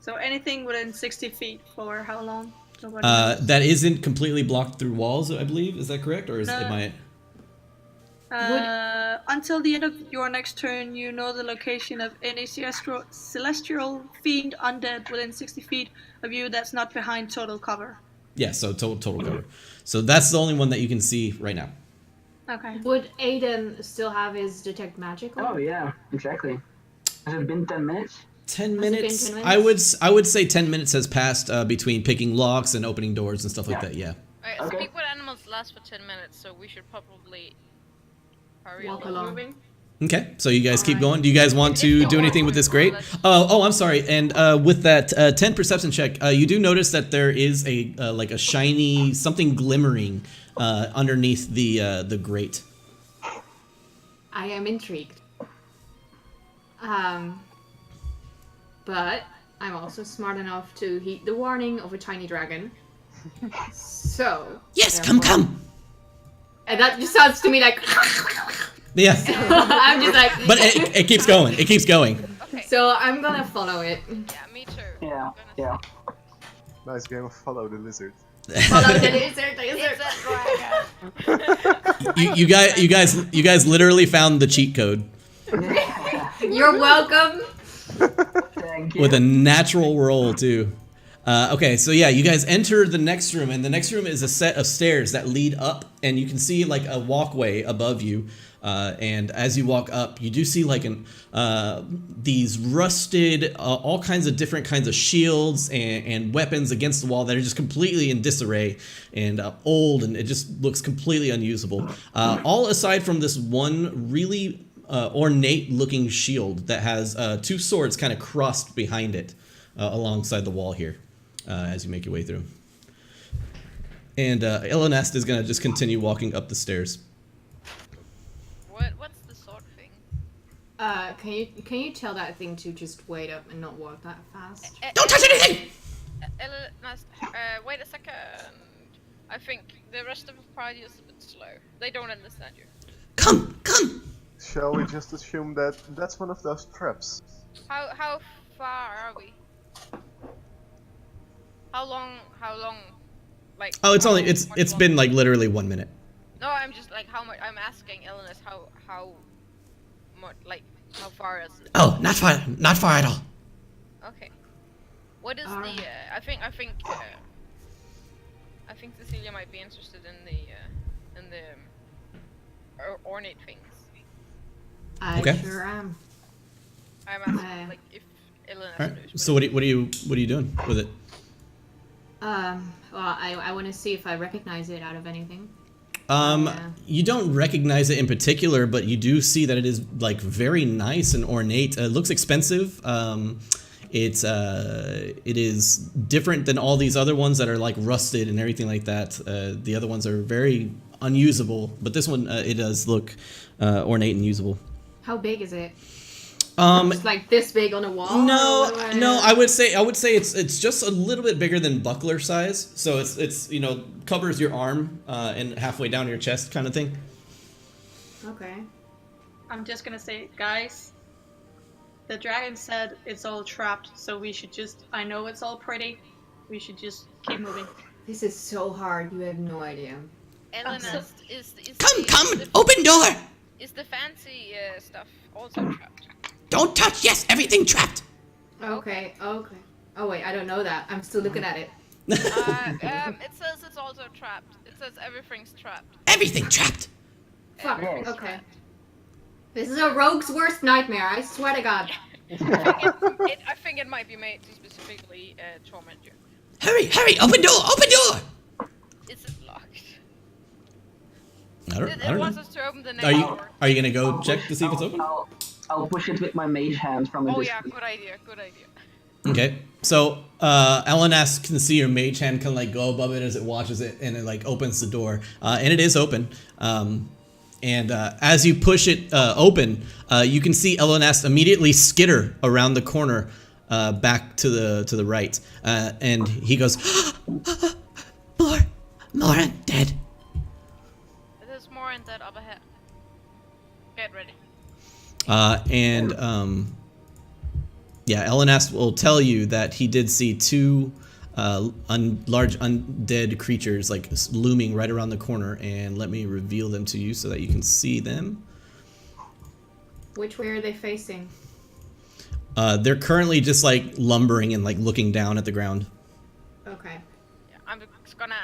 So anything within 60 feet for how long? Nobody knows. That isn't completely blocked through walls, I believe. Is that correct, or is No. am I? Until the end of your next turn, you know the location of any celestial fiend undead within 60 feet of you that's not behind total cover. Yeah, so total cover. So that's the only one that you can see right now. Okay. Would Aiden still have his detect magic on? Oh yeah, exactly. Has it been 10 minutes? 10 Has it been minutes. 10 minutes? I would say 10 minutes has passed between picking locks and opening doors and stuff like Yeah. that. Yeah. Alright, Okay. speak with animals lasts for 10 minutes, so we should probably hurry Walk up. along. Moving. Okay, so you guys keep Alright. going. Do you guys want to If do you anything want with this to, grate? let's- Oh, I'm sorry. And with that 10 perception check, you do notice that there is a like a shiny something glimmering underneath the grate. I am intrigued. But I'm also smart enough to heed the warning of a tiny dragon. So. Yes, therefore- come. And that just sounds to me like. Yeah, I'm just like. but it keeps going. It keeps going. Okay, So I'm gonna follow it. yeah, me too. Yeah, I'm yeah. Nice game of Follow the Lizard. Follow the lizard, It's a dragon. You guys literally found the cheat code You're welcome. Thank you. with a natural roll too. Okay, so yeah, you guys enter the next room, and the next room is a set of stairs that lead up, and you can see like a walkway above you. And as you walk up, you do see like these rusted, all kinds of different kinds of shields and weapons against the wall that are just completely in disarray and old, and it just looks completely unusable. All aside from this one really ornate-looking shield that has 2 swords kind of crossed behind it alongside the wall here as you make your way through. And Elenest is going to just continue walking up the stairs. What's the sword thing? Can you tell that thing to just wait up and not walk that fast? Don't touch anything! Wait a second. I think the rest of the party is a bit slow. They don't understand you. Come! Shall we just assume that that's one of those traps? How far are we? How long? Like. Oh, it's how only much it's longer? been like literally 1 minute. No, I'm just like how much. I'm asking Elenis how much, like how far is it? Oh, not far at all. Okay. What is Alright. the? I think Cecilia might be interested in the ornate things. I Okay. sure am. I'm asking Uh, like if Elenis All right. knows. So what are you doing with it? Well, I want to see if I recognize it out of anything. Yeah. You don't recognize it in particular, but you do see that it is like very nice and ornate. It looks expensive. It is different than all these other ones that are like rusted and everything like that. The other ones are very unusable, but this one it does look ornate and usable. How big is it? Just like this big on a wall? No, or what do no. I would say it's just a little bit bigger than buckler size. So it's covers your arm and halfway down your chest kind of thing. Okay. I'm just gonna say, guys, the dragon said it's all trapped, so we should just. I know it's all pretty. We should just keep moving. This is so hard. You have no idea. Eleanor, is Come, the, open door. is the fancy stuff also trapped? Don't touch. Yes, everything trapped. Okay. Oh wait, I don't know that. I'm still looking at it. It says it's also trapped. It says everything's trapped. Everything trapped. Fuck. Yes. Okay. This is a rogue's worst nightmare. I swear to God. I think it might be made to specifically torment you. Hurry, open door. Is it locked? I don't It wants know. us to open the next Are you door. gonna go check to see if it's open? I'll push it with my mage hand from a Oh yeah, distance. good idea. Okay. So Elenas can see your mage hand kind of like go above it as it watches it, and it like opens the door, and it is open. And as you push it open, you can see Elenas immediately skitter around the corner back to the right, and he goes, more undead. There's more in that up ahead. Get ready. Yeah, Elenas will tell you that he did see two large undead creatures like looming right around the corner, and let me reveal them to you so that you can see them. Which way are they facing? They're currently just like lumbering and like looking down at the ground. Okay. Yeah, I'm just gonna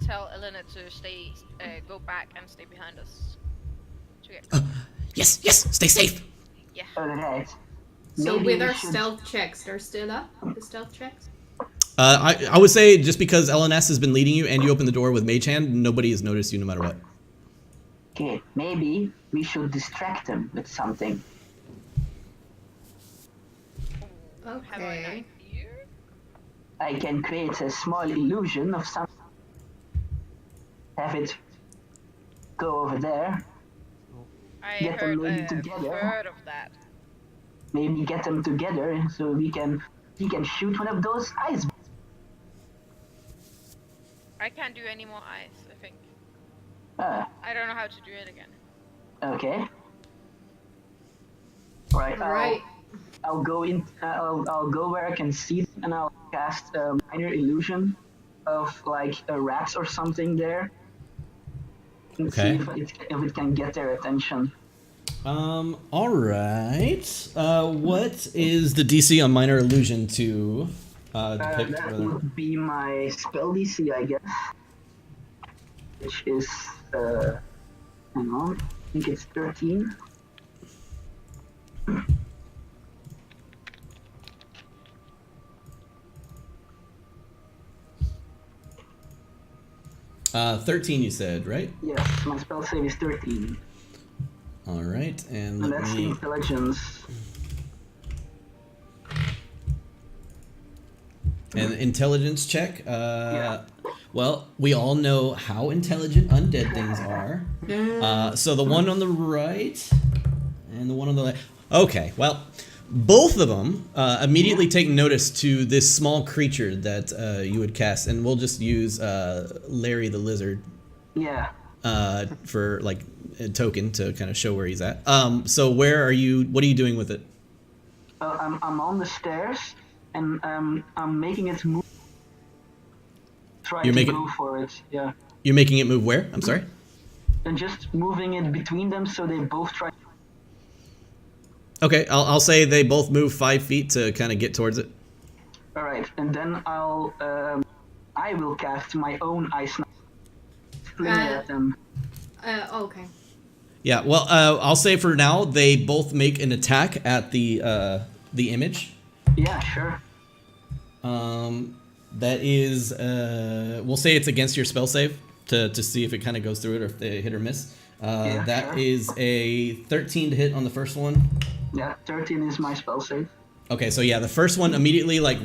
tell Elena to go back and stay behind us. To get Yes, stay safe. yeah. Alright. So Maybe with we our should- stealth checks, they're still up? The stealth checks? I would say just because Elenas has been leading you and you open the door with Mage Hand, nobody has noticed you no matter what. Okay, maybe we should distract them with something. Have an Okay. idea? I can create a small illusion of some. Have it go over there. I Get them heard maybe a together. third of that. Maybe get them together so he can shoot one of those eyes. I can't do any more eyes, I think. I don't know how to do it again. Okay. Right. Alright. I'll go in. I'll go where I can see them, and I'll cast a minor illusion of like a rat or something there. And Okay. see if it can get their attention. All right. What is the DC on Minor Illusion to depict? That would be my spell DC, I guess. Which is hang on, I think it's 13. 13 you said, right? Yes, my spell save is 13. All right, and And let that's the me... intelligence. An intelligence check. Yeah. Well, we all know how intelligent undead things are. So the one on the right and the one on the left. Okay, well, both of them immediately take notice to this small creature that you would cast, and we'll just use Larry the Lizard Yeah. for like a token to kind of show where he's at. So where are you? What are you doing with it? I'm on the stairs, and I'm making it move. Try You're to making- go for it, yeah. You're making it move where? I'm sorry. And just moving it between them so they both try. Okay, I'll say they both move 5 feet to kind of get towards it. All right, and then I will cast my own ice knife. Fling at them. Okay. Yeah, well, I'll say for now they both make an attack at the image. Yeah, sure. That is, we'll say it's against your spell save to see if it kind of goes through it or if they hit or miss. Yeah, That sure. is a 13 to hit on the first one. Yeah, 13 is my spell save. Okay, so yeah, the first one immediately like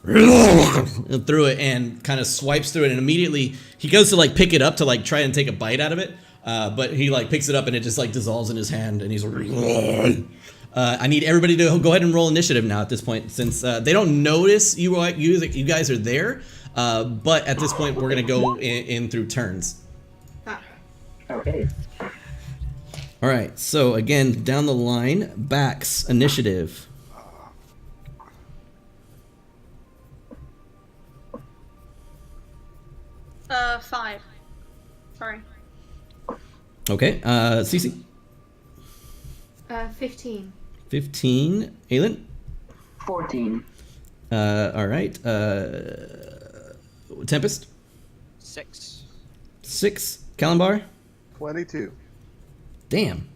through it and kind of swipes through it, and immediately he goes to like pick it up to like try and take a bite out of it, but he like picks it up and it just like dissolves in his hand, and he's I need everybody to go ahead and roll initiative now at this point, since they don't notice you guys are there, but at this point we're gonna go in through turns. Ah, Okay. All All right. So again, down the line, Bax initiative. Five. Sorry. Okay. Cece. 15. 15. Aelin. 14. All right. Tempest. 6. 6. Kalimbar. 22. Damn.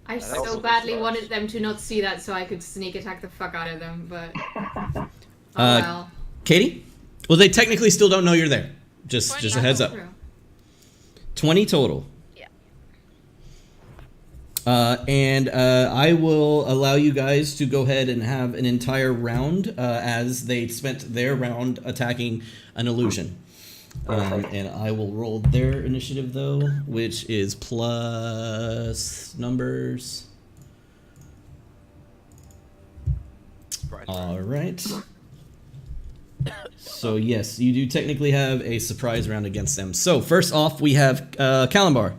I That's so also badly good. wanted them to not see that so I could sneak attack the fuck out of them, but oh well. Katie. Well, they technically still don't know you're there. Just 20. a heads up. True. 20 total. Yeah. And I will allow you guys to go ahead and have an entire round as they spent their round attacking an illusion. And I will roll their initiative though, which is plus numbers. Right. All right. So yes, you do technically have a surprise round against them. So first off, we have Kalimbar.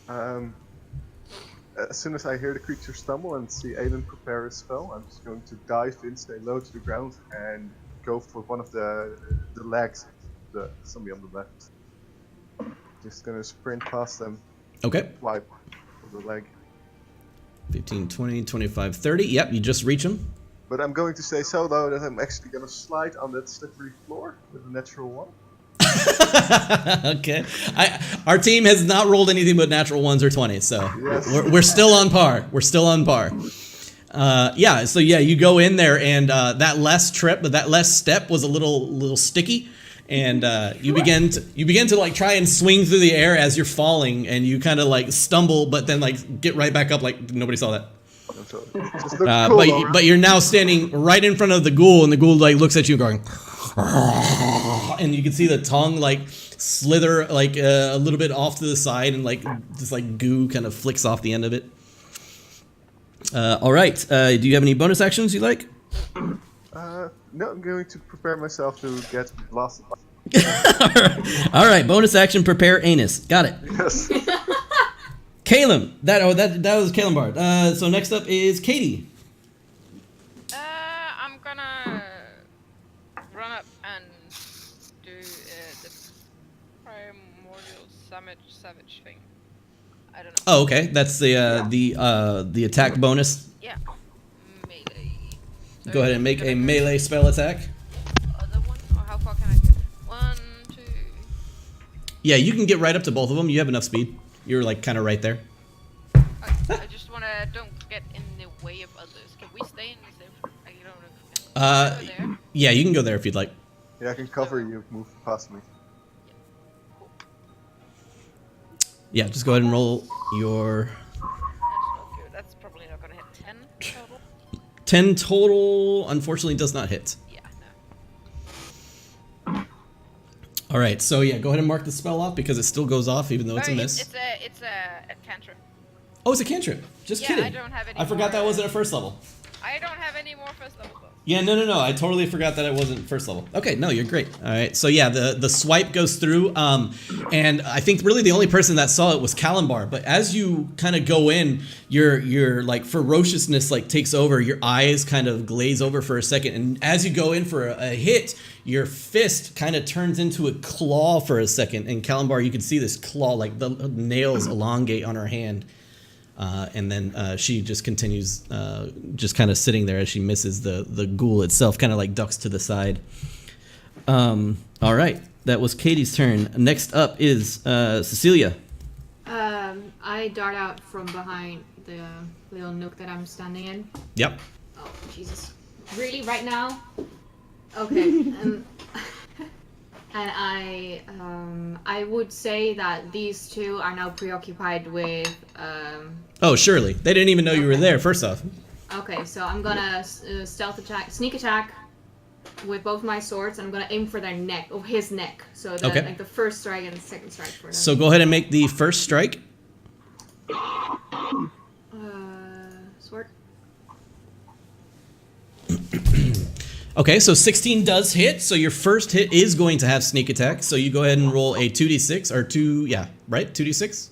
As soon as I hear the creature stumble and see Aiden prepare a spell, I'm just going to dive in, stay low to the ground, and go for one of the legs, the zombie on the left. Just gonna sprint past them, Okay. swipe for the leg. 15, 20, 25, 30. Yep, you just reach them. But I'm going to stay so low that I'm actually gonna slide on that slippery floor with a natural one. Okay. Our team has not rolled anything but natural 1s or 20s, so Yes. we're still on par. We're still on par. Yeah. So yeah, you go in there, and that last step was a little sticky, and you begin to like try and swing through the air as you're falling, and you kind of like stumble, but then like get right back up like nobody saw that. So just look cool, though. But you're now standing right in front of the ghoul, and the ghoul like looks at you going, and you can see the tongue like slither like a little bit off to the side, and like this like goo kind of flicks off the end of it. All right. Do you have any bonus actions you like? No, I'm going to prepare myself to get blasted. All right. Bonus action. Prepare anus. Got it. Yes. Caleb. That was Kalimbar. So next up is Katie. I'm gonna run up and do the primordial savage thing. I don't know. Oh, okay. That's the attack bonus. Yeah. Melee. So Go ahead and make a melee spell attack. Other one? Or how far can I get? 1, 2. Yeah, you can get right up to both of them. You have enough speed. You're like kind of right there. I just wanna don't get in the way of others. Can we stay in the same? I don't know. If we can. Over there. Yeah, you can go there if you'd like. Yeah, I can cover you. Move past me. Cool. Yeah, just go ahead and roll your That's not good. That's probably not gonna hit 10 total. 10 total. Unfortunately, does not hit. Yeah, no. All right, so yeah, go ahead and mark the spell off because it still goes off even though it's a miss. It's a cantrip. Oh, it's a cantrip. Just Yeah, kidding. I don't have any I forgot more, that wasn't a first level. I don't have any more first level spells. Yeah, no. I totally forgot that it wasn't first level. Okay, no, you're great. All right, so yeah, the swipe goes through, and I think really the only person that saw it was Kalimbar. But as you kind of go in, your like ferociousness like takes over. Your eyes kind of glaze over for a second, and as you go in for a hit, your fist kind of turns into a claw for a second. And Kalimbar, you can see this claw, like the nails elongate on her hand. And then she just continues just kind of sitting there as she misses the ghoul itself, kind of like ducks to the side. All right, that was Katie's turn. Next up is Cecilia. I dart out from behind the little nook that I'm standing in. Yep. Oh, Jesus. Really? Right now? Okay. And I would say that these two are now preoccupied with Oh, surely. They didn't even know you were there, first off. okay, so I'm gonna sneak attack with both my swords, and I'm gonna aim for their neck, or his neck. So Okay. like the first strike and the second strike for them. So go ahead and make the first strike. Sword. Okay, so 16 does hit, so your first hit is going to have sneak attack. So you go ahead and roll a 2d6, or 2, yeah, right? 2d6?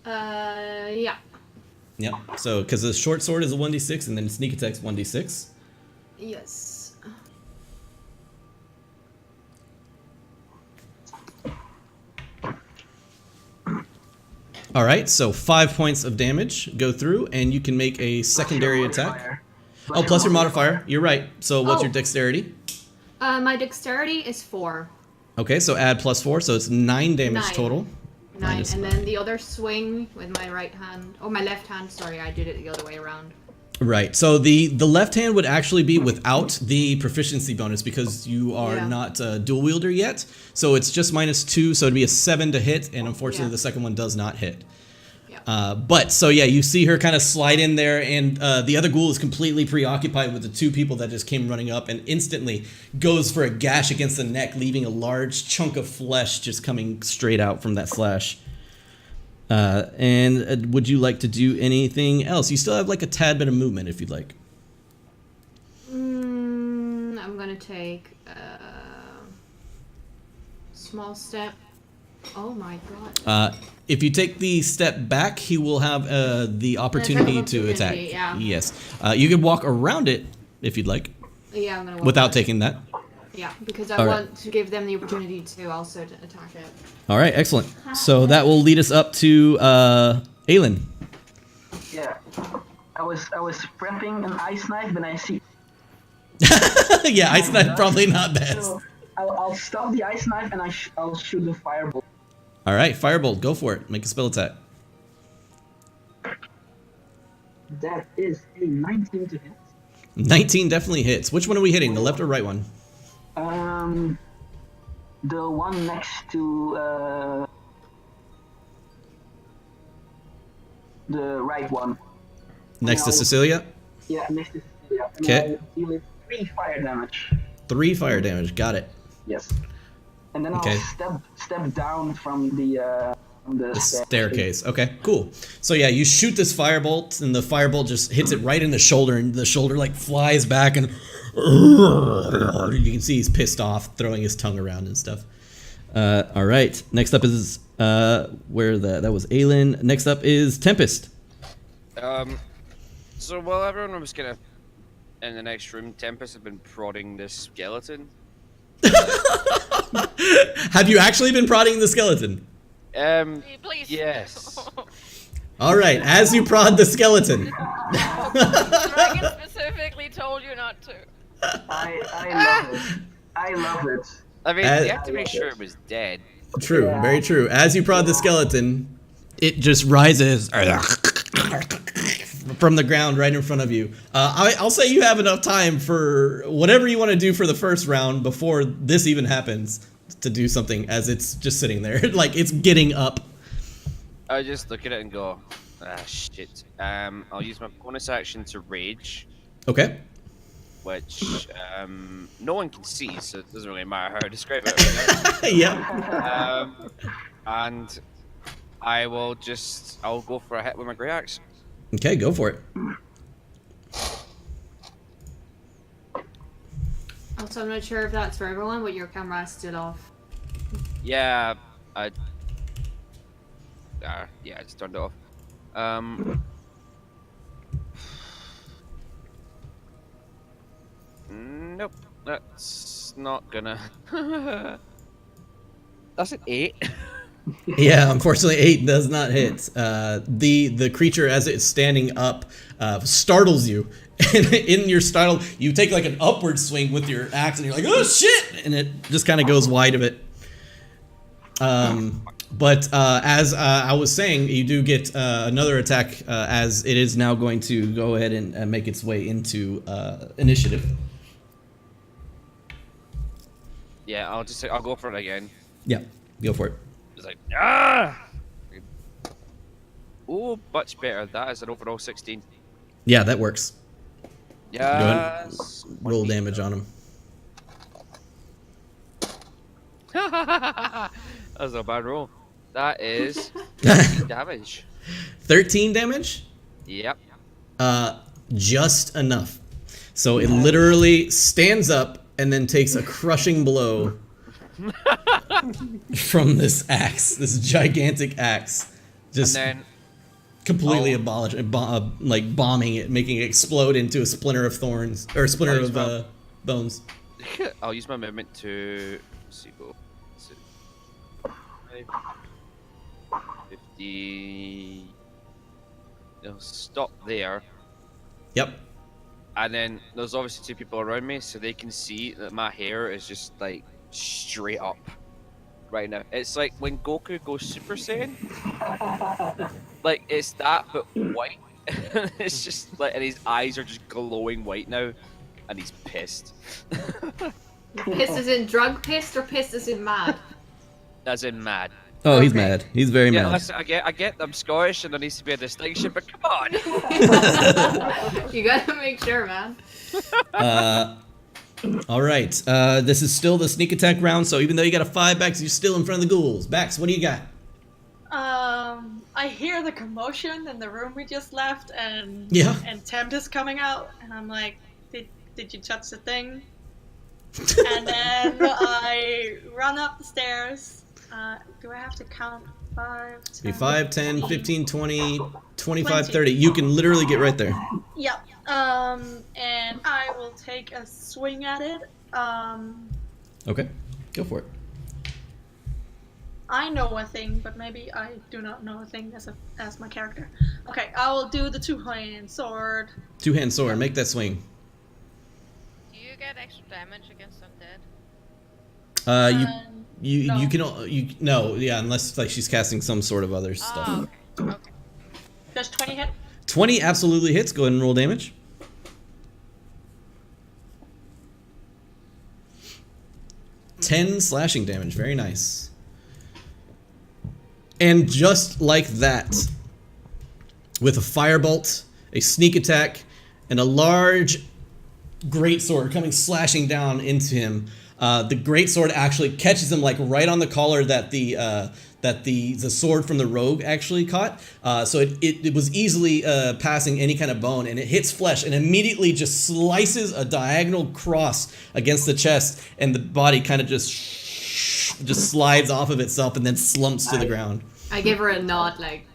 Yeah. Yep. So, because the short sword is a 1d6, and then sneak attack's 1d6. Yes. All right, so 5 points of damage go through, and you can make a secondary attack. Oh, plus your modifier. You're right. So what's your dexterity? My dexterity is 4. Okay, so add +4, so it's 9 damage 9. total. 9, Minus and 9. then the other swing with my right hand. Oh, my left hand. Sorry, I did it the other way around. Right. So the left hand would actually be without the proficiency bonus because you are not a dual wielder yet. So it's just -2, so it'd be a 7 to hit, and unfortunately the second one does not hit. But so yeah, you see her kind of slide in there, and the other ghoul is completely preoccupied with the two people that just came running up, and instantly goes for a gash against the neck, leaving a large chunk of flesh just coming straight out from that slash. And would you like to do anything else? You still have like a tad bit of movement if you'd like. I'm gonna take a small step. Oh my god. If you take the step back, he will have the opportunity to attack. Yeah. Yes. You can walk around it if you'd like. Yeah, I'm gonna walk without around. taking that. Yeah, because I All want right. to give them the opportunity to also attack it. All right, excellent. So that will lead us up to Aelin. Yeah. I was prepping an ice knife, and I see. Yeah, ice knife probably not best. So I'll stop the ice knife, and I'll shoot the firebolt. All right, firebolt, go for it. Make a spell attack. That is a 19 to hit. 19 definitely hits. Which one are we hitting? The left or right one? The one next to the right one. Next to Now- Cecilia? Yeah, next to Cecilia. And Okay. I'll deal it 3 fire damage. 3 fire damage. Got it. Yes. And then Okay. I'll step down from the The staircase. Okay, cool. So yeah, you shoot this firebolt, and the firebolt just hits it right in the shoulder, and the shoulder like flies back, and you can see he's pissed off, throwing his tongue around and stuff. All right, next up is that was Aelin. Next up is Tempest. So while everyone was kind of in the next room, Tempest had been prodding this skeleton. Have you actually been prodding the skeleton? Please. Yes. All right, as you prod the skeleton. Dragon specifically told you not to. I love it. I love it. I mean, As- you have to make sure it was dead. True, Yeah. very true. As you prod the skeleton, it just rises from the ground right in front of you. I'll say you have enough time for whatever you want to do for the first round before this even happens to do something, as it's just sitting there. Like, it's getting up. I just look at it and go, ah, shit. I'll use my bonus action to rage, Okay. which no one can see, so it doesn't really matter how I describe it. Right Yeah. now. And I'll go for a hit with my great axe. Okay, go for it. Also, I'm not sure if that's for everyone, but your camera is still off. Yeah, I just turned it off. Nope, that's not gonna. That's an 8. Yeah, unfortunately, 8 does not hit. The creature, as it's standing up, startles you. And in your startle, you take like an upward swing with your axe, and you're like, "Oh shit!" And it just kind of goes wide of it. But as I was saying, you do get another attack, as it is now going to go ahead and make its way into initiative. Yeah, I'll go for it again. Yeah, go for it. It's like, ah! Oh, much better. That is an overall 16. Yeah, that works. Yes. Roll damage on him. That was a bad roll. That is 13 damage. 13 damage? Yep. Just enough. So it literally stands up and then takes a crushing blow from this axe, this gigantic axe. Just And then completely like bombing it, making it explode into a splinter of thorns or a splinter of bones. I'll use my movement to see go. 50. They'll stop there, Yep. and then there's obviously 2 people around me, so they can see that my hair is just like straight up right now. It's like when Goku goes Super Saiyan. Like it's that, but white. It's just like, and his eyes are just glowing white now, and he's pissed. Pissed as in drug pissed or pissed as in mad? As in mad. Oh, he's Okay. mad. He's very Yeah, mad. listen, I get I'm Scottish and there needs to be a distinction, but come on. You gotta make sure, man. All right. This is still the sneak attack round, so even though you got a 5 Bax, you're still in front of the ghouls. Bax, what do you got? I hear the commotion in the room we just left, and Yeah. and Tempt is coming out, and I'm like, did you touch the thing? And then I run up the stairs. Do I have to count 5? Be 10, 5, 10, 15, 20, 25, 20. 30. You can literally get right there. Yep. And I will take a swing at it. Okay. Go for it. I know a thing, but maybe I do not know a thing as my character. Okay, I will do the 2-hand sword. 2-hand sword. Make that swing. Do you get extra damage against undead? You No. you can no, yeah, unless like she's casting some sort of other stuff. Oh, okay. Okay. Does 20 hit? 20 absolutely hits. Go ahead and roll damage. 10 slashing damage. Very nice. And just like that, with a firebolt, a sneak attack, and a large greatsword coming slashing down into him, the greatsword actually catches him like right on the collar that the sword from the rogue actually caught. So it was easily passing any kind of bone, and it hits flesh and immediately just slices a diagonal cross against the chest, and the body kind of just slides off of itself and then slumps to the ground. I give her a nod, like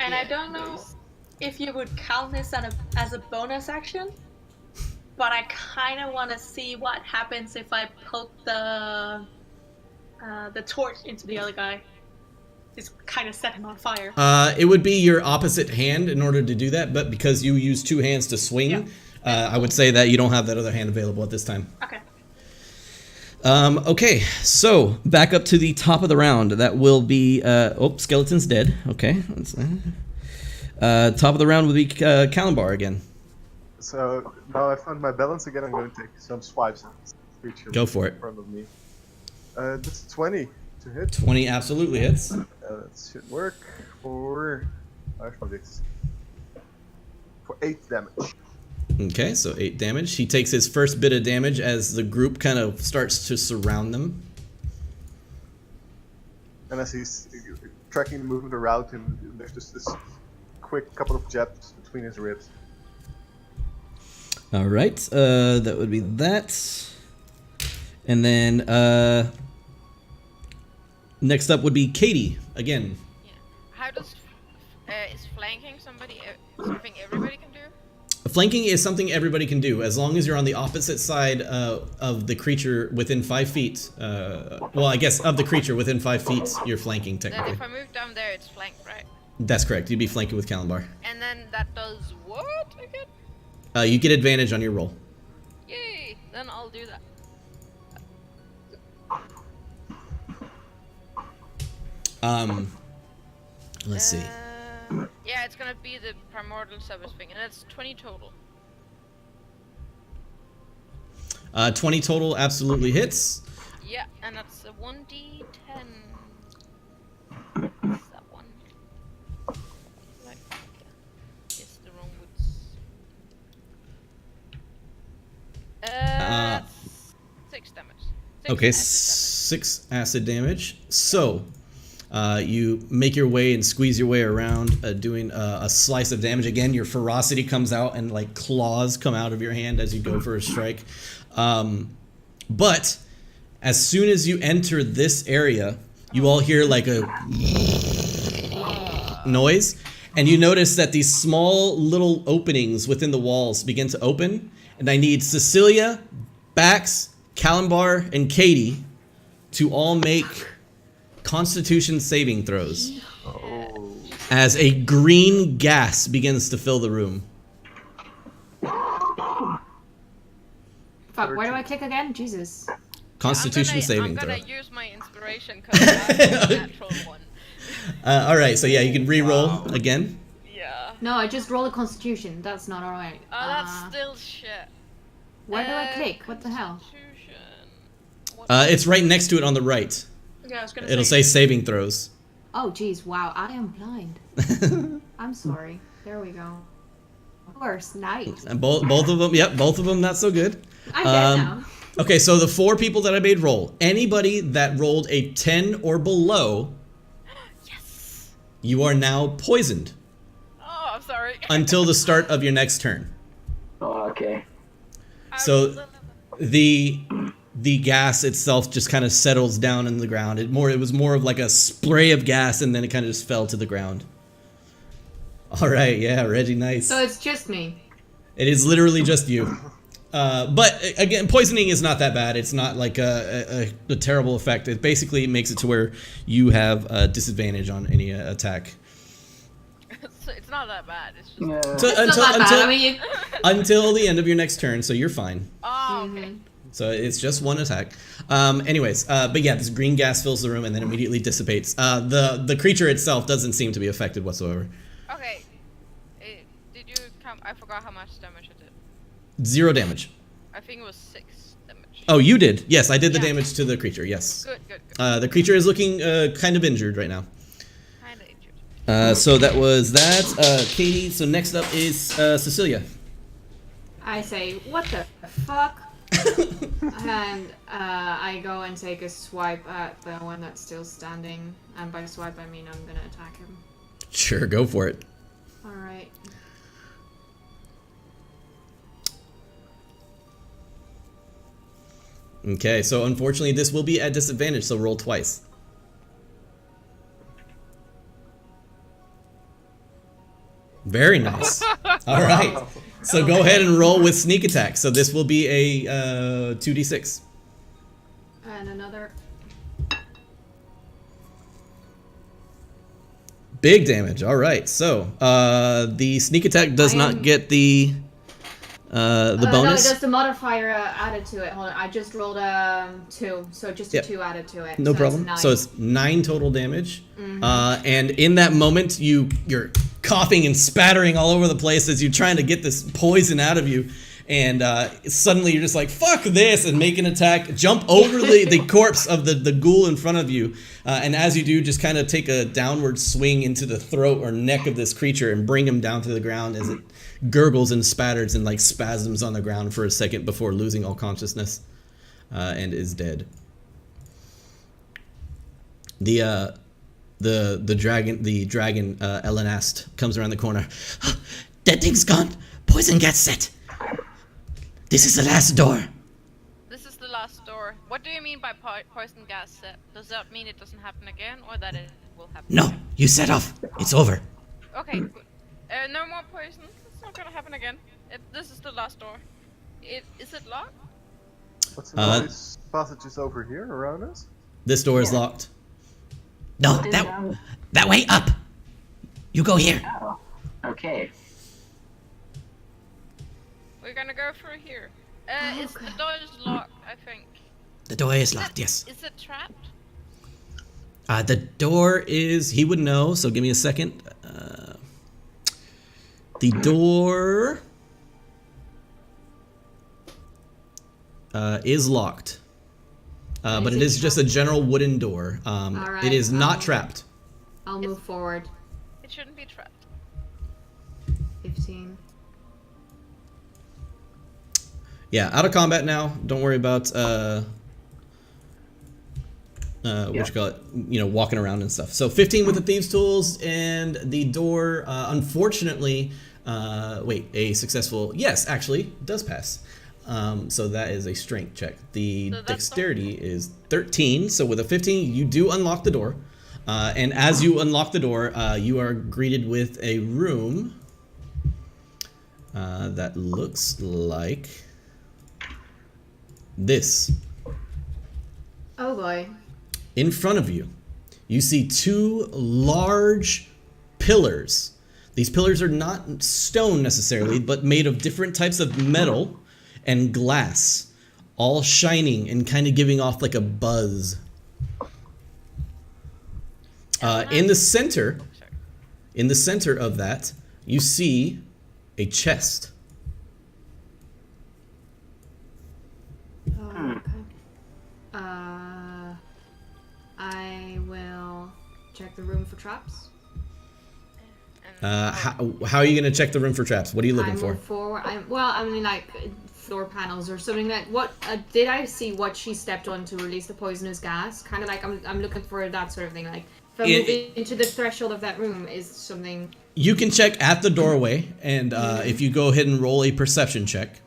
And I yeah, don't know nice. if you would count this as a bonus action, but I kind of want to see what happens if I poke the torch into the other guy. Just kind of set him on fire. It would be your opposite hand in order to do that, but because you use 2 hands to swing, Yeah. I would say that you don't have that other hand available at this time. Okay. Okay, so back up to the top of the round. That will be skeleton's dead. Okay, top of the round would be Kalimbar again. So now I found my balance again. I'm going to take some swipes at this creature Go for it. in front of me. That's 20 to hit. 20 absolutely hits. That should work for 8 damage. Okay, so 8 damage. He takes his first bit of damage as the group kind of starts to surround them. And as he's tracking the movement around him, there's just this quick couple of jabs between his ribs. All right, that would be that. And then next up would be Katie again. Yeah. How does is flanking something everybody can do? Flanking is something everybody can do as long as you're on the opposite side of the creature within 5 feet. Well, I guess of the creature within 5 feet, you're flanking Then technically. if I move down there, it's flank, right? That's correct. You'd be flanking with Kalimbar. And then that does what again? You get advantage on your roll. Yay! Then I'll do that. Let's see. Yeah, it's gonna be the primordial service thing, and that's 20 total. 20 total absolutely hits. Yeah, and that's a 1d10. What's that one? Like, it's the wrong woods. That's 6 damage. Okay, acid 6 acid damage. So, you make your way and squeeze your way around, doing a slice of damage. Again, your ferocity comes out and like claws come out of your hand as you go for a strike. But as soon as you enter this area, you all hear like a noise, and you notice that these small little openings within the walls begin to open, and I need Cecilia, Bax, Kalimbar, and Katie to all make Constitution saving throws Oh. as a green gas begins to fill the room. Fuck, where do I click again? Jesus. Constitution saving I'm throw. gonna use my inspiration because that's a natural one. All right, so yeah, you can re-roll again. Yeah. No, I just rolled a Constitution. That's not alright. Oh, that's still shit. Where do I click? What the hell? Constitution. What- It's right next to it on the right. Yeah, I was gonna It'll say saving throws. Oh, jeez, wow, I am blind. I'm sorry. There we go. Worse, nice. And both of them, yep, both of them not so good. I'm dead now. Okay, so the 4 people that I made roll, anybody that rolled a 10 or below, Yes. you are now poisoned Oh, I'm sorry. until the start of your next turn. Oh, okay. So the gas itself just kind of settles down in the ground. It was more of like a spray of gas, and then it kind of just fell to the ground. All right, yeah, Reggie, nice. So it's just me. It is literally just you. But again, poisoning is not that bad. It's not like a terrible effect. It basically makes it to where you have a disadvantage on any attack. It's not that bad. It's just. Yeah. So, It's not that bad. I mean, you... until the end of your next turn, so you're fine. Oh, okay. Mhm. So it's just one attack. Anyways, but yeah, this green gas fills the room and then immediately dissipates. The creature itself doesn't seem to be affected whatsoever. Okay. Did you come? I forgot how much damage it did. 0 damage. I think it was 6 damage. Oh, you did. Yes, I did the Yeah. damage to the creature. Yes. Good, good, good. The creature is looking kind of injured right now. Kinda injured. So that was that. Katie. So next up is Cecilia. I say, what the fuck? And I go and take a swipe at the one that's still standing. And by swipe, I mean I'm gonna attack him. Sure, go for it. Alright. Okay, so unfortunately this will be at disadvantage, so roll twice. Very nice. All right. So go ahead and roll with sneak attack. So this will be a 2d6. And another. Big damage. All right. So the sneak attack does not get the No, it bonus. does the modifier added to it. Hold on, I just rolled 2, so just a Yep. 2 added to it. No so problem. It's 9. So it's 9 total damage. And in that moment, you're coughing and spattering all over the place as you're trying to get this poison out of you. And suddenly you're just like, fuck this, and make an attack. Jump over the corpse of the ghoul in front of you. And as you do, just kind of take a downward swing into the throat or neck of this creature and bring him down to the ground as it gurgles and spatters and like spasms on the ground for a second before losing all consciousness and is dead. The dragon Elenast comes around the corner. That thing's gone. Poison gets set. This is the last door. This is the last door. What do you mean by poison gas set? Does that mean it doesn't happen again, or that it will happen? No, again? you set off. It's over. Okay, good. No more poison. It's not gonna happen again. This is the last door. Is it locked? What's the noise? Passages over here around us? This door is locked. No, What is that way up. You go here. Oh, okay. We're gonna go through here. Is the door is locked? I think. The door is locked. Yes. Is it trapped? The door is. He would know. So give me a second. The door is locked. But it is just a general wooden door. Alright, It is not trapped. I'll move forward. It shouldn't be trapped. 15. Yeah, out of combat now. Don't worry about what you call it, walking around and stuff. So 15 with the thieves' tools, and the door, unfortunately, a successful, yes, actually does pass. So that is a strength check. The So that's dexterity is 13. So with a 15, you do unlock the door. And as you unlock the door, you are greeted with a room that looks like this. Oh boy. In front of you, you see two large pillars. These pillars are not stone necessarily, but made of different types of metal and glass, all shining and kind of giving off like a buzz. In the center of that, you see a chest. Oh, okay. I will check the room for traps. How are you going to check the room for traps? What are you looking for? I mean, like floor panels or something like. What did I see? What she stepped on to release the poisonous gas? Kind of like I'm looking for that sort of thing. Like if I move into the threshold of that room, is something. You can check at the doorway, and if you go ahead and roll a perception check.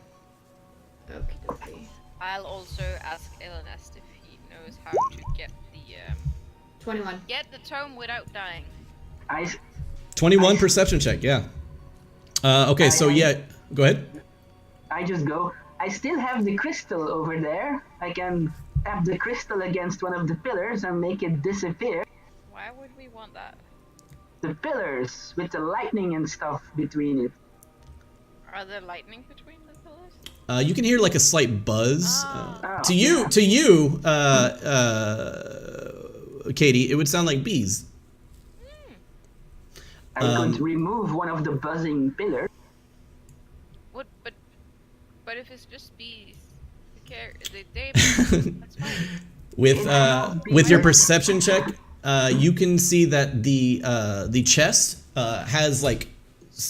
Okay. I'll also ask Elenest if he knows how to get the 21. Get the tome without dying. 21 perception check, yeah. Okay, so yeah, go ahead. I just go, I still have the crystal over there. I can tap the crystal against one of the pillars and make it disappear. Why would we want that? The pillars with the lightning and stuff between it. Are there lightning between the pillars? You can hear like a slight buzz. Oh. To you, Katie, it would sound like bees. I could remove one of the buzzing pillars. What? But if it's just bees, who cares? That's fine. With your perception check, you can see that the chest has like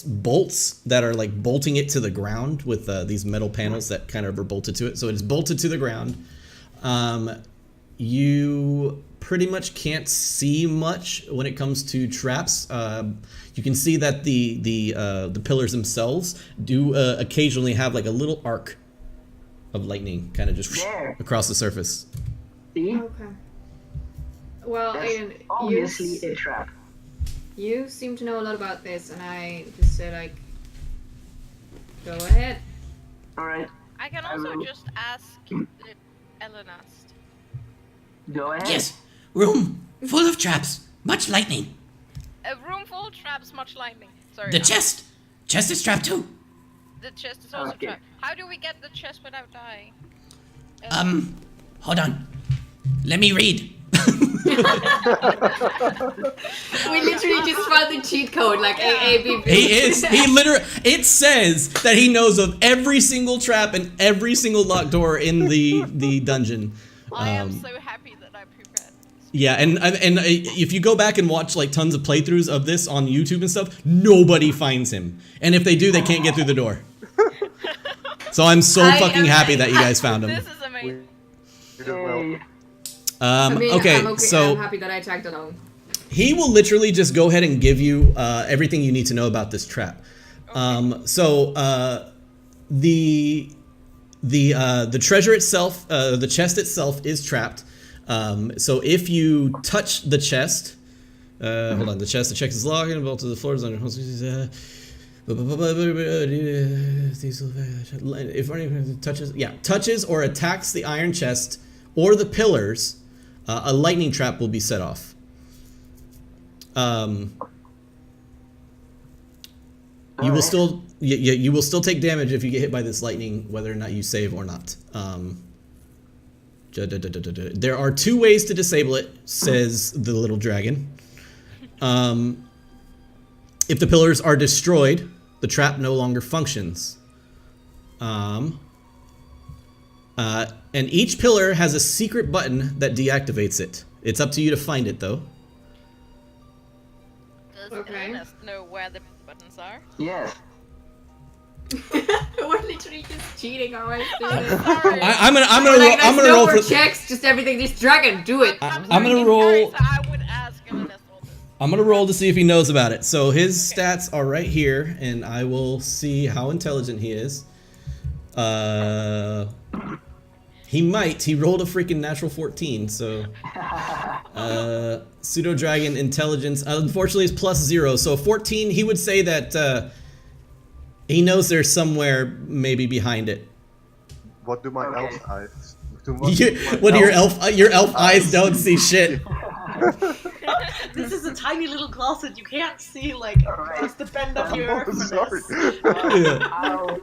bolts that are like bolting it to the ground with these metal panels that kind of are bolted to it. So it's bolted to the ground. You pretty much can't see much when it comes to traps. You can see that the pillars themselves do occasionally have like a little arc of lightning kind of just across the surface. See? Okay. Well, That's Ian, obviously a trap. you seem to know a lot about this, and I just said like, go ahead. Alright, I can I also will- just ask Elenest. go ahead. Yes, room full of traps, much lightning. A room full of traps, much lightning. Sorry. The chest is trapped too. The chest is also Okay. trapped. How do we get the chest without dying? Hold on. Let me read. We literally just found the cheat code, like AABB. It says that he knows of every single trap and every single locked door in the dungeon. I am so happy that I prepared. Yeah, and if you go back and watch like tons of playthroughs of this on YouTube and stuff, nobody finds him. And if they do, they can't get through the door. So I'm so fucking happy that you guys found him. This is amazing. You did well. Yay. Okay, I'm so I'm happy that I tagged along. he will literally just go ahead and give you everything you need to know about this trap. The treasure itself, the chest itself is trapped. So if you touch the chest, hold on, the chest is locked and bolted to the floor. If anyone touches or attacks the iron chest or the pillars, a lightning trap will be set off. You will still you will still take damage if you get hit by this lightning, whether or not you save or not. There are two ways to disable it, says the little dragon. If the pillars are destroyed, the trap no longer functions. And each pillar has a secret button that deactivates it. It's up to you to find it, though. Does Okay. Elenest know where the buttons are? Yes. We're literally just cheating our way through this. Sorry. I'm gonna Like, I'm there's gonna no roll more for checks, just everything. This dragon, do it. I'm gonna in roll. character, I would ask Elenest all this. I'm gonna roll to see if he knows about it. So his stats are right here, and I will see how intelligent he is. He might. He rolled a freaking natural 14, so Pseudo dragon intelligence, unfortunately, is +0. So 14. He would say that he knows there's somewhere maybe behind it. What do my Okay. elf eyes? What do your elf eyes don't see shit. This is a tiny little closet. You can't see like across the bend of your Oh, sorry. Yeah.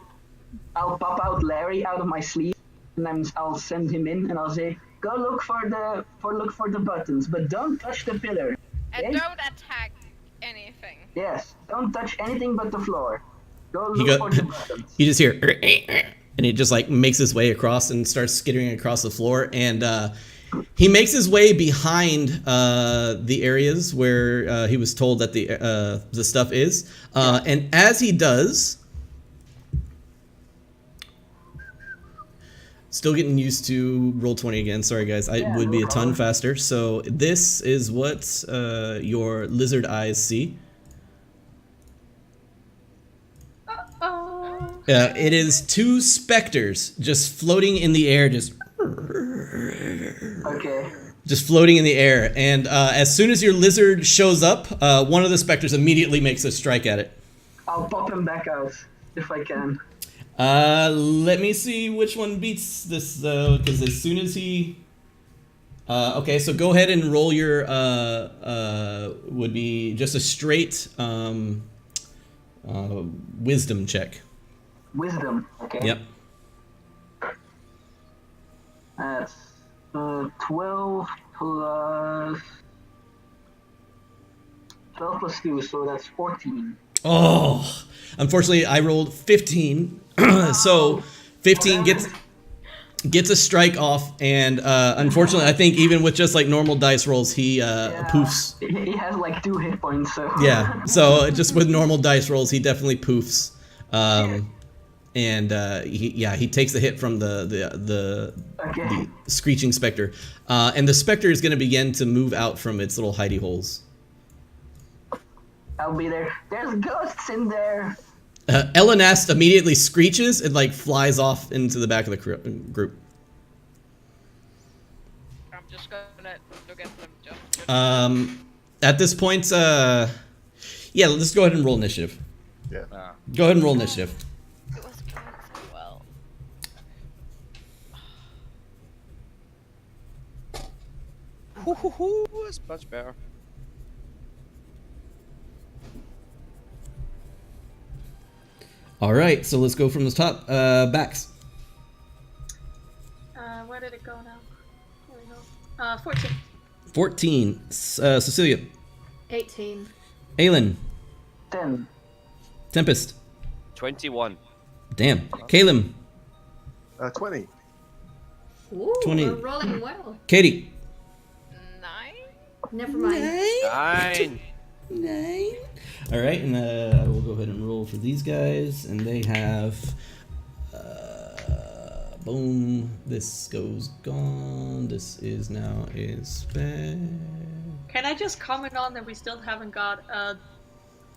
I'll pop out Larry out of my sleeve, and then I'll send him in, and I'll say, "Go look for the buttons, but don't touch the pillar." And Okay? don't attack anything. Yes, don't touch anything but the floor. Go He look go- for the buttons. You just hear, and he just like makes his way across and starts skittering across the floor. And he makes his way behind the areas where he was told that the stuff is. And as he does, still getting used to roll 20 again. Sorry guys, I Yeah, would be no a ton problem. faster. So this is what your lizard eyes see. Oh. It is 2 specters just floating in the air, just Okay. floating in the air. And as soon as your lizard shows up, one of the specters immediately makes a strike at it. I'll pop him back out if I can. Let me see which one beats this though, because as soon as he. Okay, so go ahead and roll your would be just a straight wisdom check. Wisdom. Okay. Yep. That's 12 plus 2, so that's 14. Oh, unfortunately, I rolled 15. So 15 gets a strike off, and unfortunately, I think even with just like normal dice rolls, he poofs. He has like 2 hit points, so. Yeah, so just with normal dice rolls, he definitely poofs. And he takes the hit from the Okay. screeching specter, and the specter is going to begin to move out from its little hidey holes. I'll be there. There's ghosts in there. Elenast immediately screeches and like flies off into the back of the group. I'm just gonna look at them. Just At this point, yeah, let's go ahead and roll initiative. Yeah. Go ahead and roll initiative. it was going so well. It's much better. All right, so let's go from the top. Bax. Where did it go now? There we go. 14. 14. Cecilia. 18. Aelin. 10. Tempest. 21. Damn. Caleb. 20. Ooh, 20. we're rolling well. Katie. 9. Never mind. 9. All right, and I will go ahead and roll for these guys, and they have. Boom. This goes gone. This is now a spec. Can I just comment on that we still haven't got a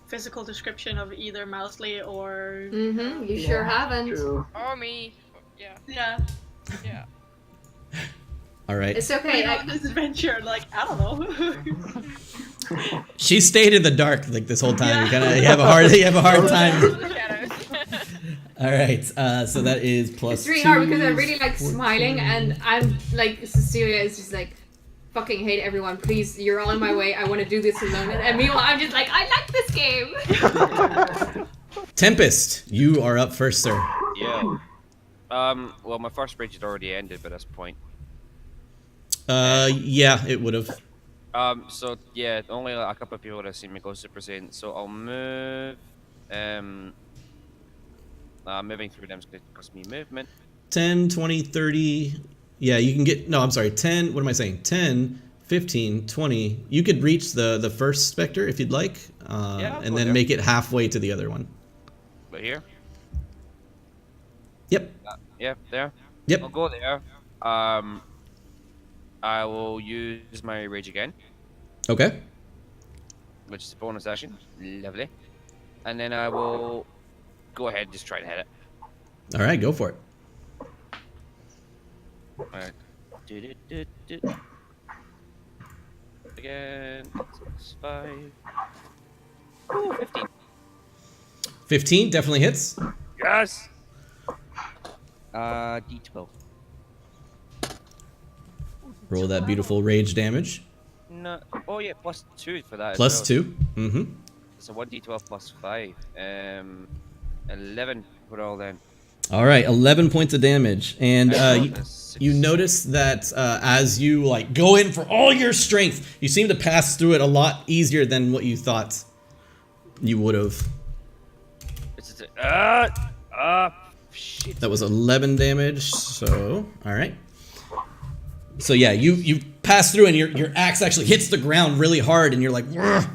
physical description of either Mousley or... Mm-hmm, you sure haven't. True. Or me. Yeah. Yeah. Yeah. All right. It's okay. On this adventure, like, I don't know. She stayed in the dark like this whole time. You have a hard time. The shadows. All right. So that is plus. It's really 2, hard because I really like 14. smiling, and I'm like, Cecilia is just like, fucking hate everyone. Please, you're all in my way. I want to do this alone. And meanwhile, I'm just like, I like this game. Tempest, you are up first, sir. Yeah. Well, my first rage had already ended by this point. Yeah, it would have. So yeah, only a couple of people would have seen me go Super Saiyan. So I'll move. Moving through them is going to cost me movement. 10, 20, 30. Yeah, you can get. No, I'm sorry. 10. What am I saying? 10, 15, 20. You could reach the first specter if you'd like, I'll and go then there. make it halfway to the other one. But here. Yep. Yeah, there. Yep. I'll go there. I will use my rage again, Okay. which is a bonus action. Lovely. And then I will go ahead and just try to hit it. All right, go for it. Alright. again. 6, 5. Ooh, 15. 15 definitely hits. Yes! D12. Roll that beautiful rage damage. No. Oh, yeah, plus 2 for that Plus as well. 2. Mm-hmm. So 1d12 plus 5. 11 for all then. All right, 11 points of damage. And Six. you notice that as you like go in for all your strength, you seem to pass through it a lot easier than what you thought you would have. Shit. That was 11 damage, so all right. So yeah, you pass through and your axe actually hits the ground really hard, and you're like, "Rrr."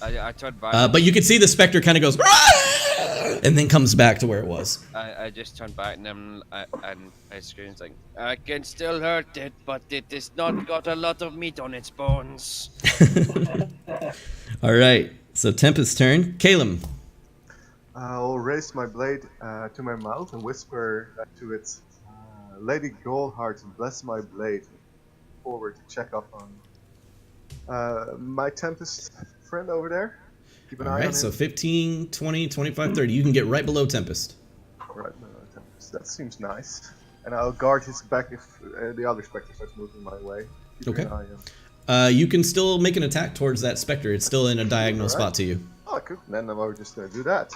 I turned back. But you can see the specter kind of goes, "Rrr," and then comes back to where it was. I just turned back and I screamed like, I can still hurt it, but it has not got a lot of meat on its bones. All right, so Tempest's turn. Caleb. I'll raise my blade to my mouth and whisper to it, Lady Goldheart, bless my blade. Forward to check up on my Tempest friend over there. Keep an eye on Alright, so him. 15, 20, 25, 30. You can get right below Tempest. Right, Tempest. That seems nice. And I'll guard his back if the other spectre starts moving my way. Keep Okay. an eye on. You can still make an attack towards that specter. It's still in a diagonal spot to you. Oh, cool. Then I'm just going to do that.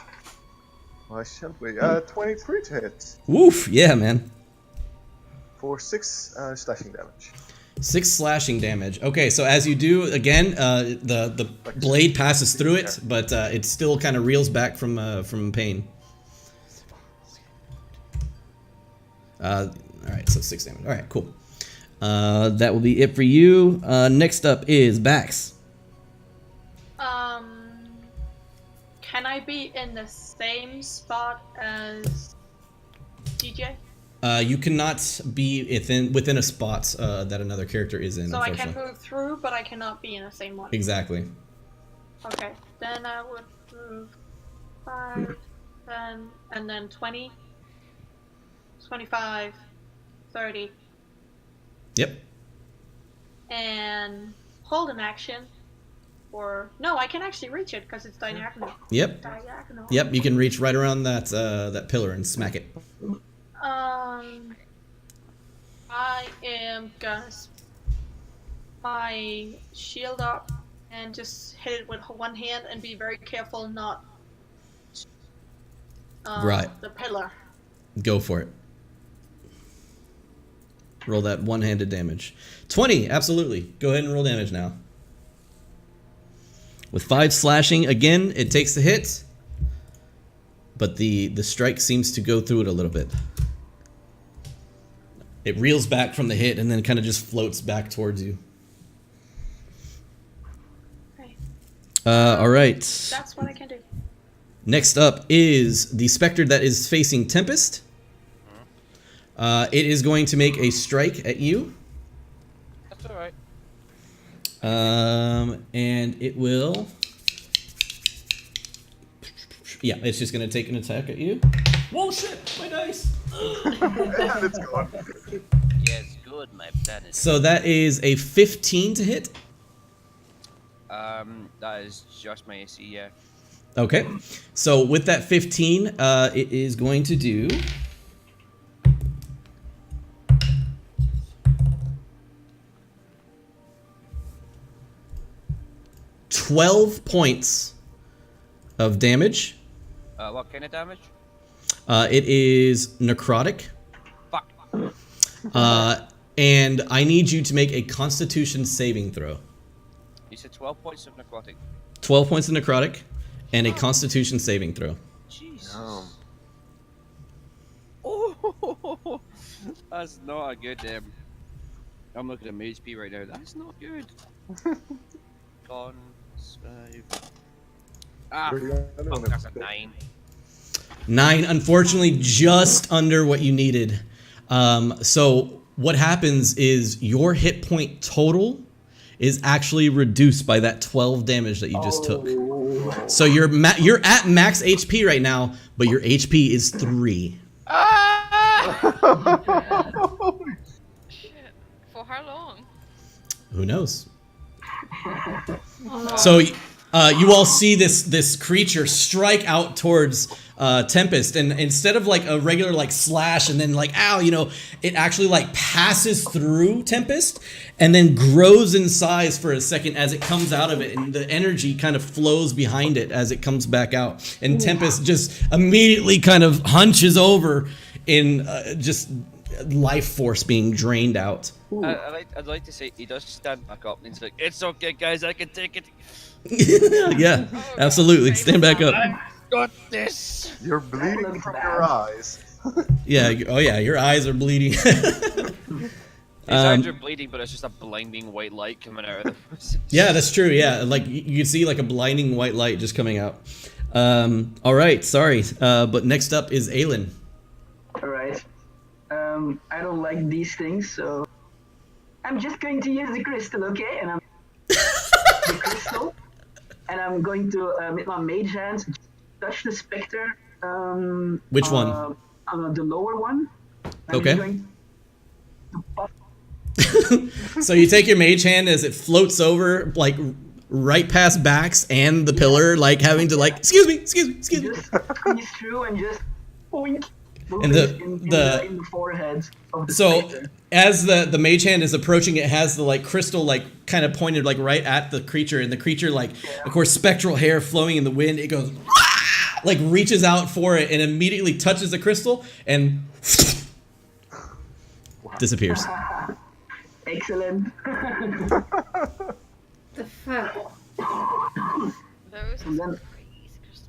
Why shan't we? 23 to hit. Woof, yeah, man. For 6 slashing damage. 6 slashing damage. Okay, so as you do, again, the blade passes through it, but it still kind of reels back from pain. Alright, so 6 damage. Alright, cool. That will be it for you. Next up is Bax. Can I be in the same spot as DJ? You cannot be within a spot that another character is in, So I unfortunately. can move through, but I cannot be in the same one. Exactly. Okay, then I would move 5, 10, and then 20, 25, 30, Yep. and hold an action. Or no, I can actually reach it because it's diagonal. Yep. Diagonal. Yep, you can reach right around that pillar and smack it. I am gonna my shield up and just hit it with one hand and be very careful not Right. the pillar. Go for it. Roll that one-handed damage. 20, absolutely. Go ahead and roll damage now. With 5 slashing, again, it takes the hit, but the strike seems to go through it a little bit. It reels back from the hit and then kind of just floats back towards you. Okay. All right. That's what I can do. Next up is the specter that is facing Tempest. It is going to make a strike at you. That's alright. And it will... Yeah, it's just going to take an attack at you. Whoa, shit! My dice! And it's gone. Yes, good, my plan is. So that is a 15 to hit. That is just my AC, yeah. Okay. So with that 15, it is going to do... 12 points of damage. What kind of damage? It is necrotic. Fuck. And I need you to make a Constitution saving throw. You said 12 points of necrotic. 12 points of necrotic and a Constitution saving throw. Jesus. No. Oh, that's not a good. I'm looking at my HP right now. That's not good. Con 5. Ah, fuck, that's a 9. 9, unfortunately, just under what you needed. So what happens is your hit point total is actually reduced by that 12 damage that you just took. So you're at max HP right now, but your HP is 3. Shit. For how long? Who knows? So you all see this creature strike out towards Tempest, and instead of like a regular like slash and then like ow, it actually like passes through Tempest and then grows in size for a second as it comes out of it, and the energy kind of flows behind it as it comes back out, and Tempest just immediately kind of hunches over in just life force being drained out. I'd like to say he does stand back up and he's like, "It's okay, guys, I can take it. Yeah, absolutely. Stand back up. Got this." You're bleeding looks from bad. your eyes. Yeah. Oh yeah. Your eyes are bleeding. His eyes are bleeding, but it's just a blinding white light coming out of them. Yeah, that's true. Yeah, like you can see like a blinding white light just coming out. All right. Sorry. But next up is Aelin. Alright. I don't like these things, so I'm just going to use the crystal, okay? And I'm the crystal, and I'm going to with my mage hands touch the specter. Which one? The lower one. I'm Okay. going to pop. So you take your mage hand as it floats over, like right past Bax and the pillar, like having to like, excuse me. Just squeeze through and just boink. And in the forehead of the So specter. as the mage hand is approaching, it has the like crystal like kind of pointed like right at the creature, and the creature like, of course, spectral hair flowing in the wind. It goes like reaches out for it and immediately touches the crystal and disappears. Excellent. The fuck? Those And then- crazy crystals.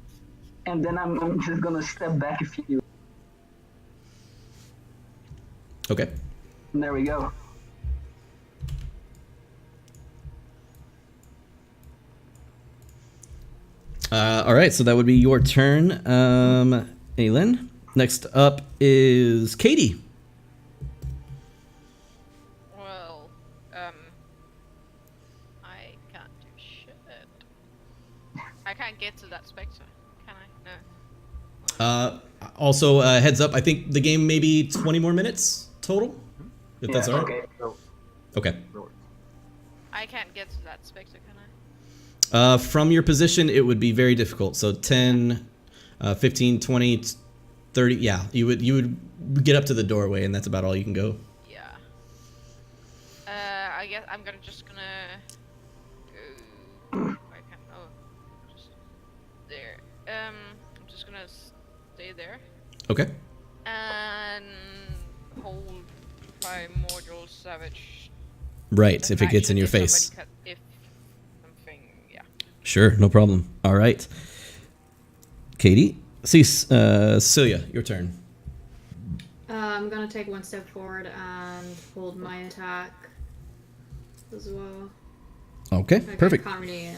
And then I'm just gonna step back a few. Okay. And there we go. All right, so that would be your turn, Aelin. Next up is Katie. Well, I can't do shit. I can't get to that spectre, can I? No. Also, heads up, I think the game may be 20 more minutes total, if that's all right. Okay. No, Okay. no. I can't get to that spectre, can I? From your position, it would be very difficult. So 10, 15, 20, 30, yeah, you would get up to the doorway, and that's about all you can go. Yeah. I guess I'm just gonna go. I can't. Oh, just there. I'm just gonna stay there Okay. and hold primordial savage. Right, if it gets in action your if somebody face. if something, yeah. Sure, no problem. All right. Katie. See, Celia, your turn. I'm gonna take one step forward and hold my attack as well. Okay, Like, perfect. I can't really.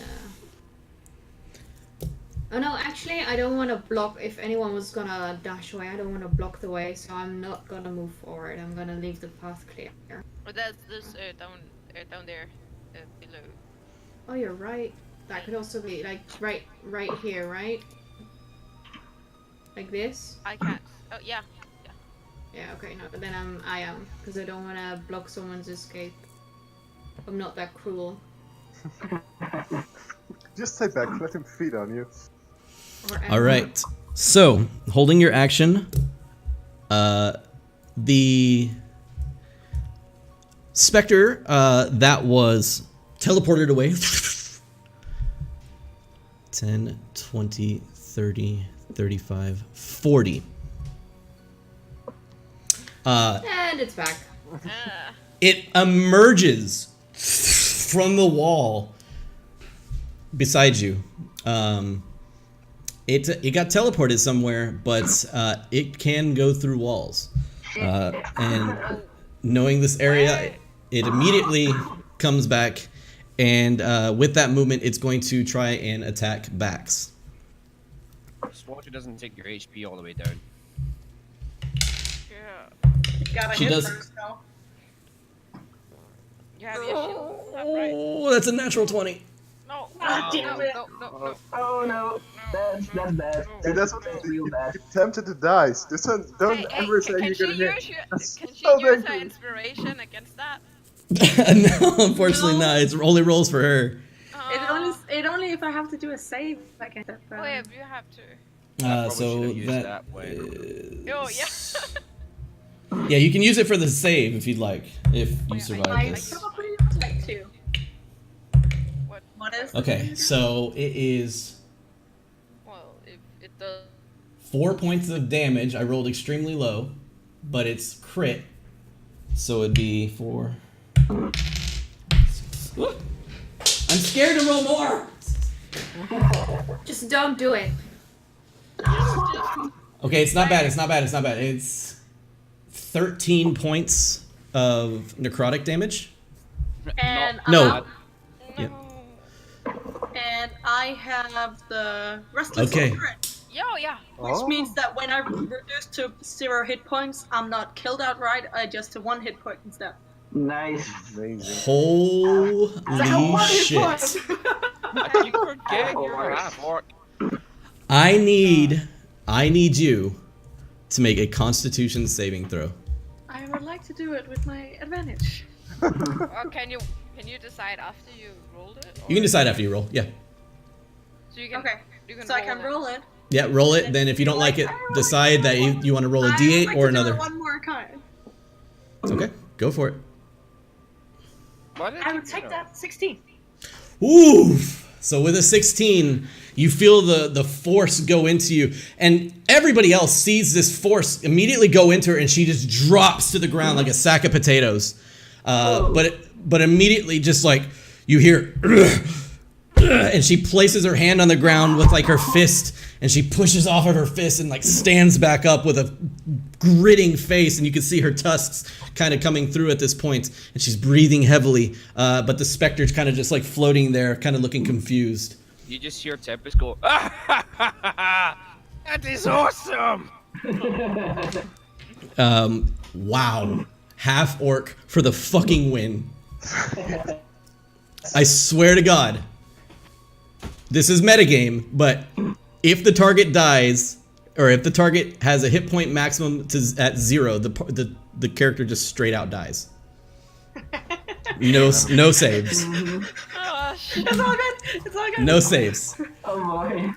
Oh no, actually, I don't want to block. If anyone was gonna dash away, I don't want to block the way, so I'm not gonna move forward. I'm gonna leave the path clear. But that's this down there below. Oh, you're right. That could also be like right here, right? Like this. I can't. Oh yeah. Yeah. Okay. No, but then I am because I don't want to block someone's escape. I'm not that cruel. Just stay back, let him feed on you. Or All right. So, holding your action, the specter that was teleported away 10, 20, 30, 35, 40. And it's back. Ah. It emerges from the wall beside you. It got teleported somewhere, but it can go through walls. And knowing this area, it immediately comes back, and with that movement, it's going to try and attack Bax. Swatcher doesn't take your HP all the way down. Yeah. Gotta She hit does- first, though. You have your shield up, right? Oh, that's a natural 20. No. Ah, damn it. No. Oh no, that's bad. See, that's what That's you real bad. You tempted the dice. Don't Hey, ever say can you're she gonna hit. use That's can she so use her dangerous. inspiration against that? No, unfortunately not. It's only rolls for her. It only if I have to do a save I can set that. Oh yeah, you have to. I probably So should've used that when- Oh yeah. yeah, you can use it for the save if you'd like, if you I- survive I this. probably would like to. What? What is? Okay, so it is Well, if it does. 4 points of damage. I rolled extremely low, but it's crit, so it'd be 4. Whoop. I'm scared to roll more. Just don't do it. Okay, it's not bad. It's not bad. It's not bad. It's 13 points of necrotic damage. And No. Yeah. and I have the restless Okay. spirit, Yo, yeah. which means that when I reduce to 0 hit points, I'm not killed outright. I just to 1 hit point instead. Nice. Amazing. Holy shit. I keep forgetting you're a half orc. I need you to make a Constitution saving throw. I would like to do it with my advantage. Or can you decide after you rolled it? You can decide after you roll. Yeah. So you can. Okay, You can so I can roll it. Yeah, roll it. Then if you don't like it, decide that you want to roll a D8 I would like or to do another. one more card. Okay, go for it. Why did I you would take know? that 16. Oof. So with a 16, you feel the force go into you, and everybody else sees this force immediately go into her, and she just drops to the ground like a sack of potatoes. But immediately, just like you hear, and she places her hand on the ground with like her fist, and she pushes off of her fist and like stands back up with a gritting face, and you can see her tusks kind of coming through at this point, and she's breathing heavily. But the specter's kind of just like floating there, kind of looking confused. You just hear Tempest go, ah, ha, ha, ha, ha. That is awesome! Wow, half orc for the fucking win. I swear to God, this is metagame, but if the target dies, or if the target has a hit point maximum at 0, the character just straight out dies. No saves. Oh, shit. It's all good. It's all good. No saves. Oh boy.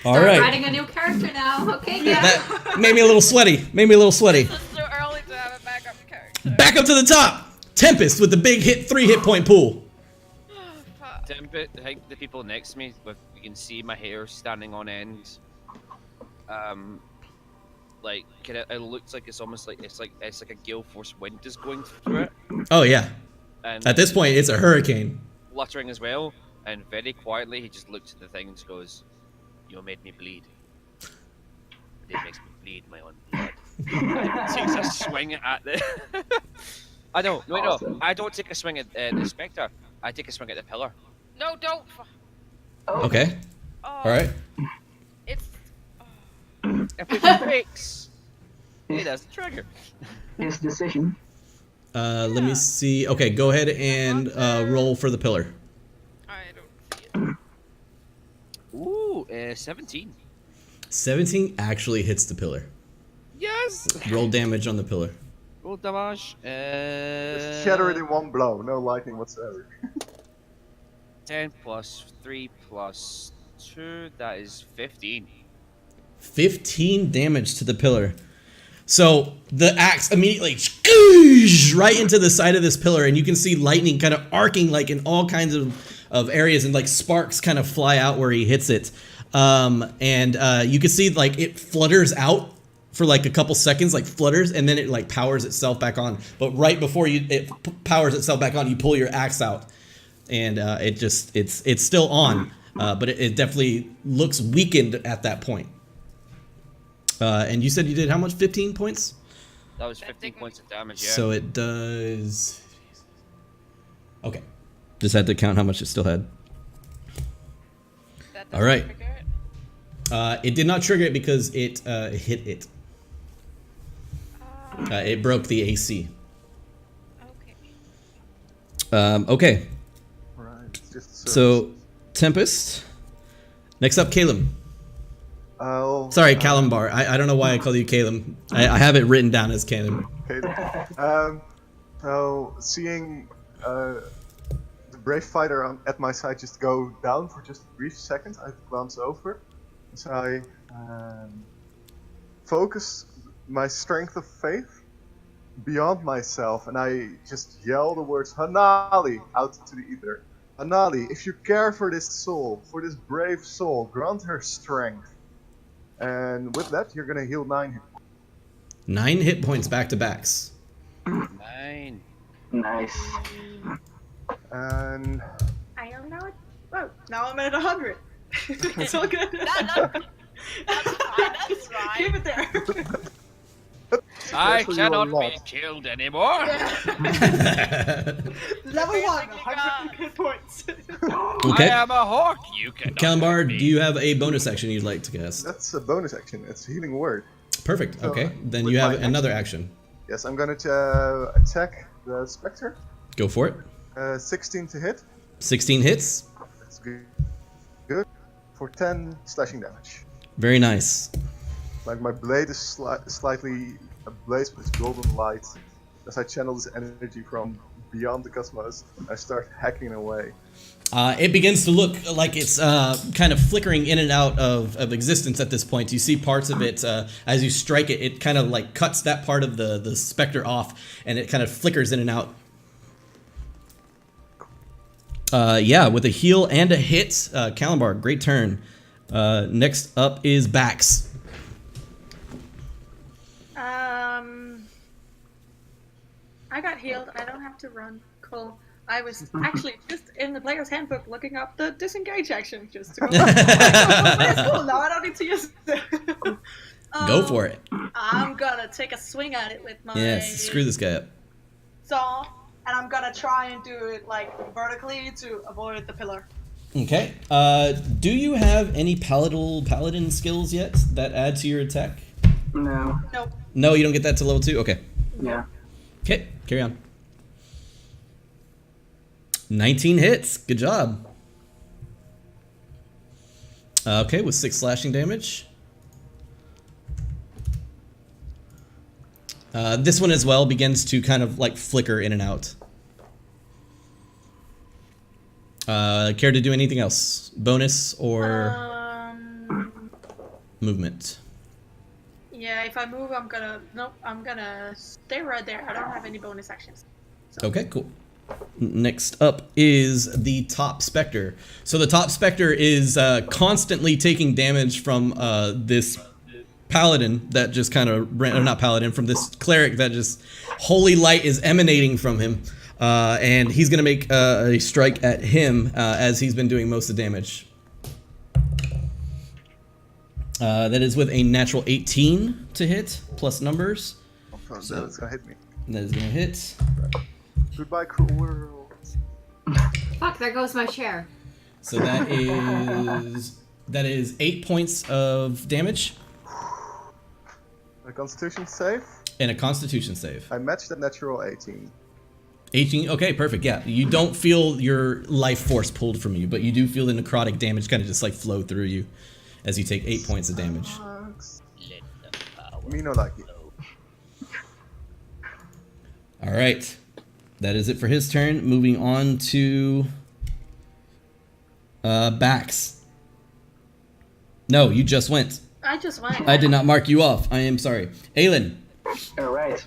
All Start right. writing a new character now. Okay, yeah. That made me a little sweaty. It's too early to have a backup character. Back up to the top. Tempest with the big 3 hit point pool. Fuck. Tempest, I think the people next to me, you can see my hair standing on end. Like, it looks like it's almost like it's like a gale force wind is going through it. Oh yeah. And At this point, it's a hurricane. fluttering as well, and very quietly he just looks at the thing and just goes, "You made me bleed. It makes me bleed my own blood." And takes a swing at the. I don't. Wait, no. I don't take a swing at the spectre. I take a swing at the pillar. No, don't. Okay. Oh, All right. It's. If it breaks, he does the trigger. His decision. Let me see. Okay, go ahead and roll for the pillar. I don't see it. Ooh, 17. 17 actually hits the pillar. Yes. Roll damage on the pillar. Roll damage. Just shatter it in one blow, no lightning whatsoever. 10 plus 3 plus 2. That is 15. 15 damage to the pillar. So the axe immediately scoosh right into the side of this pillar, and you can see lightning kind of arcing like in all kinds of areas, and like sparks kind of fly out where he hits it. You can see like it flutters out for like a couple seconds, like flutters, and then it like powers itself back on. But right before it powers itself back on, you pull your axe out, and it's still on, but it definitely looks weakened at that point. And you said you did how much? 15 points? That was 15 points of damage, yeah. So it does... Okay. Just had to count how much it still had. That All right. doesn't trigger it. It did not trigger it because it hit it. It broke the AC. Okay. Okay. Right, just a So, Tempest. Next up, Calum. Oh. Sorry, Calambar. I don't know why I call you Calum. I have it written down as Calum. Okay. So seeing the brave fighter at my side just go down for just a brief second. I glance over. So I focus my strength of faith beyond myself, and I just yell the words Hanali out to the ether. Hanali, if you care for this soul, for this brave soul, grant her strength. And with that, you're gonna heal 9 hit points. 9 hit points back to backs. 9. Nice. And I am now at. Oh, now I'm at 100. It's all good. That's fine. That's fine. Keep it there. I That's where you cannot are be lost. killed anymore. Level 1, Basically 100 hit points. Okay. I am a hawk. You cannot. Kalambar, hurt me. do you have a bonus action you'd like to cast? that's a bonus action. It's a healing word. Perfect. So, Okay. Then with you have my another action. Yes, I'm gonna attack the Spectre. Go for it. 16 to hit. 16 hits. That's good. Good. For 10 slashing damage. Very nice. Like my blade is slightly ablaze with golden light. As I channel this energy from beyond the cosmos, I start hacking away. It begins to look like it's kind of flickering in and out of existence at this point. You see parts of it as you strike it. It kind of like cuts that part of the specter off, and it kind of flickers in and out. Yeah, with a heal and a hit, Kalambar, great turn. Next up is Bax. I got healed. I don't have to run. Cool. I was actually just in the player's handbook looking up the disengage action just to go. It's cool. Now I don't need to use it. Go for it. I'm gonna take a swing at it with my Yes, screw this guy up. saw, and I'm gonna try and do it like vertically to avoid the pillar. Okay. Do you have any paladin skills yet that add to your attack? No. Nope. No, you don't get that to level 2? Okay. Yeah. Okay, carry on. 19 hits. Good job. Okay, with 6 slashing damage. This one as well begins to kind of like flicker in and out. Care to do anything else? Bonus or movement? Yeah, if I move, I'm gonna stay right there. I don't have any bonus actions. Okay, cool. Next up is the top specter. So the top specter is constantly taking damage from this paladin that just kind of ran, or not paladin, from this cleric that just holy light is emanating from him, and he's gonna make a strike at him as he's been doing most of the damage. That is with a natural 18 to hit plus numbers. Oh, so it's gonna hit me. That is gonna hit. Goodbye, cruel world. Fuck, there goes my share. So that is 8 points of damage A Constitution save. and a Constitution save. I matched that natural 18. 18. Okay, perfect. Yeah, you don't feel your life force pulled from you, but you do feel the necrotic damage kind of just like flow through you as you take 8 points of damage. Sucks. Me no like it. All right, that is it for his turn. Moving on to Bax. No, you just went. I just went. I did not mark you off. I am sorry. Aelin. Alright.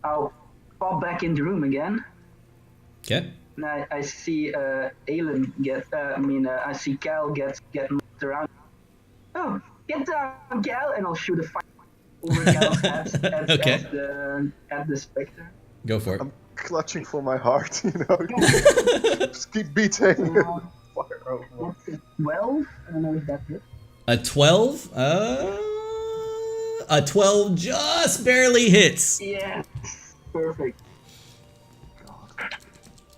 I'll pop back in the room again. Okay. And I see Aelin I see Cal get knocked around. Oh, get down, Cal! And I'll shoot a fire over Cal's head Okay. at the Spectre. Go for it. I'm clutching for my heart, you know. Just keep beating. Fire over. That's a 12. I don't know if that hits. A 12? A 12 just barely hits. Yeah, perfect.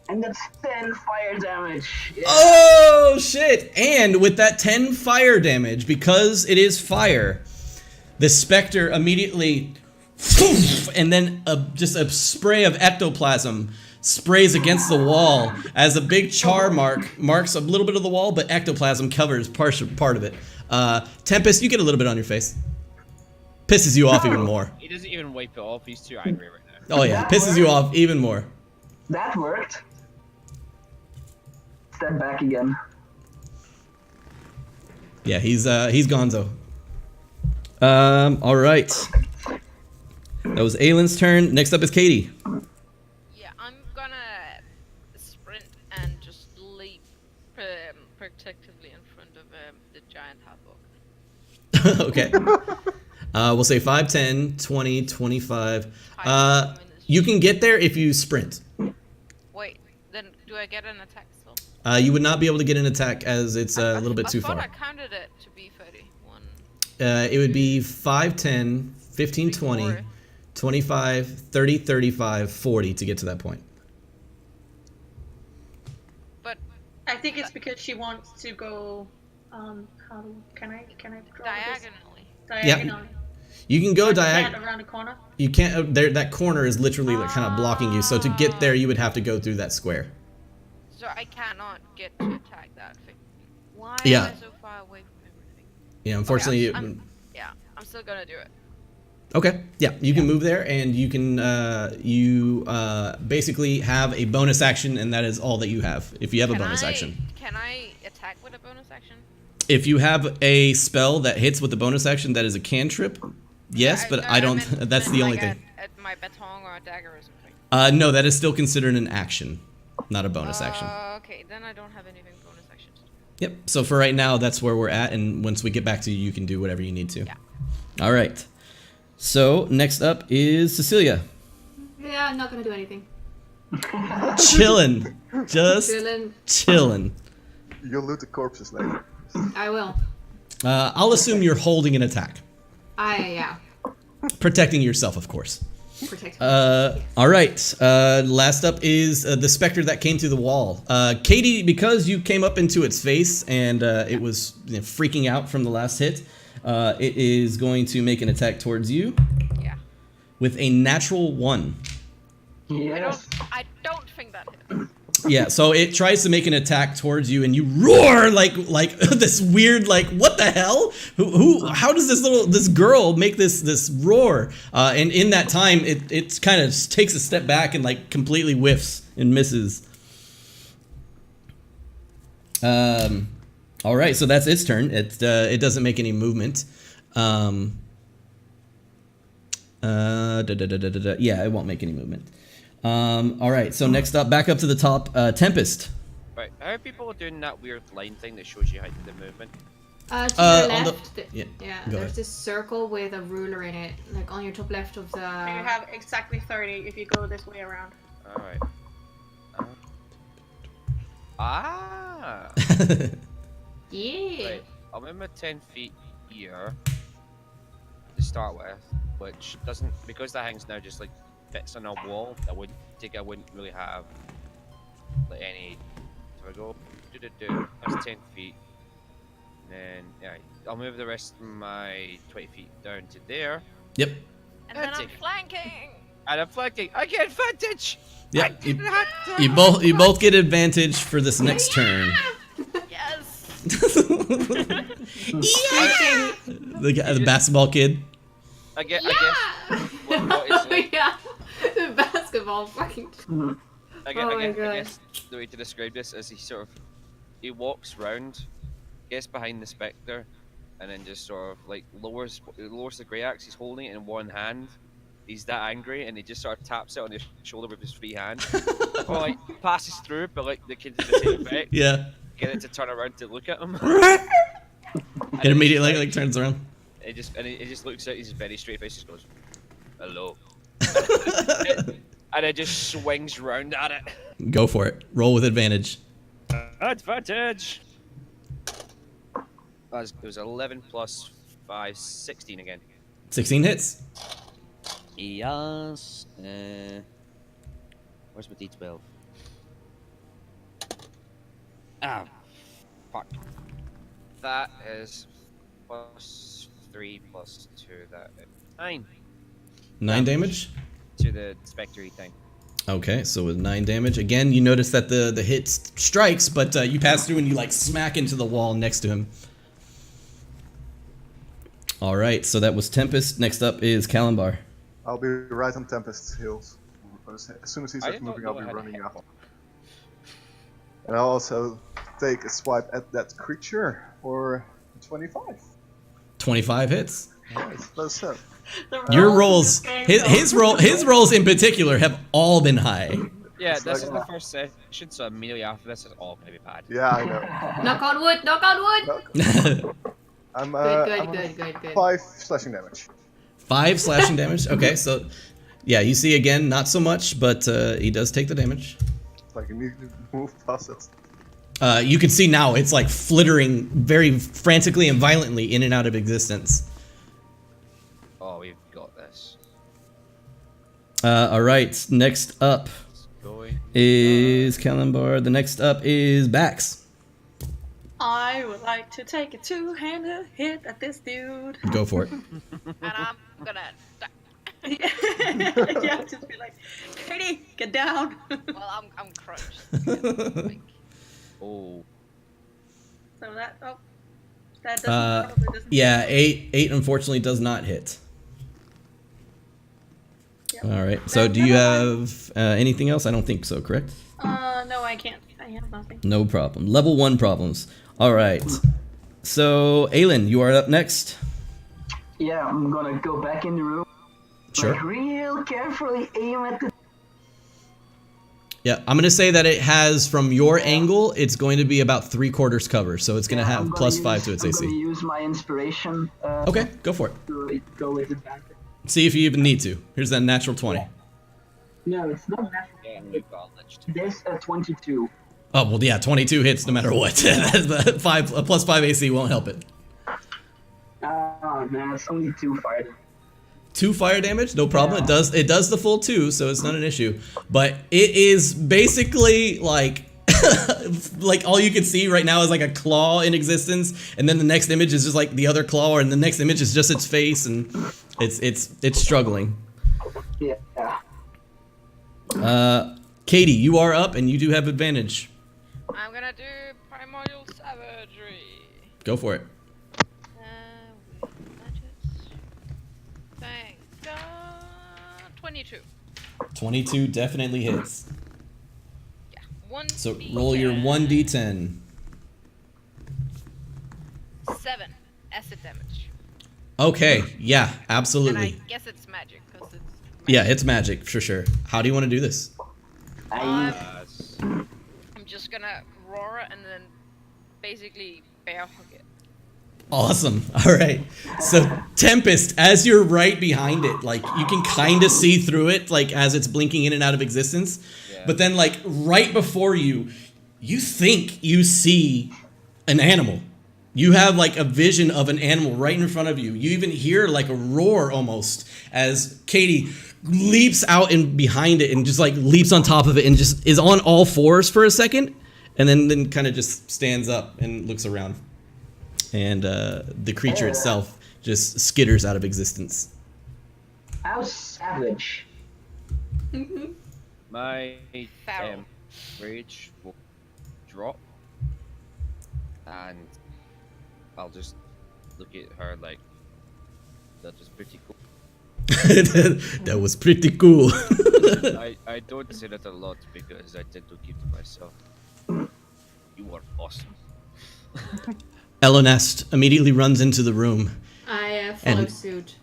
And that's 10 fire damage. Yeah. Oh, shit. And with that 10 fire damage, because it is fire, the Spectre immediately, and then just a spray of ectoplasm sprays against the wall as a big char marks a little bit of the wall, but ectoplasm covers part of it. Tempest, you get a little bit on your face. Pisses you off even more. He doesn't even wipe it off. He's too angry right now. Oh yeah, pisses you off even more. That worked. Step back again. Yeah, he's gonzo. All right. That was Aylin's turn. Next up is Katie. Yeah, I'm gonna sprint and just leap protectively in front of the giant havoc. Okay. We'll say 5, 10, 20, 25. You can get there if you sprint. Wait, then do I get an attack still? You would not be able to get an attack as it's a little bit too I thought far. I counted it to be 31. It would be 5, 10, 15, 20, 34. 25, 30, 35, 40 to get to that point. But I think it's because she wants to go. Can I draw this? diagonally. Diagonally. You can go Can't diagonal. around the corner. You can't. There, that corner is literally like kind of blocking you. So to get there, you would have to go through that square. So I cannot get to attack that thing. Why Yeah. am I so far away from everything? Yeah, unfortunately. I'm still gonna do it. Okay. Yeah, you can move there, and you can basically have a bonus action, and that is all that you have. If you have a bonus action. Can I attack with a bonus action? If you have a spell that hits with a bonus action, that is a cantrip. Yes, but I don't. That's the only thing. At my baton or a dagger or something. No, that is still considered an action, not a bonus action. Okay, then I don't have anything bonus actions. Yep. So for right now, that's where we're at, and once we get back to you, you can do whatever you need to. Yeah. All right. So next up is Cecilia. Yeah, I'm not gonna do anything. Chilling, just Chilling. chilling. You'll loot the corpses later. I will. I'll assume you're holding an attack, Yeah. protecting yourself, of course. Protect. All right. Last up is the specter that came through the wall. Katie, because you came up into its face and it was freaking out from the last hit, it is going to make an attack towards you Yeah. with a natural 1. Yes. I don't think that hit. Yeah, so it tries to make an attack towards you, and you roar like this weird what the hell? How does this girl make this roar? And in that time, it kind of takes a step back and completely whiffs and misses. All right, so that's its turn. It doesn't make any movement. Yeah, it won't make any movement. All right, so next up, back up to the top, Tempest. Right, how are people doing that weird line thing that shows you how to do the movement? To the on the- left, yeah, go there's ahead. this circle with a ruler in it, like on your top left of the. And you have exactly 30 if you go this way around. Alright. Ah! Yeah. Right, I'm in my 10 feet here to start with, which doesn't, because that hangs now just fits on a wall, I wouldn't really have any. So I go, that's 10 feet. And then, I'll move the rest of my 20 feet down to there. Yep. And then I'm Take it. flanking. And I'm flanking. I get advantage! Yeah, I get advantage! You both get advantage for this next turn. Yes. The basketball kid. I guess. What is it? Yeah. The basketball fucking. I Oh my guess the way to describe this is he walks round, gets behind the spectre, and then just sort of lowers the grey axe. He's holding it in one hand. He's that angry, and he just sort of taps it on his shoulder with his free hand. Or passes through, but the kid did the same effect. Yeah. Get it to turn around to look at him. It immediately turns around. He just looks at his very straight face, just goes, "Hello," and it just swings round at it. Go for it. Roll with advantage. Advantage. It was 11 plus 5, 16 again. 16 hits. Yes. Where's my D12? Ah, fuck. That is plus 3 plus 2. That is 9 9 damage. to the spectre thing. Okay, so with 9 damage. Again, you notice that the hit strikes, but you pass through and you smack into the wall next to him. All right, so that was Tempest. Next up is Kalimbar. I'll be right on Tempest's heels. As soon as he I starts did not moving, know I'll I be had a running hit up. point. And I'll also take a swipe at that creature for 25. 25 hits. Nice, close up. The Your rolls rolls, in this game his rolls in particular have all been high. Yeah, It's this like- is the first session, so immediately after this is all gonna be bad. Yeah, I know. Knock on wood. Knock on wood. Look, I'm, Good, I'm on good. 5 slashing damage. 5 slashing damage. Okay, so yeah, you see again, not so much, but he does take the damage. Like, immediately move past it. You can see now it's like flittering very frantically and violently in and out of existence. Oh, we've got this. All right, next up Going. is Kalimbar. The next up is Bax. I would like to take a two-handed hit at this dude. Go for it. And I'm gonna die. Yeah, just be like, Katie, get down. Well, I'm crunched. Like, Oh, So that that Uh, probably doesn't. Yeah, 8 unfortunately does not hit. Yep. All right. So do you have anything else? I don't think so. Correct? No, I can't. I have nothing. No problem. Level 1 problems. All right. So Aelin, you are up next. Yeah, I'm gonna go back in the room. Sure. Like, real carefully aim at the. Yeah, I'm gonna say that it has from your angle, it's going to be about 3/4 cover, so it's gonna I'm have gonna +5 to its I'm gonna AC. use my inspiration. Okay, go for it. To go with advantage. See if you even need to. Here's that natural 20. No, it's not natural. yeah, we've got liched. There's a 22. Oh well, yeah, 22 hits no matter what. The +5 AC won't help it. Oh man, it's only 2 fire. 2 fire damage, no problem. It does the full 2, so it's not an issue. But it is basically like like all you can see right now is like a claw in existence, and then the next image is just like the other claw, and the next image is just its face, and it's struggling. Yeah. Katie, you are up, and you do have advantage. I'm gonna do primordial savagery. Go for it. With matches. Thank God. 22. 22 definitely hits. Yeah. 1. So roll your 1d10. 7 acid damage. Okay, yeah, And absolutely. I guess it's magic because it's. Yeah, it's magic for sure. How do you want to do this? Yes. I'm just gonna roar and then basically bear hug it. Awesome. All right. So Tempest, as you're right behind it, like you can kind of see through it, like as it's blinking in and out of existence. Yeah. But then, like right before you, you think you see an animal. You have like a vision of an animal right in front of you. You even hear like a roar almost as Katie leaps out and behind it and just like leaps on top of it and just is on all fours for a second, and then kind of just stands up and looks around. And the creature itself just skitters out of existence. How savage. My Feral. rage will drop, and I'll just look at her like, that was pretty cool. That was pretty cool. I don't say that a lot because I tend to keep to myself. You are awesome. Elonest immediately runs into the room. I follow And- suit.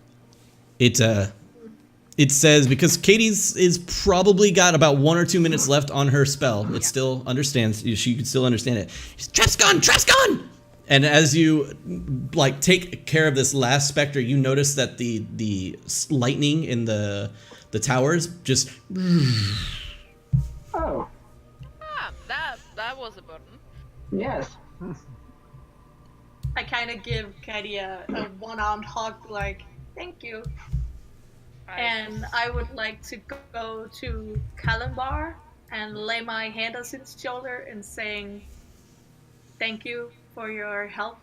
It says, because Katie's is probably got about 1 or 2 minutes left on her spell. It still understands. She can still understand it. Trap's gone! Trap's gone! And as you like take care of this last specter, you notice that the lightning in the towers just Oh, Ah, that was a button. yes. I kind of give Katie a one-armed hug, like, thank you. And I would like to go to Kalimbar and lay my hand on his shoulder and saying, thank you for your help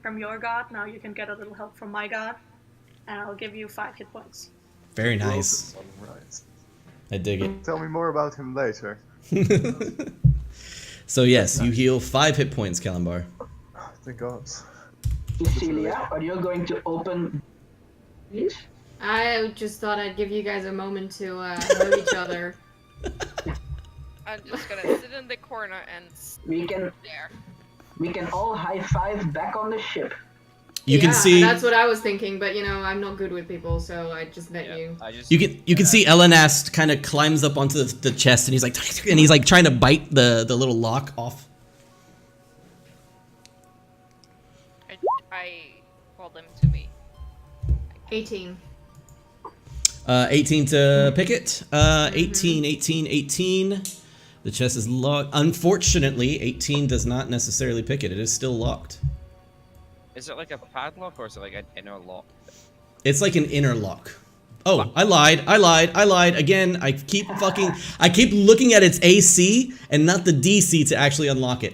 from your god. Now you can get a little help from my god. And I'll give you 5 hit points. very nice. Right. I dig it. Tell me more about him later. So yes, you heal 5 hit points, Kalimbar. Thank God. Cecilia, are you going to open these? I just thought I'd give you guys a moment to hug each other. I'm just gonna sit in the corner and We can stare. all high five back on the ship. You can see. That's what I was thinking, but I'm not good with people, so I just let you. You can see Elenast kind of climbs up onto the chest, and he's like trying to bite the little lock off. I call them to me. 18. 18 to pick it. 18. The chest is locked. Unfortunately, 18 does not necessarily pick it. It is still locked. Is it like a padlock or is it like an inner lock? It's like an inner lock. Oh, I lied. Again, I keep looking at its AC and not the DC to actually unlock it.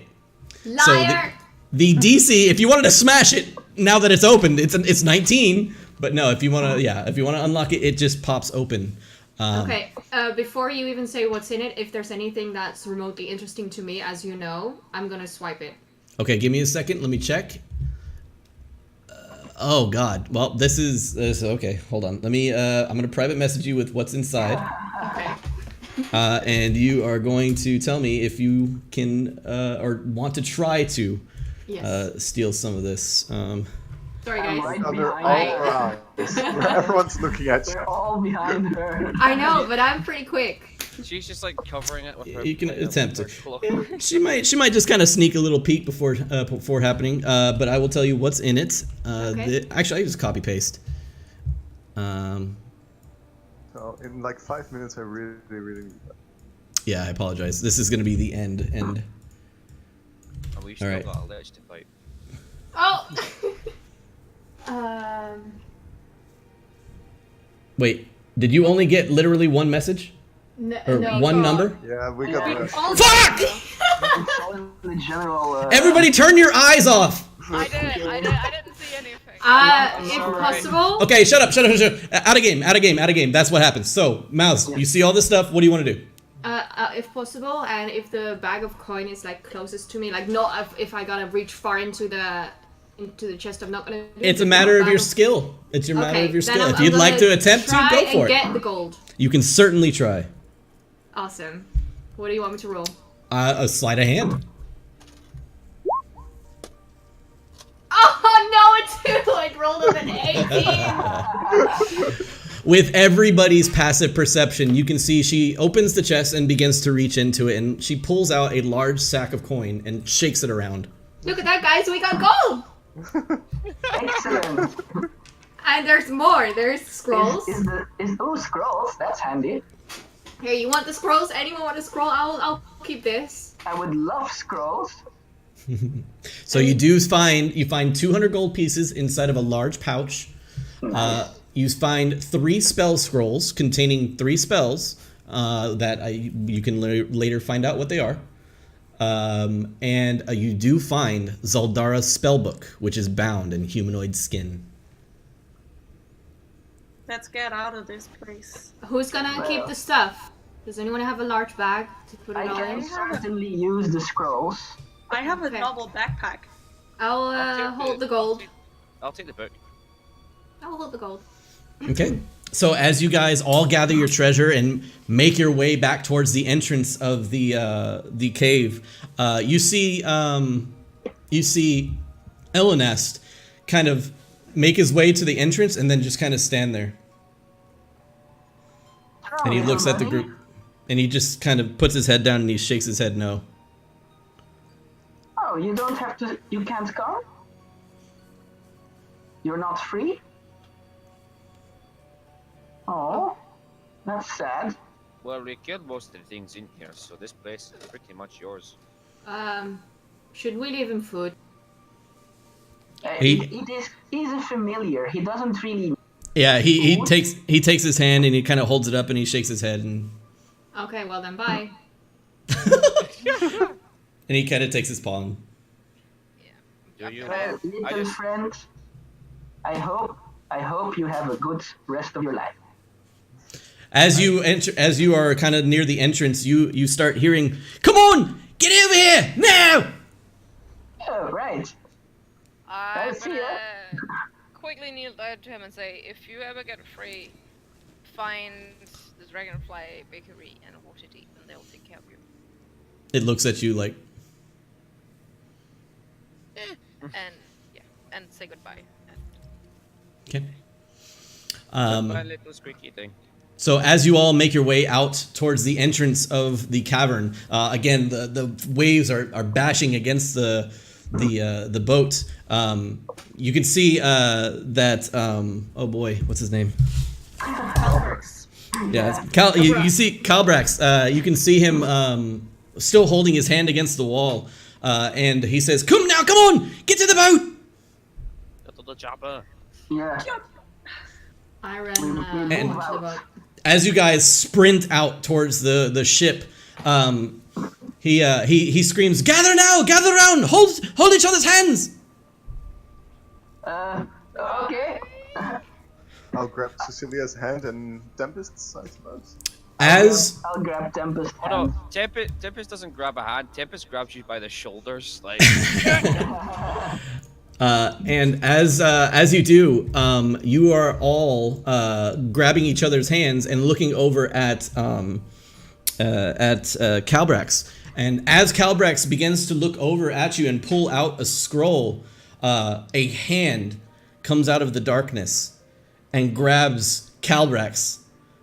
Liar! So the DC, if you wanted to smash it now that it's opened, it's 19. But no, if you want to unlock it, it just pops open. Okay, before you even say what's in it, if there's anything that's remotely interesting to me, as you know, I'm gonna swipe it. Okay, give me a second. Let me check. Oh God. Well, this is okay. Hold on. Let me. I'm gonna private message you with what's inside. Okay. And you are going to tell me if you can or want to try to steal some of this. Sorry, guys. Right Under all behind our her. eyes. Everyone's looking at you. We're all behind her. I know, but I'm pretty quick. She's just like covering it with her. You can attempt her to. cloak. She might just kind of sneak a little peek before happening. But I will tell you what's in it. Okay. Actually, I just copy paste. So in like 5 minutes, I really need that. Yeah, I apologize. This is gonna be the end. And we've still Alright. got a lich to fight. Oh! Wait, did you only get literally one message or no, one number? Yeah, we got the Fuck! It's all in the general. Everybody, turn your eyes off. I didn't see anything. If possible. Okay, shut up. Out of game. That's what happens. So, Mouse, you see all this stuff. What do you want to do? If possible, and if the bag of coin is like closest to me, like not if I gotta reach far into the chest, I'm not gonna. It's a matter of your skill. It's a matter of your skill. If you'd like to attempt to, go for it. Get the gold. You can certainly try. Awesome. What do you want me to roll? A sleight of hand. Oh no, it's 2! I rolled up an 18. With everybody's passive perception, you can see she opens the chest and begins to reach into it, and she pulls out a large sack of coin and shakes it around. Look at that, guys! We got gold. Excellent. And there's more. There's scrolls. Scrolls? That's handy. Here, you want the scrolls? Anyone want a scroll? I'll keep this. I would love scrolls. So you find 200 gold pieces inside of a large pouch. You find 3 spell scrolls containing 3 spells that you can later find out what they are. And you do find Zaldara's spellbook, which is bound in humanoid skin. Let's get out of this place. Who's gonna keep the stuff? Does anyone have a large bag to put it all I in? can certainly use the scrolls. I have a Okay. double backpack. I'll take hold the gold. I'll take the book. I'll hold the gold. Okay. So as you guys all gather your treasure and make your way back towards the entrance of the cave, you see Elenest kind of make his way to the entrance and then just kind of stand there. And he looks at the group, and he just kind of puts his head down and he shakes his head no. Oh, you don't have to. You can't come? You're not free? Oh, that's sad. Well, we killed most of the things in here, so this place is pretty much yours. Should we leave him food? He's a familiar. He doesn't really. Yeah, he takes his hand and he kind of holds it up and he shakes his head and Okay, well then, bye. and he kind of takes his palm. Do you? Well, I little just- friend, I hope you have a good rest of your life. As you enter, as you are kind of near the entrance, you start hearing, "Come on, get over here now!" Oh, right. I'm see gonna ya. quickly kneel down to him and say, if you ever get free, find the Dragonfly Bakery and Waterdeep, and they'll take care of you. It looks at you like, And yeah, and say goodbye. okay. My little squeaky thing. So as you all make your way out towards the entrance of the cavern, again the waves are bashing against the boat. You can see that oh boy, what's his name? Yeah, it's you see Calbrax. You can see him still holding his hand against the wall, and he says, "Come now, come on, get to the boat." Get to the chopper. Yeah. I ran And- to the boat. As you guys sprint out towards the ship, he screams, "Gather now! Gather round! Hold each other's hands!" Okay. I'll grab Cecilia's hand and Tempest's, I suppose. As I'll grab Tempest. Oh no, Tempest doesn't grab a hand. Tempest grabs you by the shoulders, like. and as you do, you are all grabbing each other's hands and looking over at Calbrax. And as Calbrax begins to look over at you and pull out a scroll, a hand comes out of the darkness and grabs Calbrax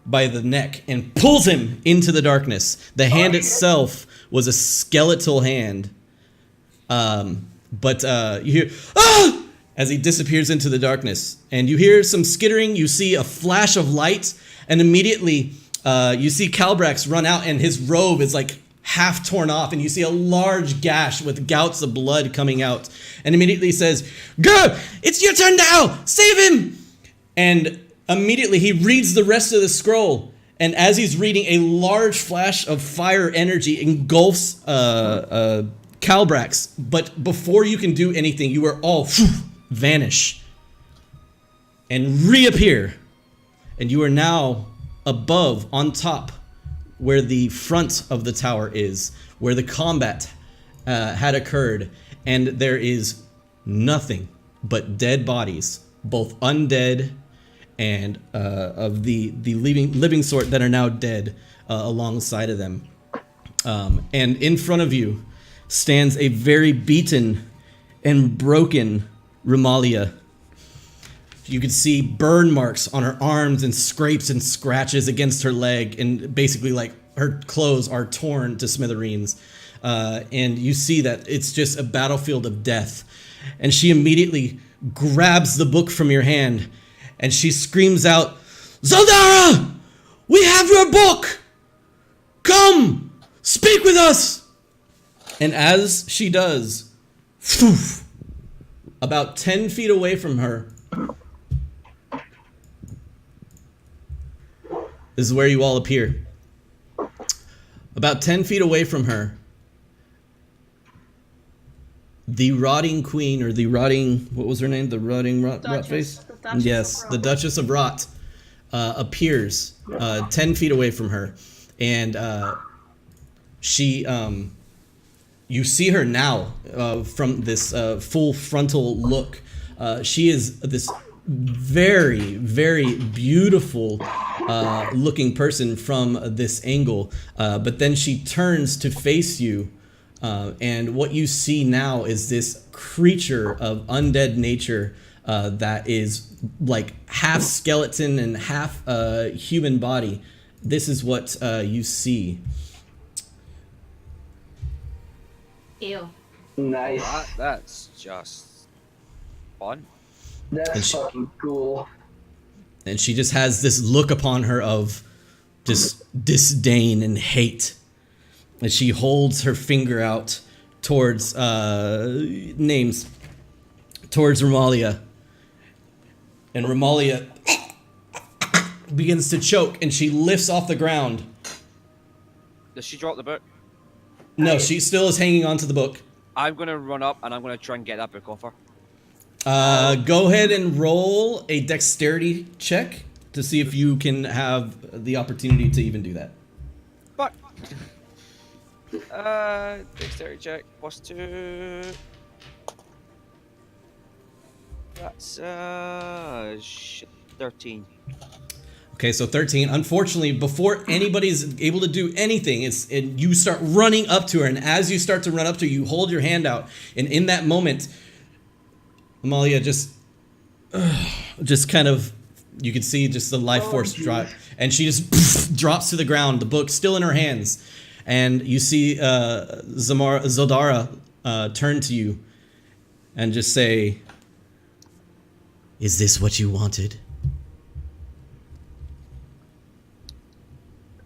by the neck and pulls him into the darkness. The hand itself was a skeletal hand. But you hear, "Ah!" as he disappears into the darkness. And you hear some skittering, you see a flash of light, and immediately you see Calbrax run out and his robe is like half torn off, and you see a large gash with gouts of blood coming out. And immediately says, "Go! It's your turn now! Save him!" And immediately he reads the rest of the scroll. And as he's reading, a large flash of fire energy engulfs Calbrax, but before you can do anything, you are all vanish and reappear, and you are now above, on top, where the front of the tower is, where the combat had occurred, and there is nothing but dead bodies, both undead and of the living sort that are now dead alongside of them, and in front of you stands a very beaten and broken Romalia. You can see burn marks on her arms and scrapes and scratches against her leg, and basically like her clothes are torn to smithereens. And you see that it's just a battlefield of death. And she immediately grabs the book from your hand and she screams out, "Zaldara! We have your book! Come! Speak with us!" And as she does, about 10 feet away from her, this is where you all appear. About 10 feet away from her, the rotting queen, or the rotting, what was her name? The rotting rot face? The Duchess Yes, of the Rot. Duchess of Rot appears 10 feet away from her. And she, you see her now from this full frontal look. She is this very, very beautiful looking person from this angle. But then she turns to face you. And what you see now is this creature of undead nature that is like half skeleton and half human body. This is what you see. Ew. Nice. That's just fun. And That's she- fucking cool. And she just has this look upon her of just disdain and hate. And she holds her finger out towards names, towards Romalia. And Romalia begins to choke, and she lifts off the ground. Does she drop the book? No, she still is hanging onto the book. I'm gonna run up and I'm gonna try and get that book off her. Go ahead and roll a dexterity check to see if you can have the opportunity to even do that. But dexterity check +2. That's 13. Okay, so 13. Unfortunately, before anybody's able to do anything, you start running up to her, and as you start to run up to her, you hold your hand out, and in that moment, Amalia just kind of, you can see just the life force drop, and she just drops to the ground, the book still in her hands, and you see Zodara turn to you and just say, "Is this what you wanted?"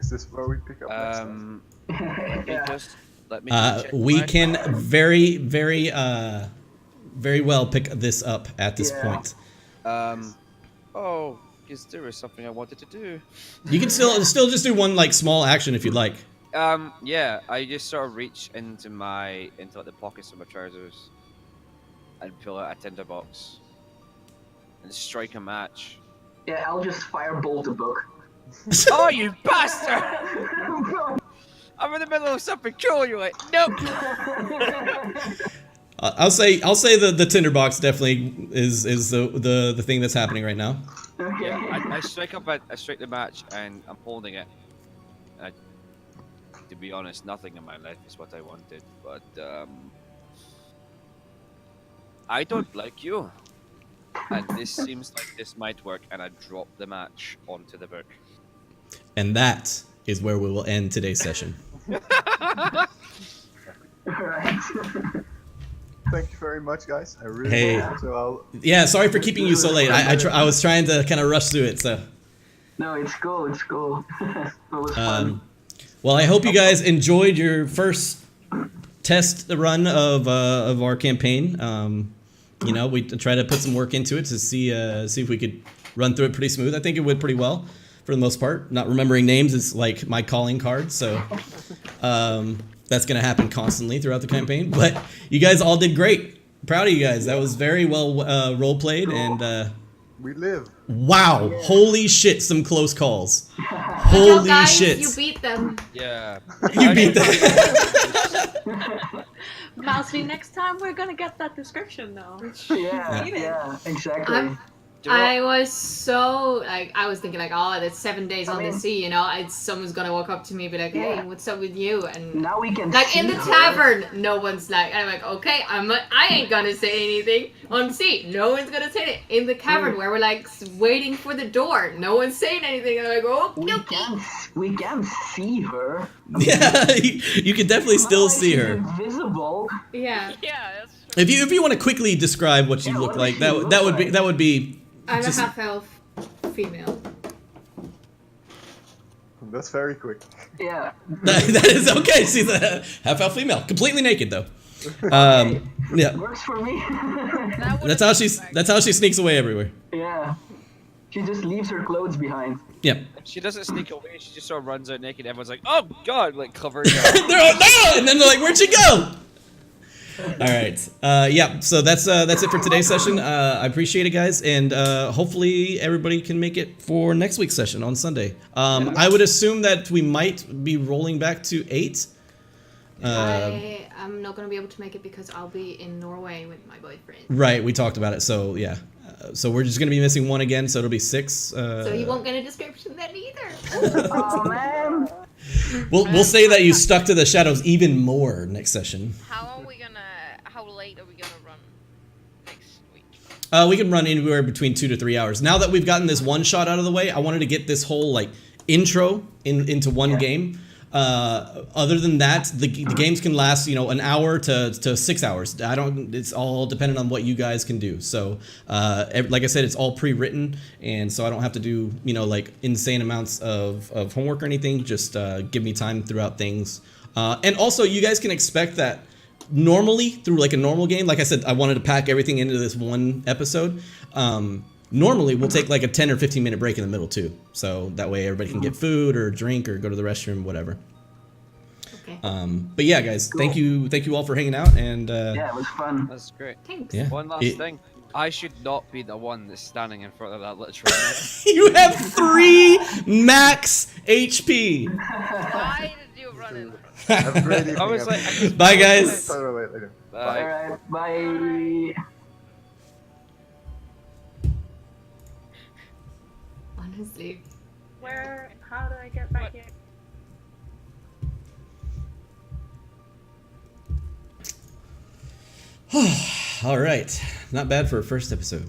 Is this where we pick up next time? Let me just check We my can phone. very, very, very well pick this up at this point. Oh, because there was something I wanted to do. You can still just do one like small action if you'd like. Yeah, I just sort of reach into like, the pockets of my trousers and pull out a tinderbox and strike a match. Yeah, I'll just firebolt the book. Oh, you bastard! I'm in the middle of something cool. You're like, nope. I'll say the tinderbox definitely is the thing that's happening right now. Okay. Yeah, I strike the match and I'm holding it. To be honest, nothing in my life is what I wanted, but I don't like you, and this seems like this might work. And I drop the match onto the book. And that is where we will end today's session. Alright. Thank you very much, guys. I really Hey. enjoyed it, so I'll Yeah, sorry for keeping you so late. I was trying to kind of rush through it, so. No, it's cool, it's cool. It was fun. Well, I hope you guys enjoyed your first test run of our campaign. You know, we try to put some work into it to see if we could run through it pretty smooth. I think it went pretty well for the most part. Not remembering names is like my calling card, so that's gonna happen constantly throughout the campaign. But you guys all did great. Proud of you guys. That was very well role played, and we live. wow, holy shit, some close calls. Good job, Holy guys. shit. You beat them. Yeah. You beat that. Mousy, next time we're gonna get that description though. Yeah, exactly. I was so like, I was thinking like, oh, that's 7 days on the sea, you know. Someone's gonna walk up to me and be like, hey, what's up with you? And Now we can like see in the her. tavern, no one's like, I'm like, okay, I ain't gonna say anything. On the sea, no one's gonna say it. In the cavern where we're like waiting for the door, no one's saying anything. And I'm like, oh, We can see her. Yeah, you can definitely still Not like see she's her. invisible. yeah. Yeah, that's true. If you want to quickly describe what you Yeah, look what like, does she that look like? would be I'm just- a half elf female. That's very quick. Yeah. that is okay. She's a half elf female, completely naked though. Yeah, Works for me. That that's how she sneaks away everywhere. Yeah. She just leaves her clothes behind. Yep. She doesn't sneak away. She just sort of runs out naked. Everyone's like, "Oh God!" Like covering her. They're all, no! And then they're like, "Where'd she go?" All right. Yeah. So that's it for today's session. I appreciate it, guys, and hopefully everybody can make it for next week's session on Sunday. I would assume that we might be rolling back to 8. I'm not gonna be able to make it because I'll be in Norway with my boyfriend. Right. We talked about it. So yeah. So we're just gonna be missing 1 again. So it'll be 6. So you won't get a description then either. Oh man. We'll say that you stuck to the shadows even more next session. How late are we gonna run next week? We can run anywhere between 2 to 3 hours. Now that we've gotten this one shot out of the way, I wanted to get this whole like intro into one game. Other than that, the games can last, an hour to 6 hours. It's all dependent on what you guys can do. So, like I said, it's all pre-written, and so I don't have to do, like insane amounts of homework or anything. Just give me time throughout things. And also, you guys can expect that normally through like a normal game. Like I said, I wanted to pack everything into this one episode. Normally, we'll take like a 10 or 15 minute break in the middle too. So that way everybody can get food or drink or go to the restroom, whatever. Okay. But yeah, guys, thank you all for hanging out. And Yeah, it was fun. That's great. Thanks. yeah, One last thing. I should not be the one that's standing in front of that literal. you have 3 max HP. Why did you run in? Have a great evening. I was like, everyone. Bye, guys. Talk about it later. Bye. Alright, bye. Honestly, Where? How do I get back What? here? All right, not bad for a first episode.